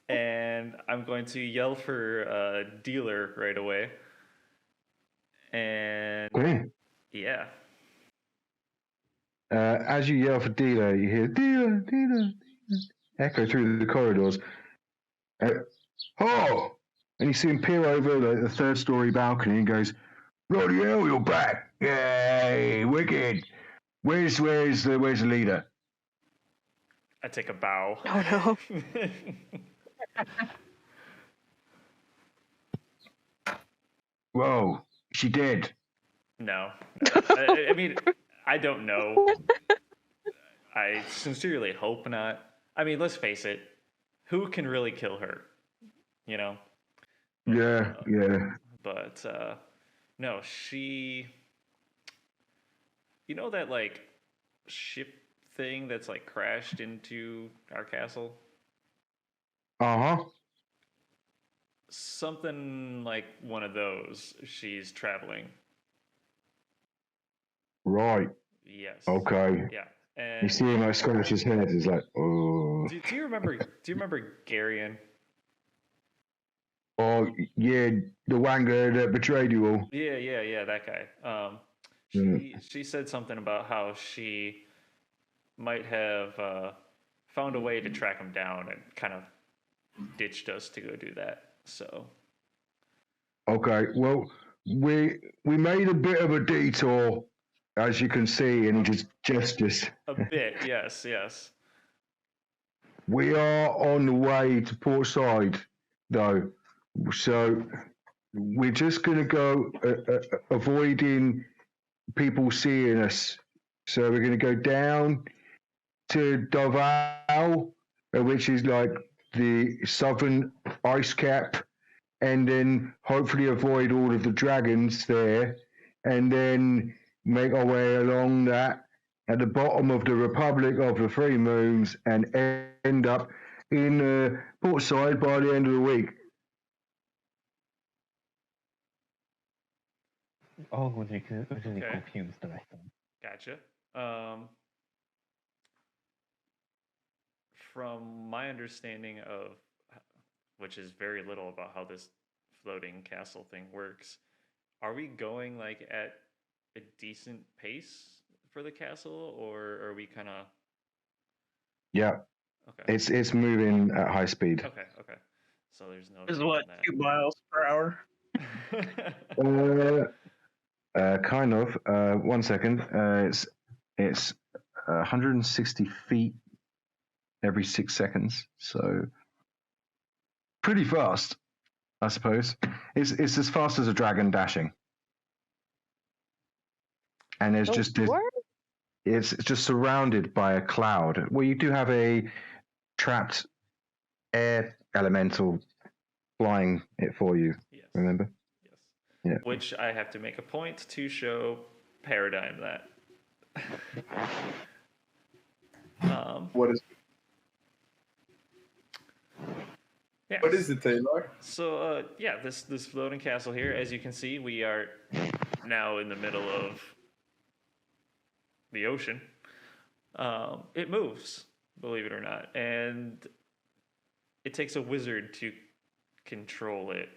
And I'm going to yell for a dealer right away. And Okay. yeah. As you yell for dealer, you hear dealer, dealer, dealer echo through the corridors. Oh! And you see him peer over the third story balcony and goes, "Bloody hell, you're back! Yay, wicked! Where's the leader?" I take a bow. Oh no. Whoa, she dead. No. I mean, I don't know. I sincerely hope not. I mean, let's face it. Who can really kill her? You know? Yeah. But, no, she... You know that, like, ship thing that's, like, crashed into our castle? Uh-huh. Something like one of those she's traveling. Right. Yes. Okay. Yeah. You And see him like scratch his head. He's like, oh. do you remember Garion? Oh, yeah, the wanger that betrayed you all. Yeah, that guy. She said something about how she might have found a way to track him down and kind of ditched us to go do that. So Okay, well, we made a bit of a detour, as you can see, and he just gestures. a bit, yes, yes. We are on the way to Portside, though, so we're just going to go avoiding people seeing us. So we're going to go down to Davao, which is like the southern ice cap, and then hopefully avoid all of the dragons there, and then make our way along that at the bottom of the Republic of the Three Moons and end up in Portside by the end of the week. Oh, really Okay. confused right now. Gotcha. From my understanding of, which is very little about how this floating castle thing works, are we going like at a decent pace for the castle, or are we kind of? Yeah, Okay. it's moving at high speed. Okay. Okay. So there's no. Is need what, in that. 2 miles per hour? Kind of. 1 second. It's 160 feet every 6 seconds, so pretty fast, I suppose. It's as fast as a dragon dashing, and it's just surrounded by a cloud. Well, you do have a trapped air elemental flying it for you. Yes. Remember? Yes. Yeah. Which I have to make a point to show Paradigm that. What is Yeah. what is it, Taylor? So yeah, this floating castle here, as you can see, we are now in the middle of the ocean. It moves, believe it or not, and it takes a wizard to control it.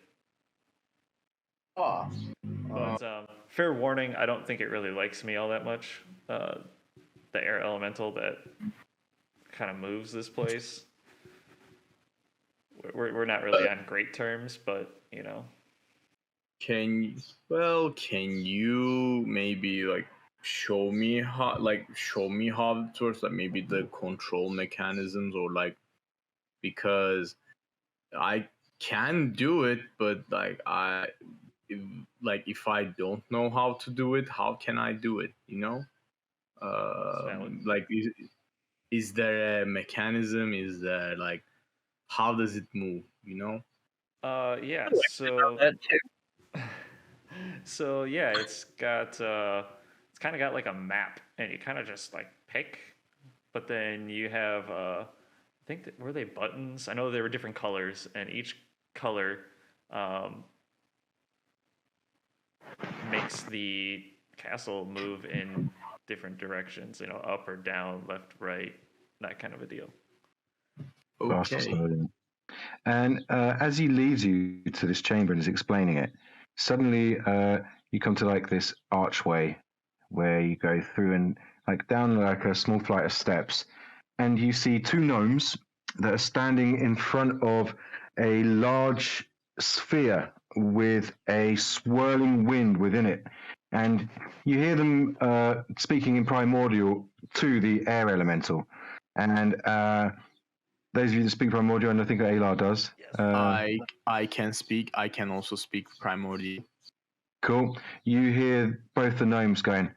Ah. But fair warning, I don't think it really likes me all that much. The air elemental that kind of moves this place. We're not really on great terms, but you know. Can you maybe like show me how it works, like maybe the control mechanisms, or like, because I can do it, but like if I don't know how to do it, how can I do it, you know? Like is there a mechanism, is there like, how does it move, you know? Yeah. About that too. So yeah, it's kind of got like a map, and you kind of just like pick, but then you have I think were they buttons? I know they were different colors, and each color makes the castle move in different directions. You know, up or down, left, right, that kind of a deal. Okay. And as he leads you to this chamber and is explaining it, suddenly you come to like this archway where you go through and like down like a small flight of steps, and you see two gnomes that are standing in front of a large sphere with a swirling wind within it. And you hear them speaking in primordial to the air elemental. And those of you that speak primordial, and I think Alar does. I can speak. I can also speak primordial. Cool. You hear both the gnomes going,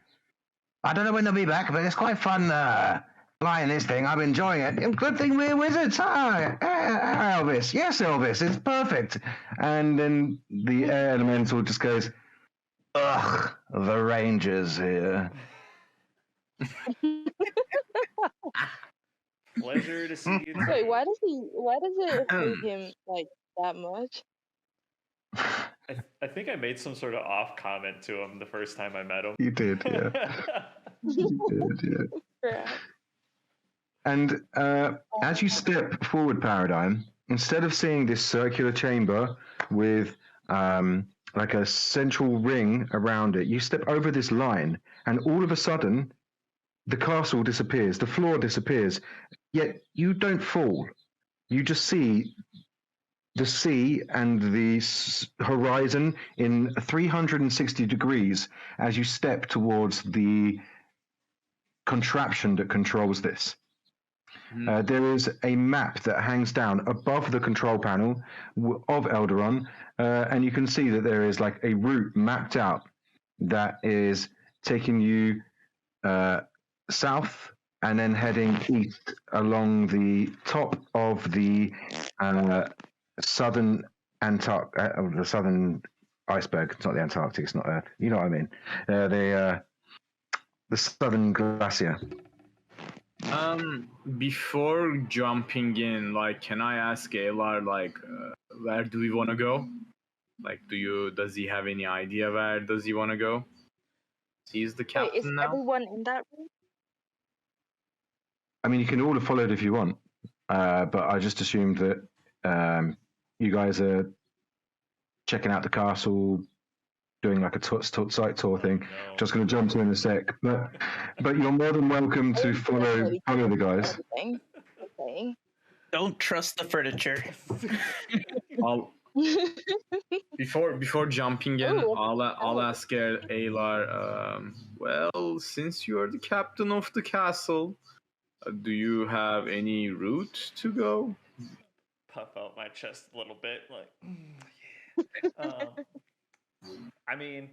I don't know when they'll be back, but it's quite fun flying this thing. I'm enjoying it. Good thing we're wizards. Elvis. Yes, Elvis. It's perfect. And then the air elemental just goes, ugh, the rangers here. Pleasure to see you. Wait, why does it hurt him like that much? I think I made some sort of off comment to him the first time I met him. You did, yeah. You did, yeah. And as you step forward, Paradigm, instead of seeing this circular chamber with like a central ring around it, you step over this line, and all of a sudden, the castle disappears, the floor disappears, Yet you don't fall. You just see the sea and the horizon in 360 degrees as you step towards the contraption that controls this. There is a map that hangs down above the control panel of Elderon, and you can see that there is like a route mapped out that is taking you south and then heading east along the top of the southern the southern iceberg. It's not the Antarctic. It's not Earth. You know what I mean? The southern glacier. Before jumping in, like, can I ask Alar, like, where do we want to go? Like, does he have any idea where does he want to go? He's the captain Wait, is now. everyone in that room? I mean, you can all have followed if you want, but I just assumed that you guys are checking out the castle, doing like a site tour thing. No. Just going to jump to in a sec, but you're more than welcome to follow the guys. Okay. Don't trust the furniture. I'll before jumping in, I'll ask Alar. Well, since you are the captain of the castle, do you have any route to go? Puff out my chest a little bit, like, yeah. I mean,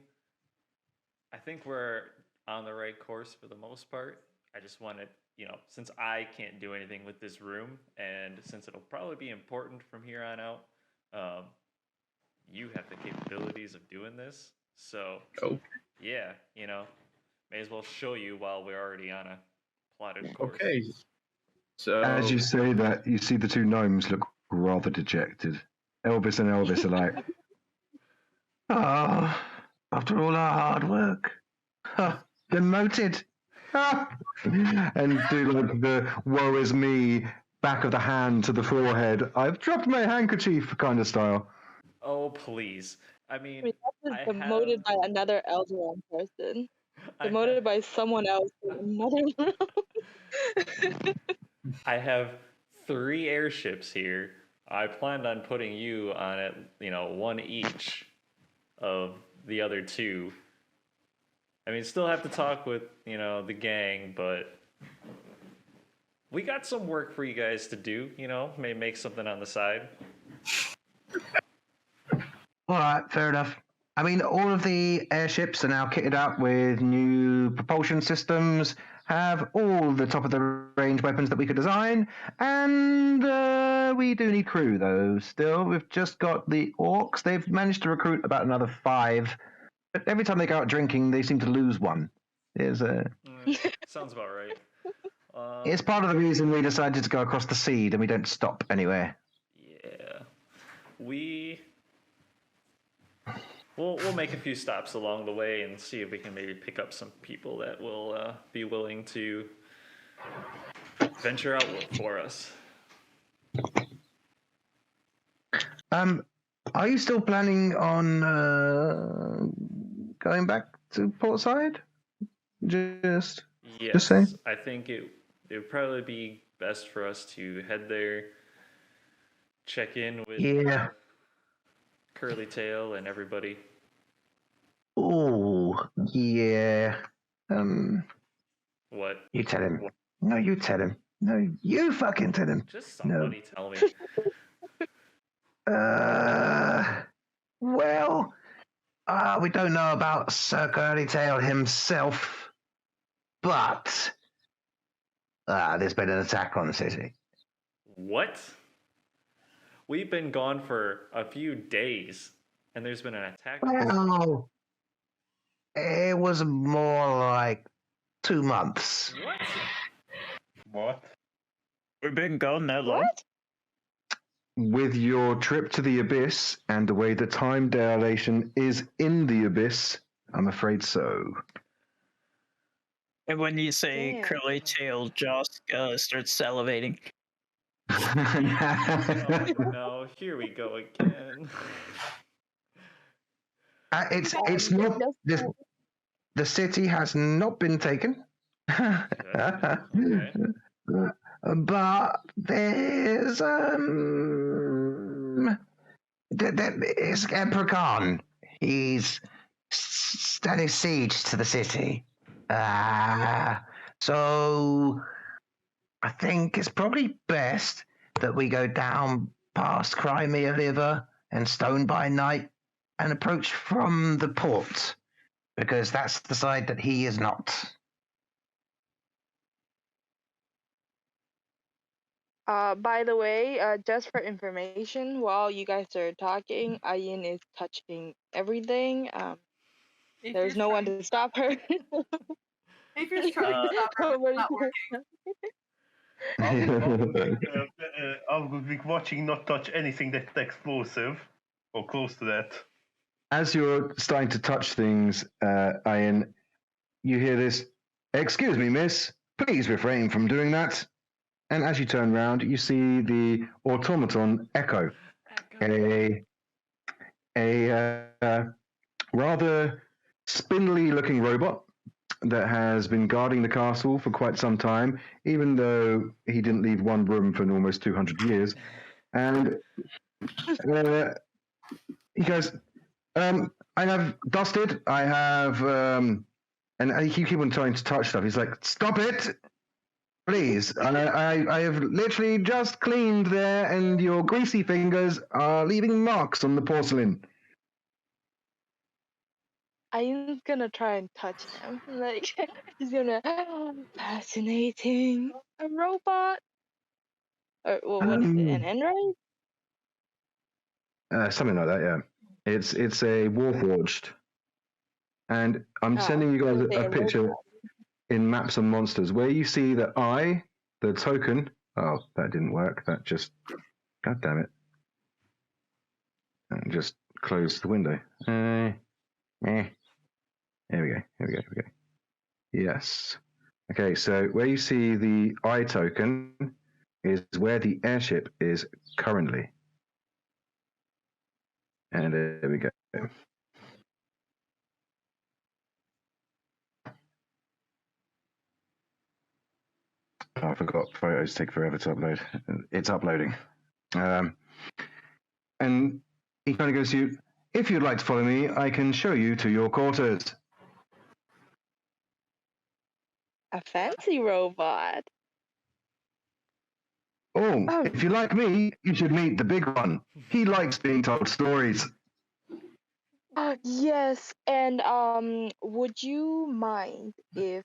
I think we're on the right course for the most part. I just wanted, since I can't do anything with this room, and since it'll probably be important from here on out, you have the capabilities of doing this. So, yeah, may as well show you while we're already on a plotted course. Okay. So as you say that, you see the two gnomes look rather dejected. Elvis and Elvis are like, "Ah, after all our hard work, demoted." And do like the woe is me, back of the hand to the forehead, I've dropped my handkerchief kind of style. Oh, please. I mean, that was demoted by another Elderon person. Demoted by someone else in another room. I have 3 airships here. I planned on putting you on it, one each of the other 2. I mean, still have to talk with, the gang, but we got some work for you guys to do, may make something on the side. All right, fair enough. I mean, all of the airships are now kitted out with new propulsion systems, have all the top of the range weapons that we could design, and we do need crew, though, still. We've just got the orcs. They've managed to recruit about another 5, but every time they go out drinking, they seem to lose one. Sounds about right. It's part of the reason we decided to go across the sea, and we don't stop anywhere. Yeah. We'll make a few stops along the way and see if we can maybe pick up some people that will be willing to venture out for us. Are you still planning on going back to Portside? Yes, just saying. I think it would probably be best for us to head there, check in with Curly Tail and everybody. Oh, yeah. What? You tell him. No, you tell him. No, you fucking tell him. Just somebody tell me. Well, we don't know about Sir Curly Tail himself, but there's been an attack on the city. What? We've been gone for a few days, and there's been an attack. Well, it was more like 2 months. What? We've been gone that long? What? With your trip to the Abyss and the way the time dilation is in the Abyss, I'm afraid so. And when you say Damn. curly tail, Joss starts salivating. No, here we go again. It's not the city has not been taken. Okay. but there's it's Leprechaun. He's standing siege to the city. So I think it's probably best that we go down past Crimea River and Stone by Night and approach from the port, because that's the side that he is not. By the way, just for information, while you guys are talking, Ayin is touching everything. There's no one to stop her. Aether's trying to stop her, but it's not working. I will be watching not touch anything that's explosive or close to that. As you're starting to touch things, Ian, you hear this, "Excuse me, miss, please refrain from doing that." And as you turn round, you see the automaton Echo, a rather spindly-looking robot that has been guarding the castle for quite some time, even though he didn't leave one room for almost 200 years. And he goes, I have dusted, I have, and he keep on trying to touch stuff. He's like, "Stop it, please. I have literally just cleaned there, and your greasy fingers are leaving marks on the porcelain." Ayin's gonna try and touch him. Like, he's gonna, fascinating. A robot? Or, well, what is it, an android? Something like that, yeah. It's a Warforged. And I'm sending you guys a picture in Maps and Monsters where you see the eye, the token. Oh, that didn't work. That just, god damn it. And just close the window. Here we go. Yes. Okay, so where you see the eye token is where the airship is currently. And there we go. Oh, I forgot photos take forever to upload. It's uploading. And he kind of goes to you, "If you'd like to follow me, I can show you to your quarters." A fancy robot. Oh, if you like me, you should meet the big one. He likes being told stories. Yes, and would you mind if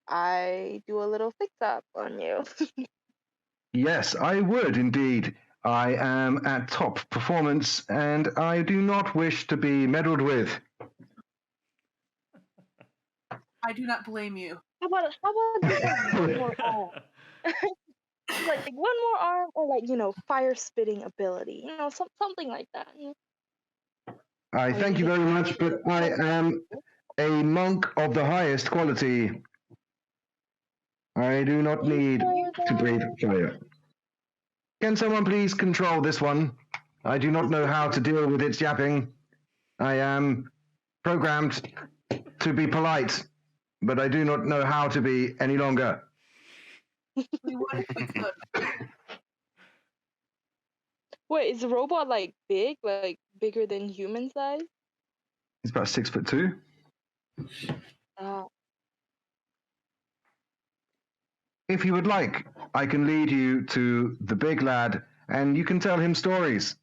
I do a little fix-up on you? Yes, I would indeed. I am at top performance, and I do not wish to be meddled with. I do not blame you. How about one more arm? like one more arm, or like fire spitting ability, something like that. I thank you very much, but I am a monk of the highest quality. I do not need to breathe fire. Can someone please control this one? I do not know how to deal with its yapping. I am programmed to be polite, but I do not know how to be any longer. We would if we could. Wait, is the robot like big, like bigger than human size? He's about 6'2". If you would like, I can lead you to the big lad, and you can tell him stories.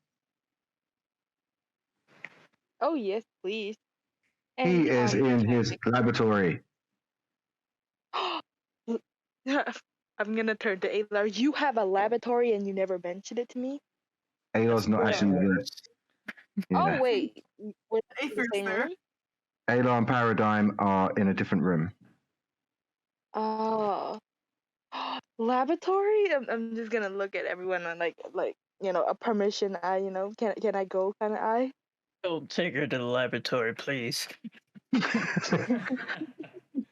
Oh yes, please. He is in his laboratory. I'm gonna turn to Aylar. You have a laboratory and you never mentioned it to me? Aylar's not actually there. Oh wait, we're in the same there. room? Aylar and Paradigm are in a different room. Oh, laboratory. I'm just gonna look at everyone on like a permission eye. Can I go kind of eye? Don't take her to the laboratory, please.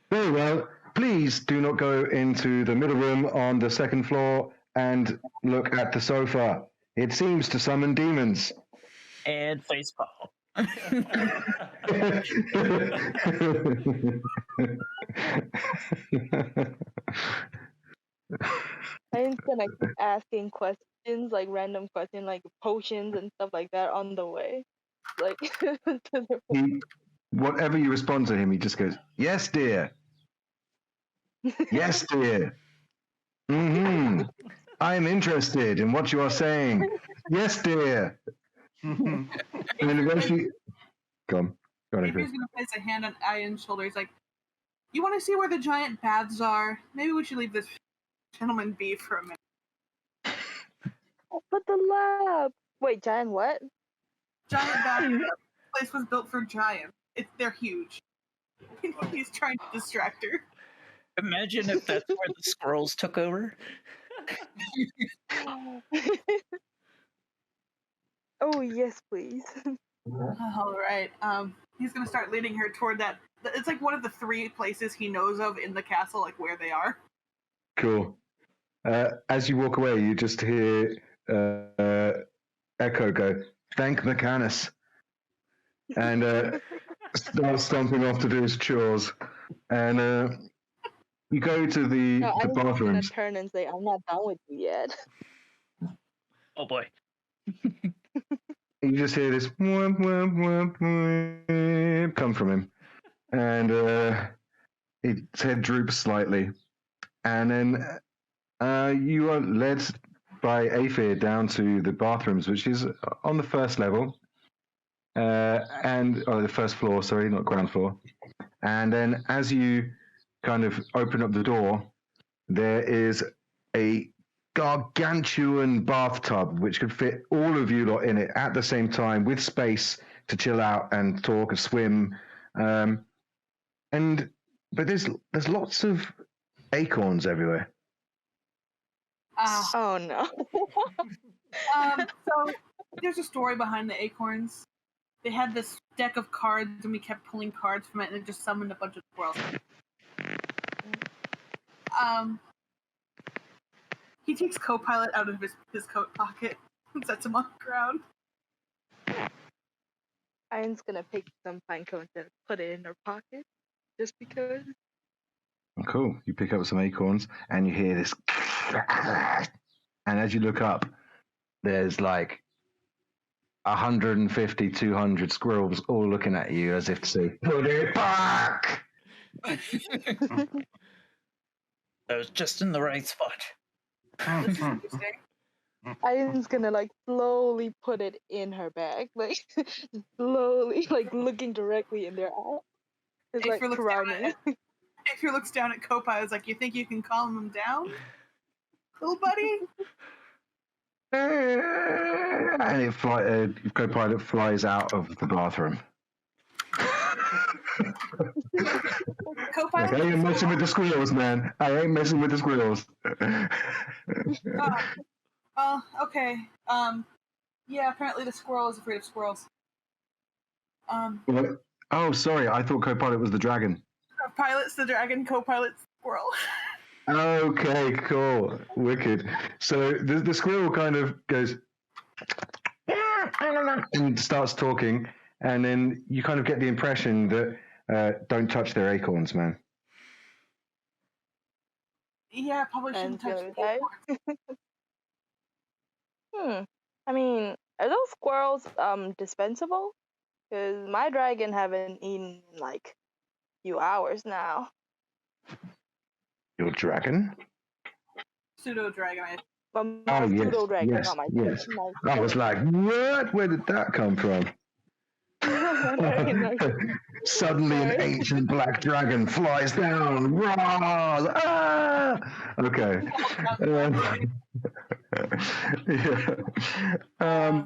Very well. Please do not go into the middle room on the second floor and look at the sofa. It seems to summon demons. And facepalm. I gonna keep asking questions, like random questions, like potions and stuff like that on the way. Like, to the Whatever you respond to him, he just goes, "Yes, dear. Yes, dear. Mm-hmm. I am interested in what you are saying. Yes, dear." And then eventually, come. Go on, Adrian's gonna place a hand on Ian's shoulder. He's like, "You want to see where the giant baths are? Maybe we should leave this gentleman be for a minute." Oh, but the lab. Wait, giant what? Giant baths. The place was built for giants. They're huge. He's trying to distract her. Imagine if that's where the squirrels took over. Oh yes, please. All right. He's gonna start leading her toward that. It's like one of the 3 places he knows of in the castle, like where they are. Cool. As you walk away, you just hear Echo go, "Thank Mechanus," and start stomping off to do his chores. And you go to the No, I'm gonna bathrooms. turn and say, "I'm not done with you yet." Oh boy. You just hear this whoop, whoop, whoop, whoop, come from him, and his head droops slightly, and then you are led by Aphir down to the bathrooms, which is on the first level, and the first floor, sorry, not ground floor. And then as you kind of open up the door, there is a gargantuan bathtub which could fit all of you lot in it at the same time, with space to chill out and talk and swim. But there's lots of acorns everywhere. Oh no. So there's a story behind the acorns. They had this deck of cards, and we kept pulling cards from it, and it just summoned a bunch of squirrels. He takes Copilot out of his coat pocket and sets him on the ground. Ian's gonna pick some pine cones and put it in her pocket, just because. Cool. You pick up some acorns and you hear this, and as you look up, there's like 150, 200 squirrels all looking at you as if to say, "Put it back!" That was just in the right spot. This is interesting. Ian's gonna like slowly put it in her bag, like slowly, like looking directly in their eyes. It's like try me. Aphir looks down at Copilot. Is like, "You think you can calm him down, little buddy?" And Copilot flies out of the bathroom. Copilot. Like, I ain't messing with the squirrels, man. I ain't messing with the squirrels. Oh, okay. Yeah, apparently the squirrel is afraid of squirrels. What? Oh, sorry. I thought Copilot was the dragon. Pilot's the dragon, Copilot's the squirrel. Okay, cool. Wicked. So the squirrel kind of goes and starts talking, and then you kind of get the impression that don't touch their acorns, man. Yeah, probably shouldn't touch And the acorns. I mean, are those squirrels dispensable? Because my dragon haven't eaten in like a few hours now. Your dragon? Pseudo dragon. My pseudo dragon, not my yes. my I was like, what? Where did that come from? Suddenly, an ancient black dragon flies down. Roar! Ah! Okay. Yeah.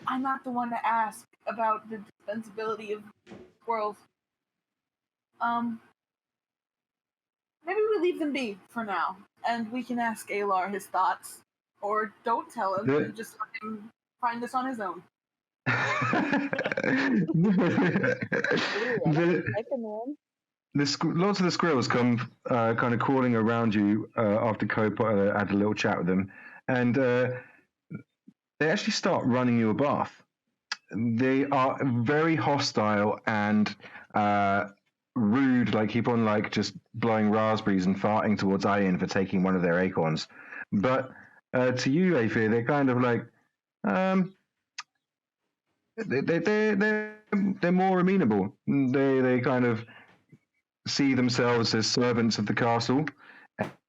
I'm not the one to ask about the dispensability of squirrels. Maybe we leave them be for now, and we can ask Alar his thoughts, or don't tell him and just let him find this on his own. Lots of the squirrels come kind of crawling around you after Copilot had a little chat with them, and they actually start running you a bath. They are very hostile and rude, like keep on like just blowing raspberries and farting towards Ian for taking one of their acorns. But to you, Aphir, they're kind of like they're more amenable. They kind of see themselves as servants of the castle,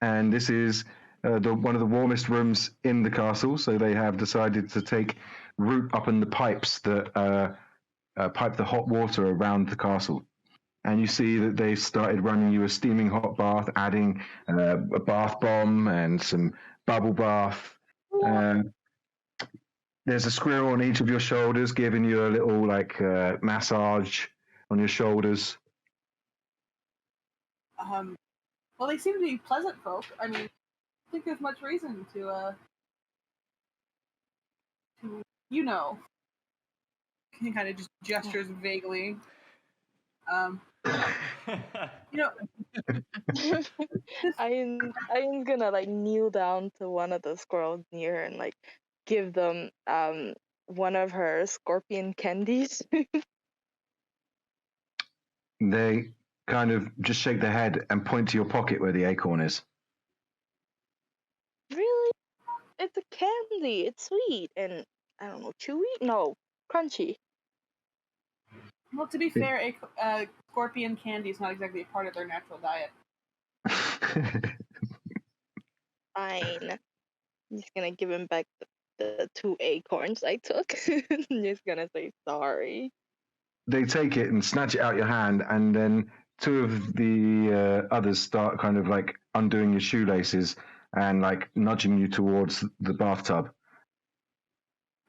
and this is one of the warmest rooms in the castle. So they have decided to take root up in the pipes that pipe the hot water around the castle. And you see that they've started running you a steaming hot bath, adding a bath bomb and some bubble bath. There's a squirrel on each of your shoulders, giving you a little like massage on your shoulders. Well, they seem to be pleasant folk. I mean, I think there's much reason to he kind of just gestures vaguely. Ian's gonna like kneel down to one of the squirrels near her and like give them one of her scorpion candies. They kind of just shake their head and point to your pocket where the acorn is. Really? It's a candy. It's sweet and I don't know, chewy? No, crunchy. Well, to be fair, scorpion candy is not exactly a part of their natural diet. Fine. I'm just gonna give him back the 2 acorns I took. I'm just gonna say sorry. They take it and snatch it out your hand, and then 2 of the others start kind of like undoing your shoelaces and like nudging you towards the bathtub.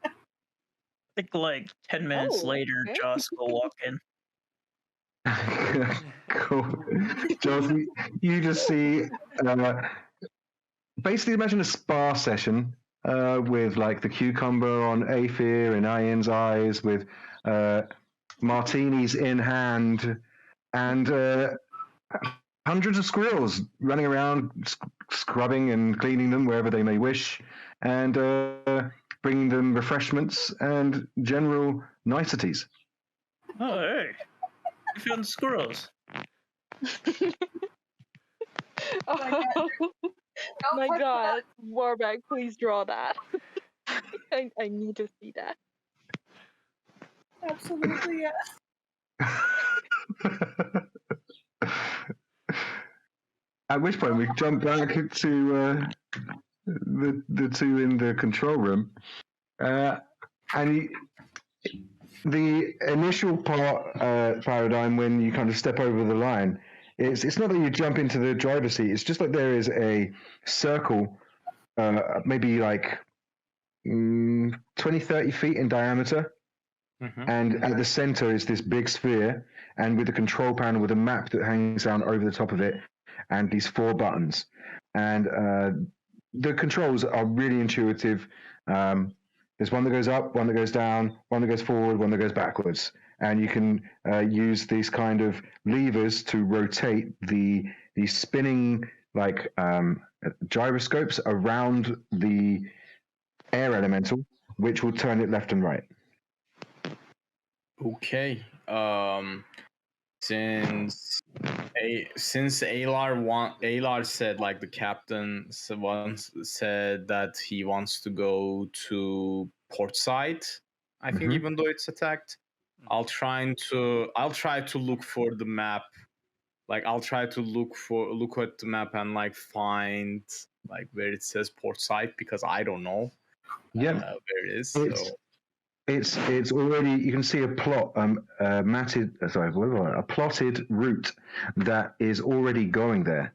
I think like 10 minutes later, okay. Joss will walk in. Cool. Joss, you just see basically imagine a spa session with like the cucumber on Aphir and Ian's eyes, with martinis in hand, and hundreds of squirrels running around, scrubbing and cleaning them wherever they may wish, and bringing them refreshments and general niceties. Oh, hey. You found squirrels. Oh my god, Warbeck, please draw that. I need to see that. Absolutely, yes. At which point we jump back to the 2 in the control room, and the initial paradigm when you kind of step over the line, it's not that you jump into the driver's seat. It's just like there is a circle, maybe like 20, 30 feet in diameter. Mm-hmm. And at the center is this big sphere, and with a control panel with a map that hangs down over the top of it, and these 4 buttons. And the controls are really intuitive. There's one that goes up, one that goes down, one that goes forward, one that goes backwards. And you can use these kind of levers to rotate the spinning like gyroscopes around the air elemental, which will turn it left and right. Okay. Since Alar said, like the captain once said that he wants to go to port side, I think, even though it's attacked, I'll try to look for the map. Like I'll try to look at the map and like find like where it says port side, because I don't know where it is. It's already, you can see a plotted route that is already going there.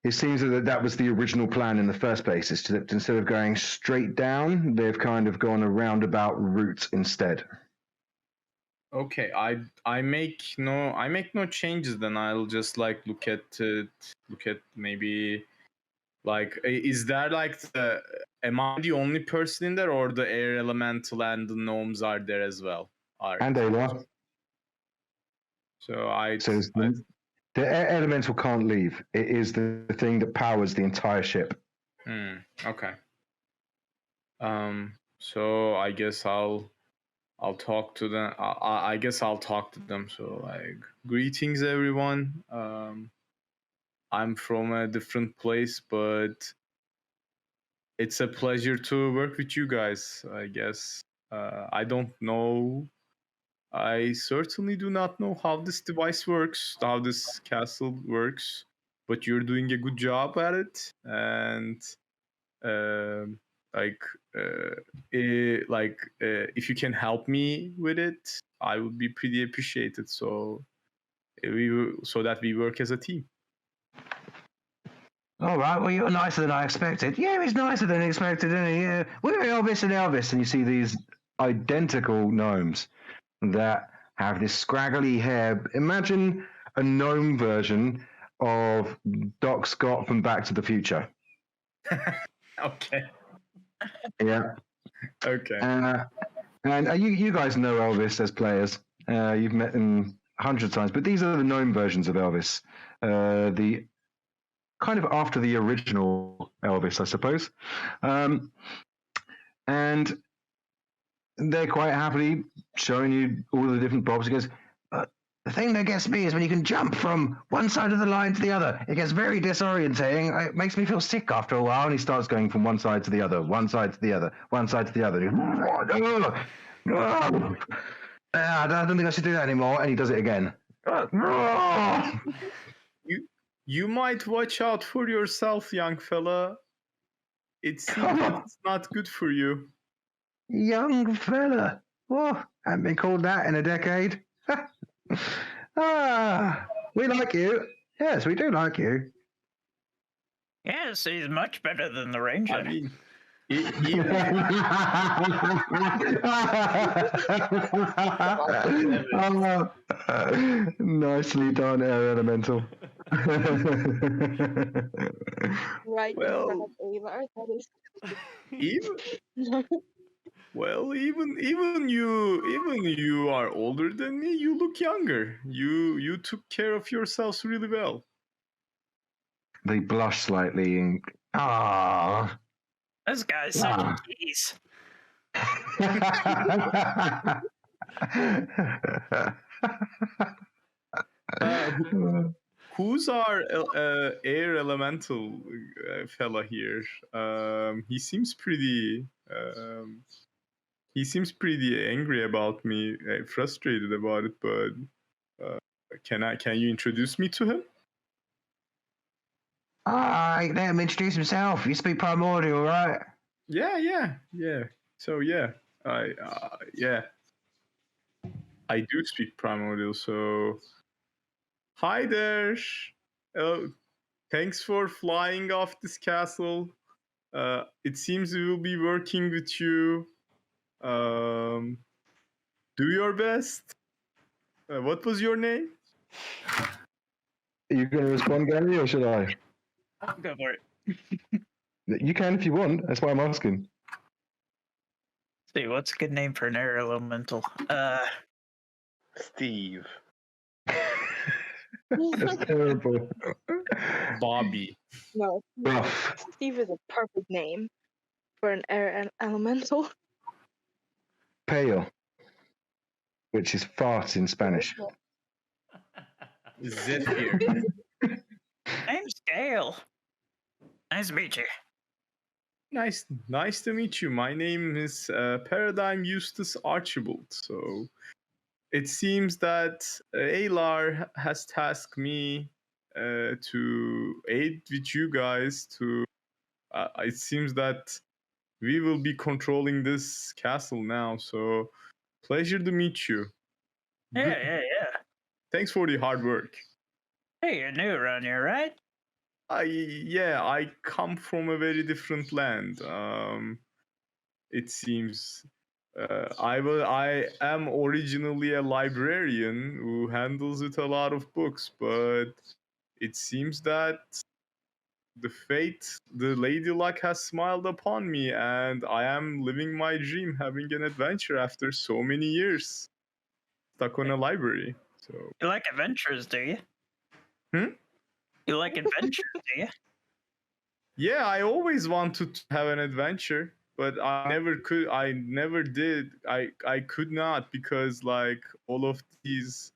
It seems that was the original plan in the first place, is that instead of going straight down, they've kind of gone a roundabout route instead. Okay, I make no changes. Then I'll just like look at maybe like, is there like am I the only person in there, or the air elemental and the gnomes are there as well? And they are. So the air elemental can't leave. It is the thing that powers the entire ship. Okay. So I guess I'll I'll talk to them. I guess I'll talk to them. So like, greetings everyone. I'm from a different place, but it's a pleasure to work with you guys. I guess I don't know. I certainly do not know how this device works, how this castle works, but you're doing a good job at it, and um like if you can help me with it, I would be pretty appreciated. So so that we work as a team. All right, well, you're nicer than I expected. Yeah, he's nicer than expected, isn't he? Yeah. We're Elvis and Elvis, and you see these identical gnomes that have this scraggly hair. Imagine a gnome version of Doc Scott from Back to the Future. Okay. Yeah. Okay. And you guys know Elvis as players. You've met him hundreds of times, but these are the gnome versions of Elvis. The kind of after the original Elvis, I suppose. And they're quite happily showing you all the different props. He goes, the thing that gets me is when you can jump from one side of the line to the other. It gets very disorientating. It makes me feel sick after a while. And he starts going from one side to the other, one side to the other, one side to the other. I don't think I should do that anymore. And he does it again. You might watch out for yourself, young fella. It seems it's not good for you. Young fella. Oh, haven't been called that in a decade. We like you. Yes, we do like you. Yes, he's much better than the ranger. I mean, nicely done, Air Elemental. Right Well, in front of Alar, that is. even you are older than me. You look younger. You took care of yourselves really well. They blush slightly and This guy's such a tease. Who's our air elemental fella here? He seems pretty. He seems pretty angry about me, frustrated about it. But can you introduce me to him? Let him introduce himself. You speak primordial, right? Yeah. So I do speak primordial. So hi there. Thanks for flying off this castle. It seems we will be working with you. Do your best. What was your name? Are you going to respond, Gary, or should I? Go for it. You can if you want. That's why I'm asking. See, what's a good name for an air elemental? Steve. That's terrible. Bobby. No, Rough. Steve is a perfect name for an air elemental. Pale, which is fart in Spanish. Zephyr. Name's Gale. Nice to meet you. Nice to meet you. My name is Paradigm Eustace Archibald. So it seems that Alar has tasked me to aid with you guys. It seems that we will be controlling this castle now. So pleasure to meet you. Yeah. Thanks for the hard work. Hey, you're new around here, right? I come from a very different land. It seems I am originally a librarian who handles with a lot of books, but it seems that the lady luck has smiled upon me, and I am living my dream, having an adventure after so many years stuck on a library. So You like adventures, do you? You like adventures, do you? yeah, I always wanted to have an adventure. but I never did. I could not, because like all of these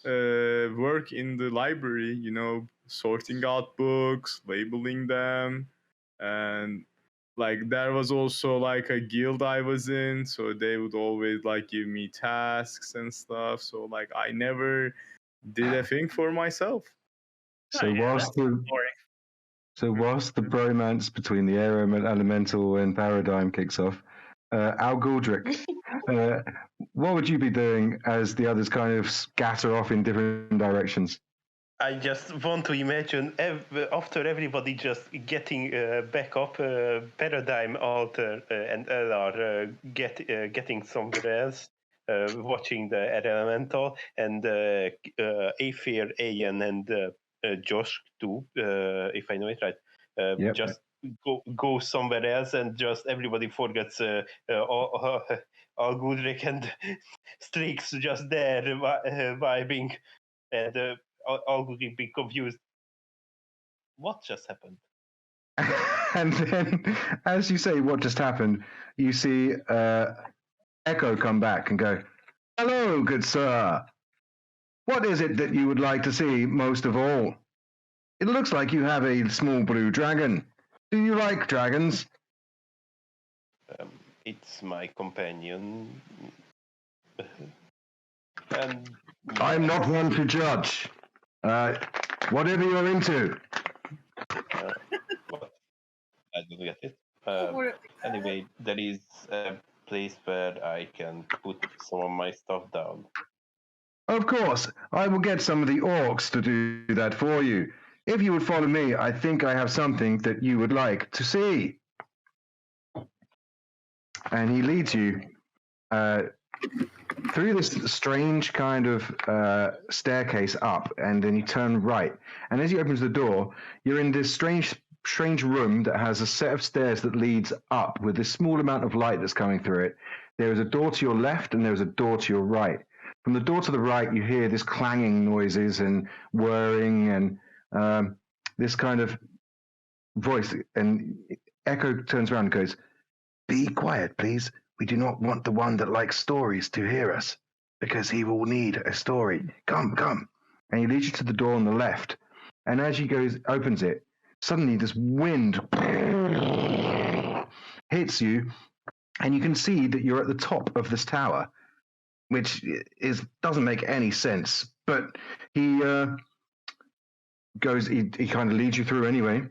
work in the library, sorting out books, labeling them, and like there was also like a guild I was in, so they would always like give me tasks and stuff. So like I never did a thing for myself. So whilst the whilst the bromance between the air elemental and Paradigm kicks off, Al Galdrick, what would you be doing as the others kind of scatter off in different directions? I just want to imagine after everybody just getting back up, Paradigm, Alter, and L are getting somewhere else, watching the Air Elemental, and Aether, Ayan, and Josh too, if I know it right. Yep. Just go somewhere else, and just everybody forgets all Goodrick and Strix just there vibing, and all would be confused. What just happened? And then, as you say, what just happened, you see Echo come back and go, "Hello, good sir. What is it that you would like to see most of all? It looks like you have a small blue dragon. Do you like dragons?" It's my companion. And I'm not one to judge. Whatever you're into. I don't get it. Anyway, there is a place where I can put some of my stuff down. Of course, I will get some of the orcs to do that for you. If you would follow me, I think I have something that you would like to see. And he leads you through this strange kind of staircase up, and then you turn right. And as he opens the door, you're in this strange room that has a set of stairs that leads up with this small amount of light that's coming through it. There is a door to your left, and there is a door to your right. From the door to the right, you hear this clanging noises and whirring and this kind of voice. And Echo turns around and goes, "Be quiet, please. We do not want the one that likes stories to hear us, because he will need a story. Come, come." And he leads you to the door on the left. And as he opens it, suddenly this wind hits you, and you can see that you're at the top of this tower, which doesn't make any sense. But he kind of leads you through anyway.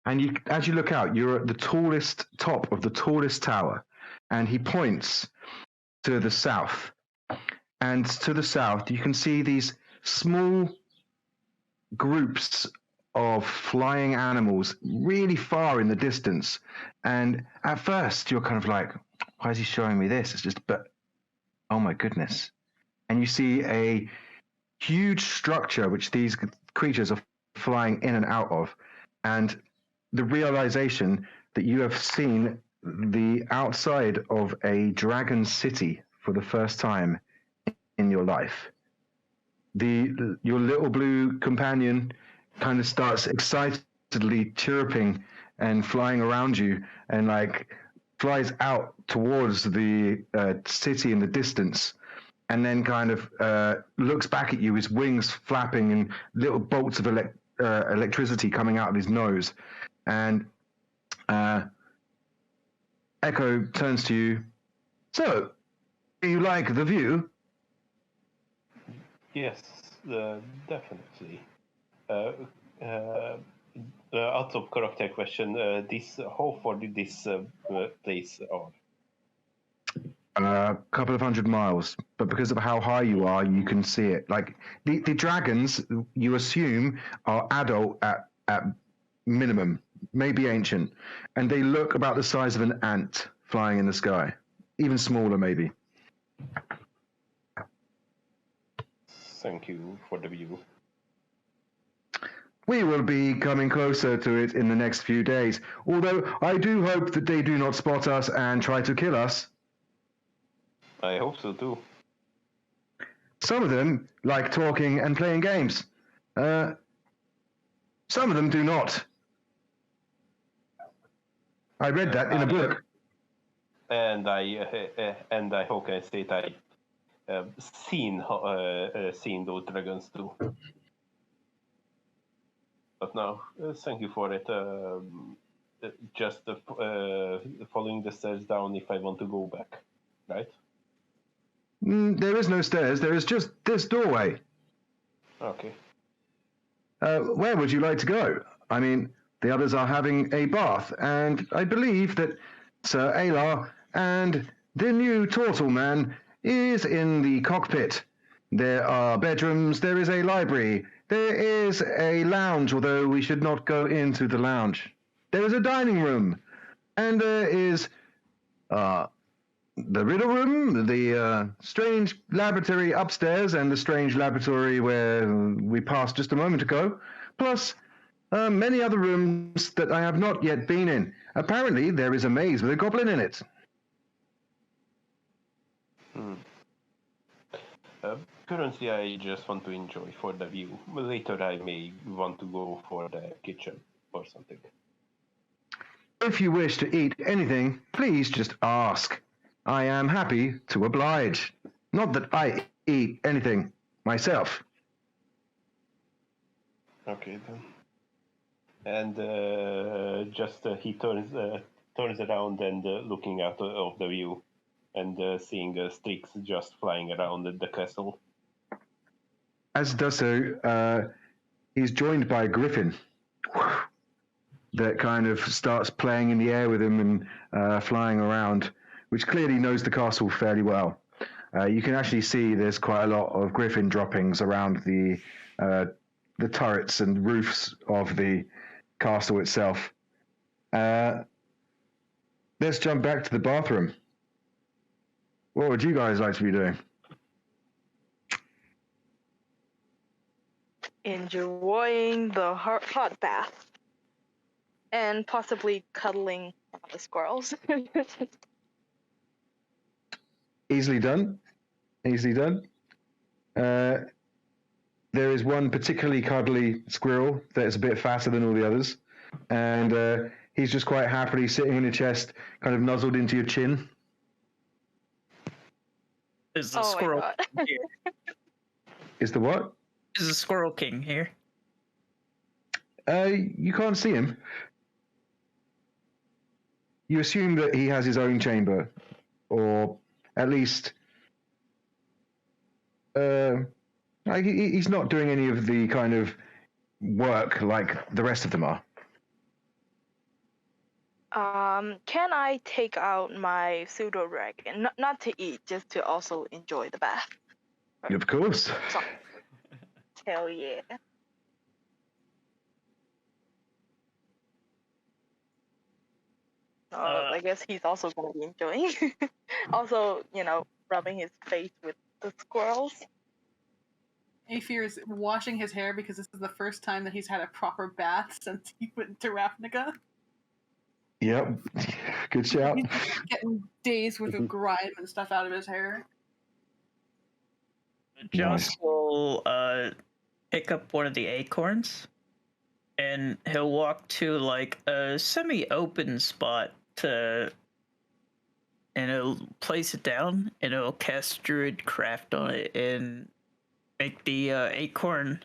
And as you look out, you're at the top of the tallest tower. And he points to the south. And to the south, you can see these small groups of flying animals really far in the distance. And at first, you're kind of like, why is he showing me this? But oh my goodness. And you see a huge structure which these creatures are flying in and out of. And the realization that you have seen the outside of a dragon city for the first time in your life. Your little blue companion kind of starts excitedly chirping and flying around you, and like flies out towards the city in the distance, and then kind of looks back at you, his wings flapping and little bolts of electricity coming out of his nose. And Echo turns to you. "So, do you like the view?" Yes, definitely. Out of character question, how far did this place are? A couple of 100 miles, but because of how high you are, you can see it. Like the dragons, you assume are adult at minimum, maybe ancient, and they look about the size of an ant flying in the sky, even smaller maybe. Thank you for the view. We will be coming closer to it in the next few days, although I do hope that they do not spot us and try to kill us. I hope so too. Some of them like talking and playing games. Some of them do not. I read that in a book. and how can I say it? I seen those dragons too. But no, thank you for it. Just following the stairs down if I want to go back, right? There is no stairs. There is just this doorway. Okay. Where would you like to go? I mean, the others are having a bath, and I believe that Sir Alar and the new Turtle Man is in the cockpit. There are bedrooms, there is a library, there is a lounge, although we should not go into the lounge. There is a dining room, and there is the riddle room, the strange laboratory upstairs, and the strange laboratory where we passed just a moment ago, plus many other rooms that I have not yet been in. Apparently, there is a maze with a goblin in it. Currently, I just want to enjoy for the view. Later, I may want to go for the kitchen or something. If you wish to eat anything, please just ask. I am happy to oblige. Not that I eat anything myself. Okay then. And just he turns around and looking out of the view, and seeing streaks just flying around the castle. As does so, he's joined by a griffin that kind of starts playing in the air with him and flying around, which clearly knows the castle fairly well. You can actually see there's quite a lot of griffin droppings around the turrets and roofs of the castle itself. Let's jump back to the bathroom. What would you guys like to be doing? Enjoying the hot bath. And possibly cuddling the squirrels. Easily done. Easily done. There is one particularly cuddly squirrel that is a bit fatter than all the others. And he's just quite happily sitting in your chest, kind of nuzzled into your chin. Is the squirrel king here? Is the what? Is the squirrel king here? You can't see him. You assume that he has his own chamber, or at least, he's not doing any of the kind of work like the rest of them are. Can I take out my pseudo dragon? Not to eat, just to also enjoy the bath. Of course. So, hell yeah. I guess he's also going to be enjoying. Also, rubbing his face with the squirrels. Aethir is washing his hair because this is the first time that he's had a proper bath since he went to Ravnica. Yep. Good shout. He's getting days worth of grime and stuff out of his hair. Josh will pick up one of the acorns, and he'll walk to like a semi-open spot and he'll place it down, and it'll cast Druid Craft on it and make the acorn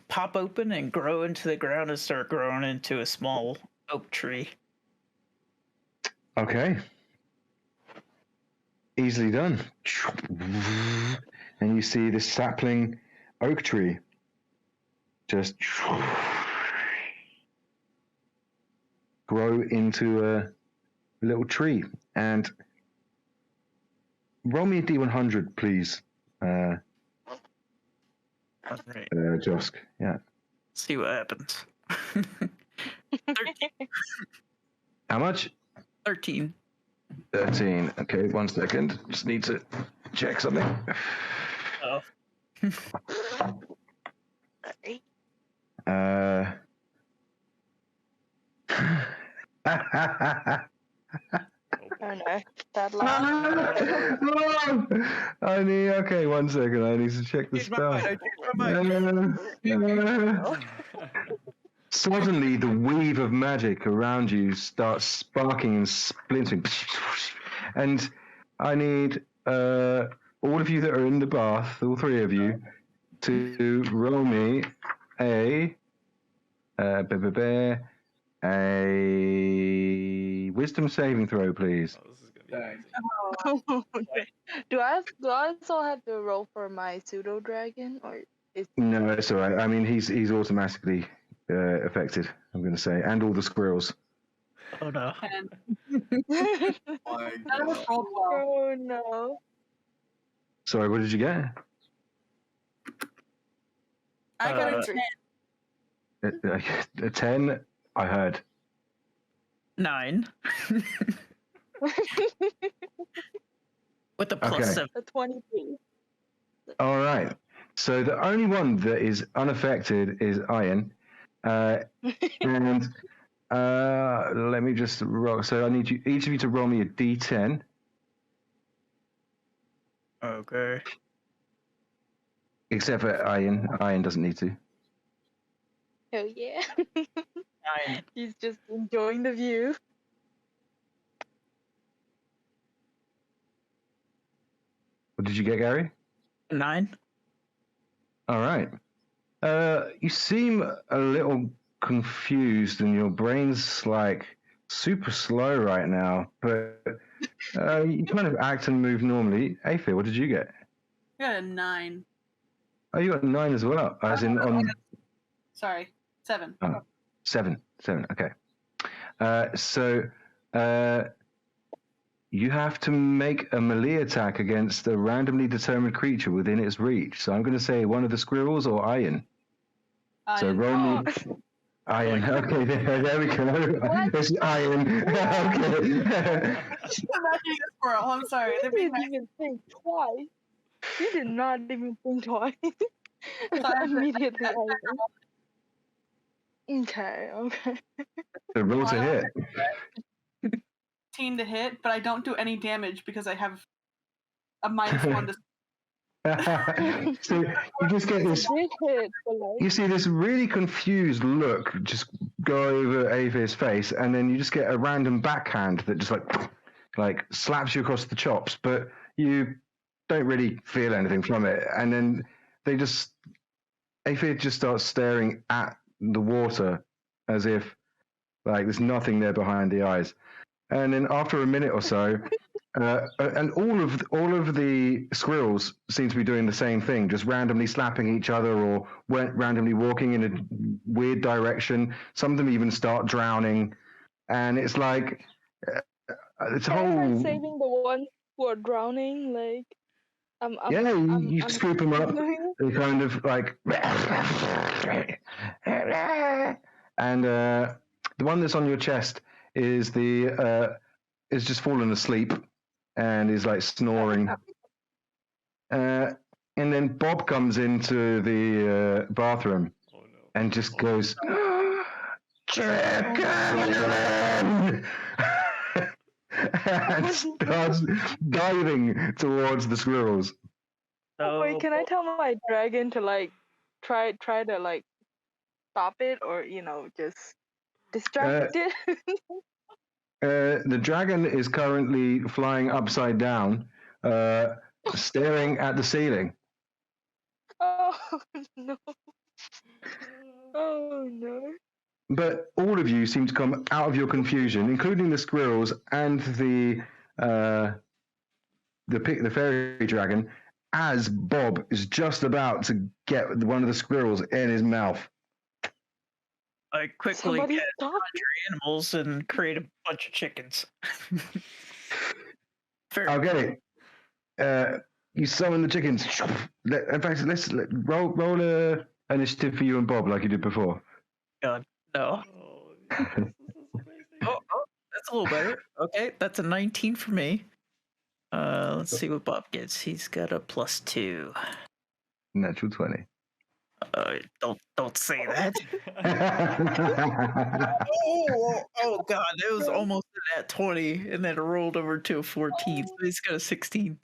pop open and grow into the ground and start growing into a small oak tree. Okay. Easily done. And you see this sapling oak tree just grow into a little tree. And roll me a D100, please. Right. Josk. Yeah. See what happens. 13. How much? 13. 13. Okay, 1 second. Just need to check something. Oh. Oh no, that laugh. Okay, 1 second. I need to check the spell. Suddenly, the weave of magic around you starts sparking and splintering. And I need all of you that are in the bath, all three of you, to roll me a wisdom saving throw, please. Oh, this is gonna be amazing. Do I also have to roll for my pseudo dragon, or is No, it's all right. I mean, he's automatically affected, I'm going to say, and all the squirrels. Oh no. And My none of us God. rolled well. oh no. Sorry, what did you get? I got a Uh, 10. A 10, I heard. 9. With a plus Okay. 7. A 23. All right. So the only one that is unaffected is Iron. And let me just roll. So I need you, each of you, to roll me a d10. Okay. Except for Iron. Iron doesn't need to. Oh yeah. 9. He's just enjoying the view. What did you get, Gary? 9. All right. You seem a little confused, and your brain's like super slow right now. But you kind of act and move normally. Aphir, what did you get? I got a 9. Oh, you got 9 as well. As in on Sorry, 7. 7. Okay. So you have to make a melee attack against a randomly determined creature within its reach. So I'm going to say one of the squirrels or Iron. So roll me. Iron. Okay, there we go. It's Iron. Okay. Imagining a squirrel. I'm sorry. You That'd be didn't even think twice. You did not even think twice. nice. Immediately. Okay. So roll to hit. 15 to hit, but I don't do any damage because I have a -1 to. So you just get this. Big hit, but like, You see this really confused look just go over Ava's face, and then you just get a random backhand that just like slaps you across the chops, but you don't really feel anything from it. And then Ava just starts staring at the water as if like there's nothing there behind the eyes. And then after a minute or so, and all of the squirrels seem to be doing the same thing, just randomly slapping each other or randomly walking in a weird direction. Some of them even start drowning, and it's like it's a am I whole. saving the ones who are drowning? Like, You scoop them up. They kind of like, and the one that's on your chest is is just fallen asleep and is like snoring. And then Bob comes into the bathroom and just goes, "Chicken!" and starts diving towards the squirrels. Wait, can I tell my dragon to like try to like stop it, or just distract it? The dragon is currently flying upside down, staring at the ceiling. Oh no! Oh no! But all of you seem to come out of your confusion, including the squirrels and the fairy dragon, as Bob is just about to get one of the squirrels in his mouth. I quickly Somebody get stop! animals and create a bunch of chickens. Fair. I'll get it. You summon the chickens. In fact, let's roll a initiative for you and Bob like you did before. God, no. Oh, this is amazing. Oh, that's a little better. Okay, that's a 19 for me. Let's see what Bob gets. He's got a +2. Natural 20. Don't say that. Oh God, it was almost at 20, and then it rolled over to a 14. So he's got a 16.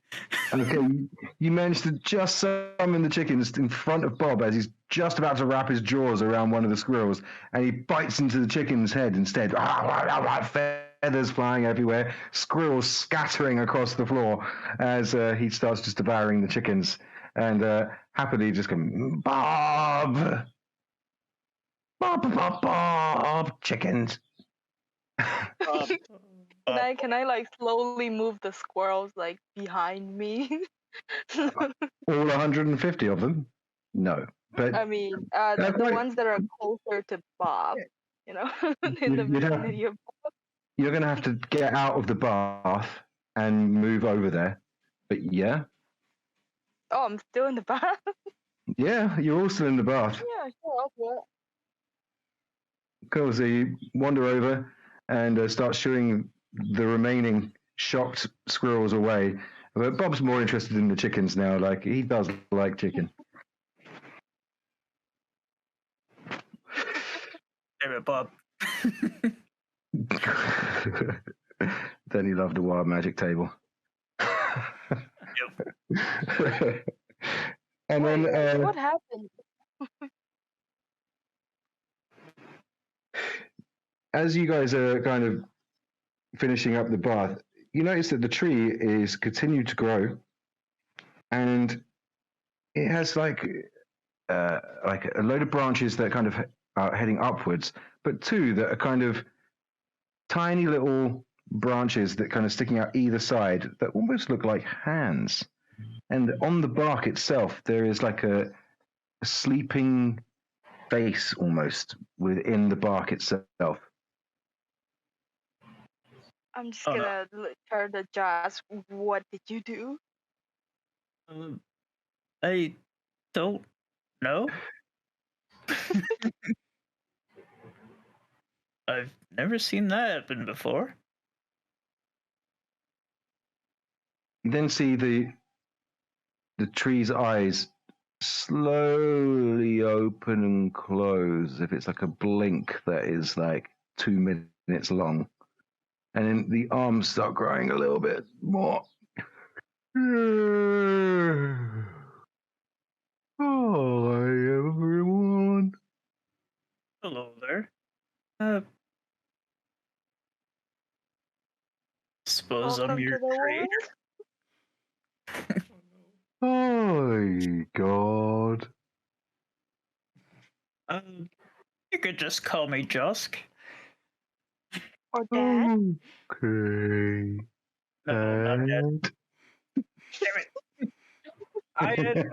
Okay, you managed to just summon the chickens in front of Bob as he's just about to wrap his jaws around one of the squirrels, and he bites into the chicken's head instead, feathers flying everywhere, squirrels scattering across the floor as he starts just devouring the chickens, and happily just going, Bob! Bob, Bob, Bob, chickens. Can I like slowly move the squirrels like behind me? All 150 of them? No. But I mean, that's the right. ones that are closer to Bob, in the You'd have- vicinity of. You're going to have to get out of the bath and move over there. But yeah, Oh, I'm still in the bath. yeah, you're also in the bath. Yeah, sure, I'll do it. Cool. So you wander over and start shooing the remaining shocked squirrels away. But Bob's more interested in the chickens now. Like, he does like chicken. Damn it, Bob. Then he loved the wild magic table. And Wait, then what happened? as you guys are kind of finishing up the bath, you notice that the tree is continued to grow, and it has like a load of branches that kind of are heading upwards, but two that are kind of tiny little branches that kind of sticking out either side that almost look like hands. And on the bark itself, there is like a sleeping face almost within the bark itself. I'm just Oh, no. gonna turn to Josh. What did you do? I don't know. I've never seen that happen before. You then see the tree's eyes slowly open and close, if it's like a blink that is like 2 minutes long. And then the arms start growing a little bit more. Hi, everyone. Hello there. Suppose I'm Welcome your to the trader. Hi, God. You could just call me Josk. Or Dad? Okay. No, not Dad. And... Damn it. I had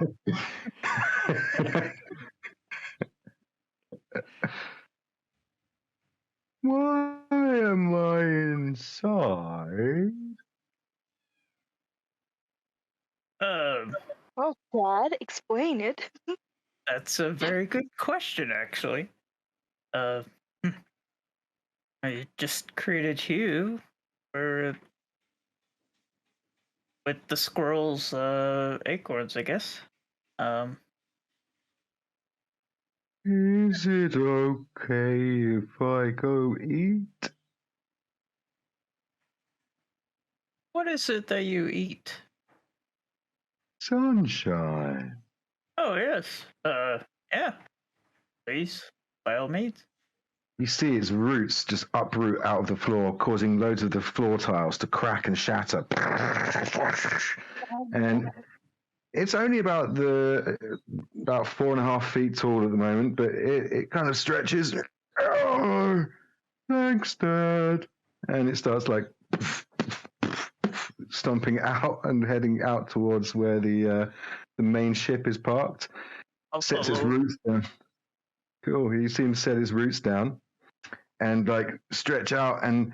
Why am I inside? Well, Dad, explain it. That's a very good question, actually. Uh, hmm. I just created you for with the squirrel's acorns, I guess. Is it okay if I go eat? What is it that you eat? Sunshine. Oh yes. Yeah. Please, by all means. You see its roots just uproot out of the floor, causing loads of the floor tiles to crack and shatter. And it's only about 4.5 feet tall at the moment, but it kind of stretches. Oh, thanks, Dad. And it starts like stomping out and heading out towards where the main ship is parked. Sets its roots down. Cool. You see him set his roots down and like stretch out, and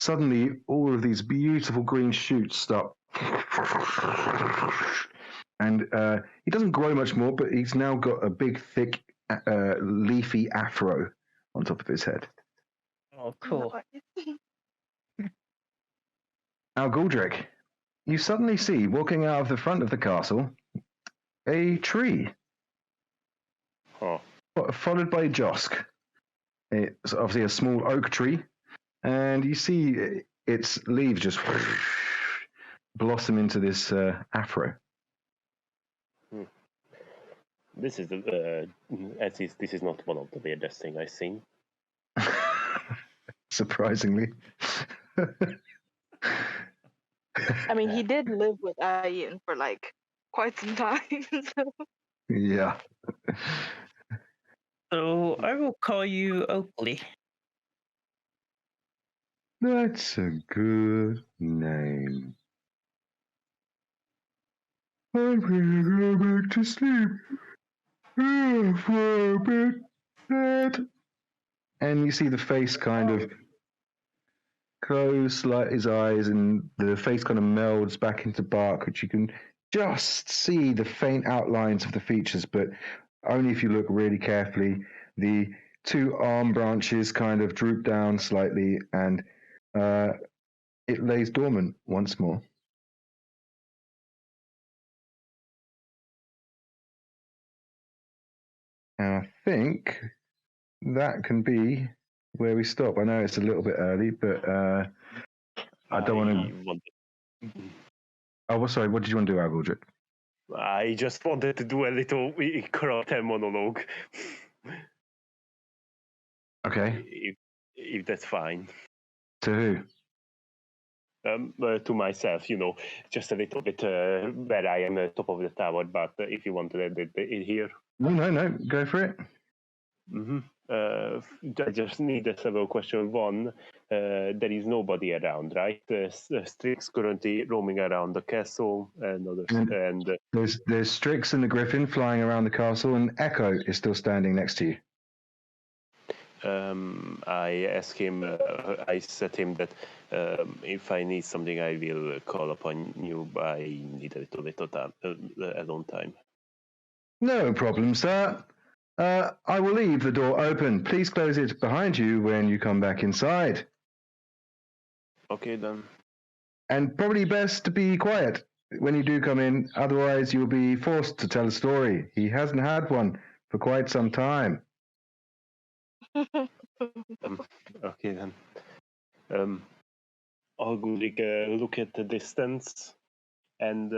suddenly all of these beautiful green shoots start. And he doesn't grow much more, but he's now got a big, thick, leafy afro on top of his head. Oh, cool. Now, Galdrick, you suddenly see, walking out of the front of the castle, a tree, followed by Josk. It's obviously a small oak tree, and you see its leaves just blossom into this afro. This is this is not one of the weirdest thing I've seen. surprisingly. I mean, he did live with Ian for like quite some time. So. Yeah. So I will call you Oakley. That's a good name. I'm gonna go back to sleep for a bit. And you see the face kind of close his eyes, and the face kind of melds back into bark, which you can just see the faint outlines of the features, but only if you look really carefully. The two arm branches kind of droop down slightly, and it lays dormant once more. And I think that can be where we stop. I know it's a little bit early, but I don't want to. Oh, well, sorry. What did you want to do, Algaldrick? I just wanted to do a little character monologue. Okay. If that's fine. To who? To myself, just a little bit where I am at top of the tower, but if you want to add it here. No, go for it. Mm-hmm. I just need several questions. One, there is nobody around, right? Strix currently roaming around the castle and others. And there's Strix and the Griffin flying around the castle, and Echo is still standing next to you. I asked him, I said him that if I need something, I will call upon you. I need a little bit of time, alone time. No problem, sir. I will leave the door open. Please close it behind you when you come back inside. Okay, then. And probably best to be quiet when you do come in, otherwise you'll be forced to tell a story. He hasn't had one for quite some time. Okay, then. Algolic look at the distance and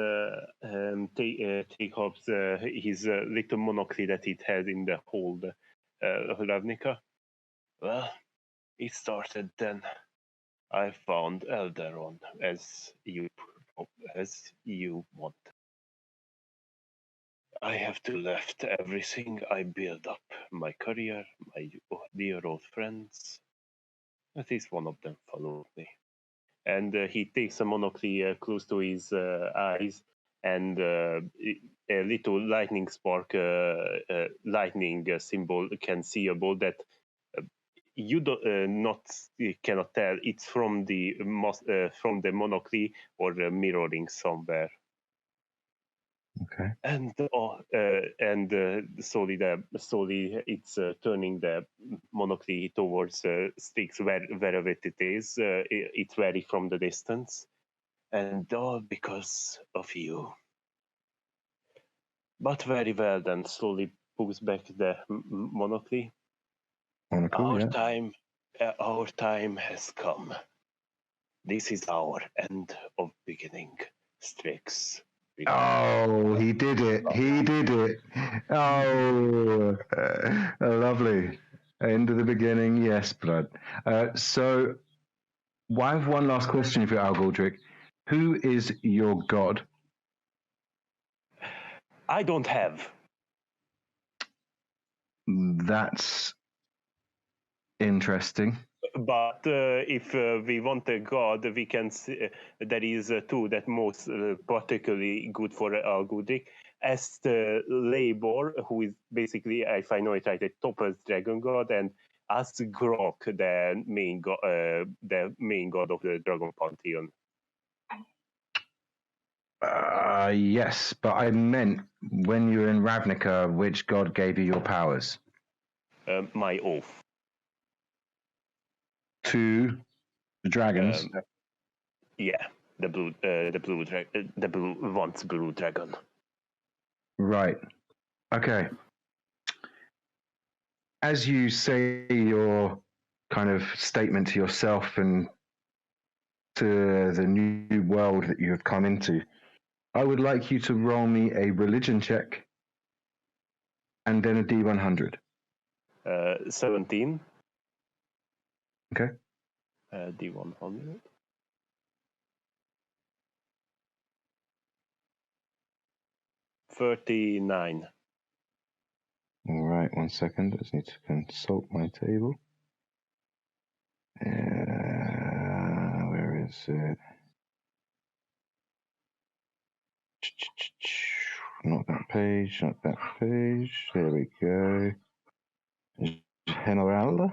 take off his little monocle that it has in the hold Ravnica. Well, it started then. I found Elderon as you want. I have to left everything I built up, my career, my dear old friends. At least one of them followed me. And he takes a monocle close to his eyes, and a little lightning spark, lightning symbol can seeable that you cannot tell it's from the monocle or mirroring somewhere. Okay. And slowly it's turning the monocle towards sticks wherever it is. It's very from the distance, and all because of you. But very well, then slowly pulls back the monocle. Our time has come. This is our end of beginning, Strix. Oh, he did it. He did it. Oh, lovely. End of the beginning, yes, blood. So, I have one last question for you, Algaldrick. Who is your god? I don't have. That's interesting. But if we want a god, we can see there is two that most particularly good for Algudrick. As the Labor, who is basically, if I know it right, the topest dragon god, and as Grok, the main god of the dragon pantheon. Yes, but I meant when you were in Ravnica, which god gave you your powers? My oath. To the dragons. Yeah, the blue once blue dragon. Right. Okay. As you say your kind of statement to yourself and to the new world that you have come into, I would like you to roll me a religion check and then a D100. 17. Okay. D100. $39. All right, 1 second. I just need to consult my table. Where is it? Not that page, not that page. There we go. General.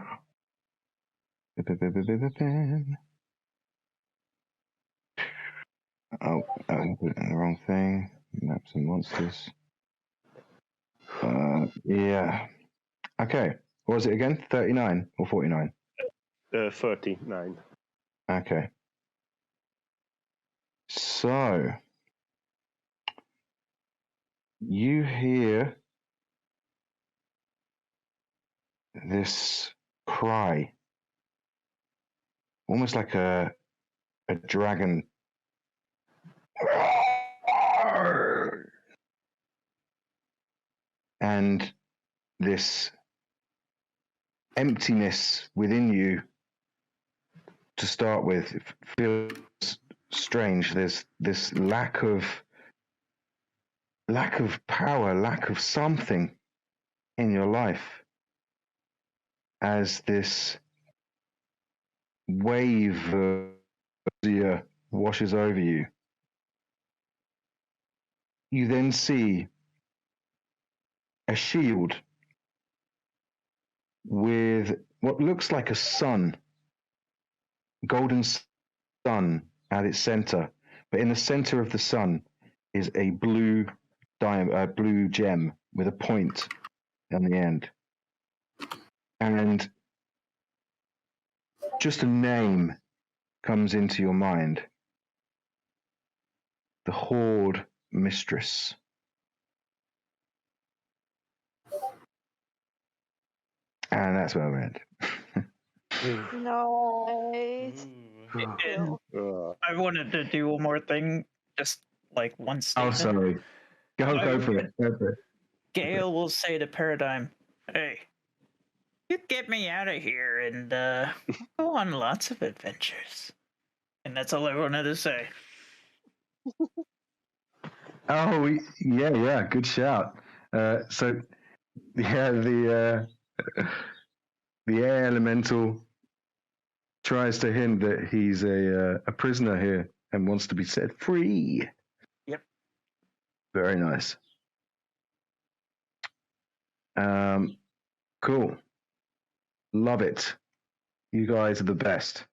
Oh, I put it in the wrong thing. Maps and monsters. Yeah. Okay. What was it again? 39 or 49? 39. Okay. So, you hear this cry, almost like a dragon. And this emptiness within you to start with, it feels strange. There's this lack of power, lack of something in your life as this wave of fear washes over you. You then see a shield with what looks like a sun, golden sun at its center, but in the center of the sun is a blue blue gem with a point on the end, and just a name comes into your mind: the Horde Mistress. And that's where we end. Nice. And Cool. I wanted to do one more thing, just like one Oh, statement. sorry. Go for it. Go for it. Gale will say to Paradigm, "Hey, you get me out of here and go on lots of adventures." And that's all I wanted to say. Oh, yeah, good shout. So, yeah, the air elemental tries to hint that he's a prisoner here and wants to be set free. Yep. Very nice. Cool. Love it. You guys are the best.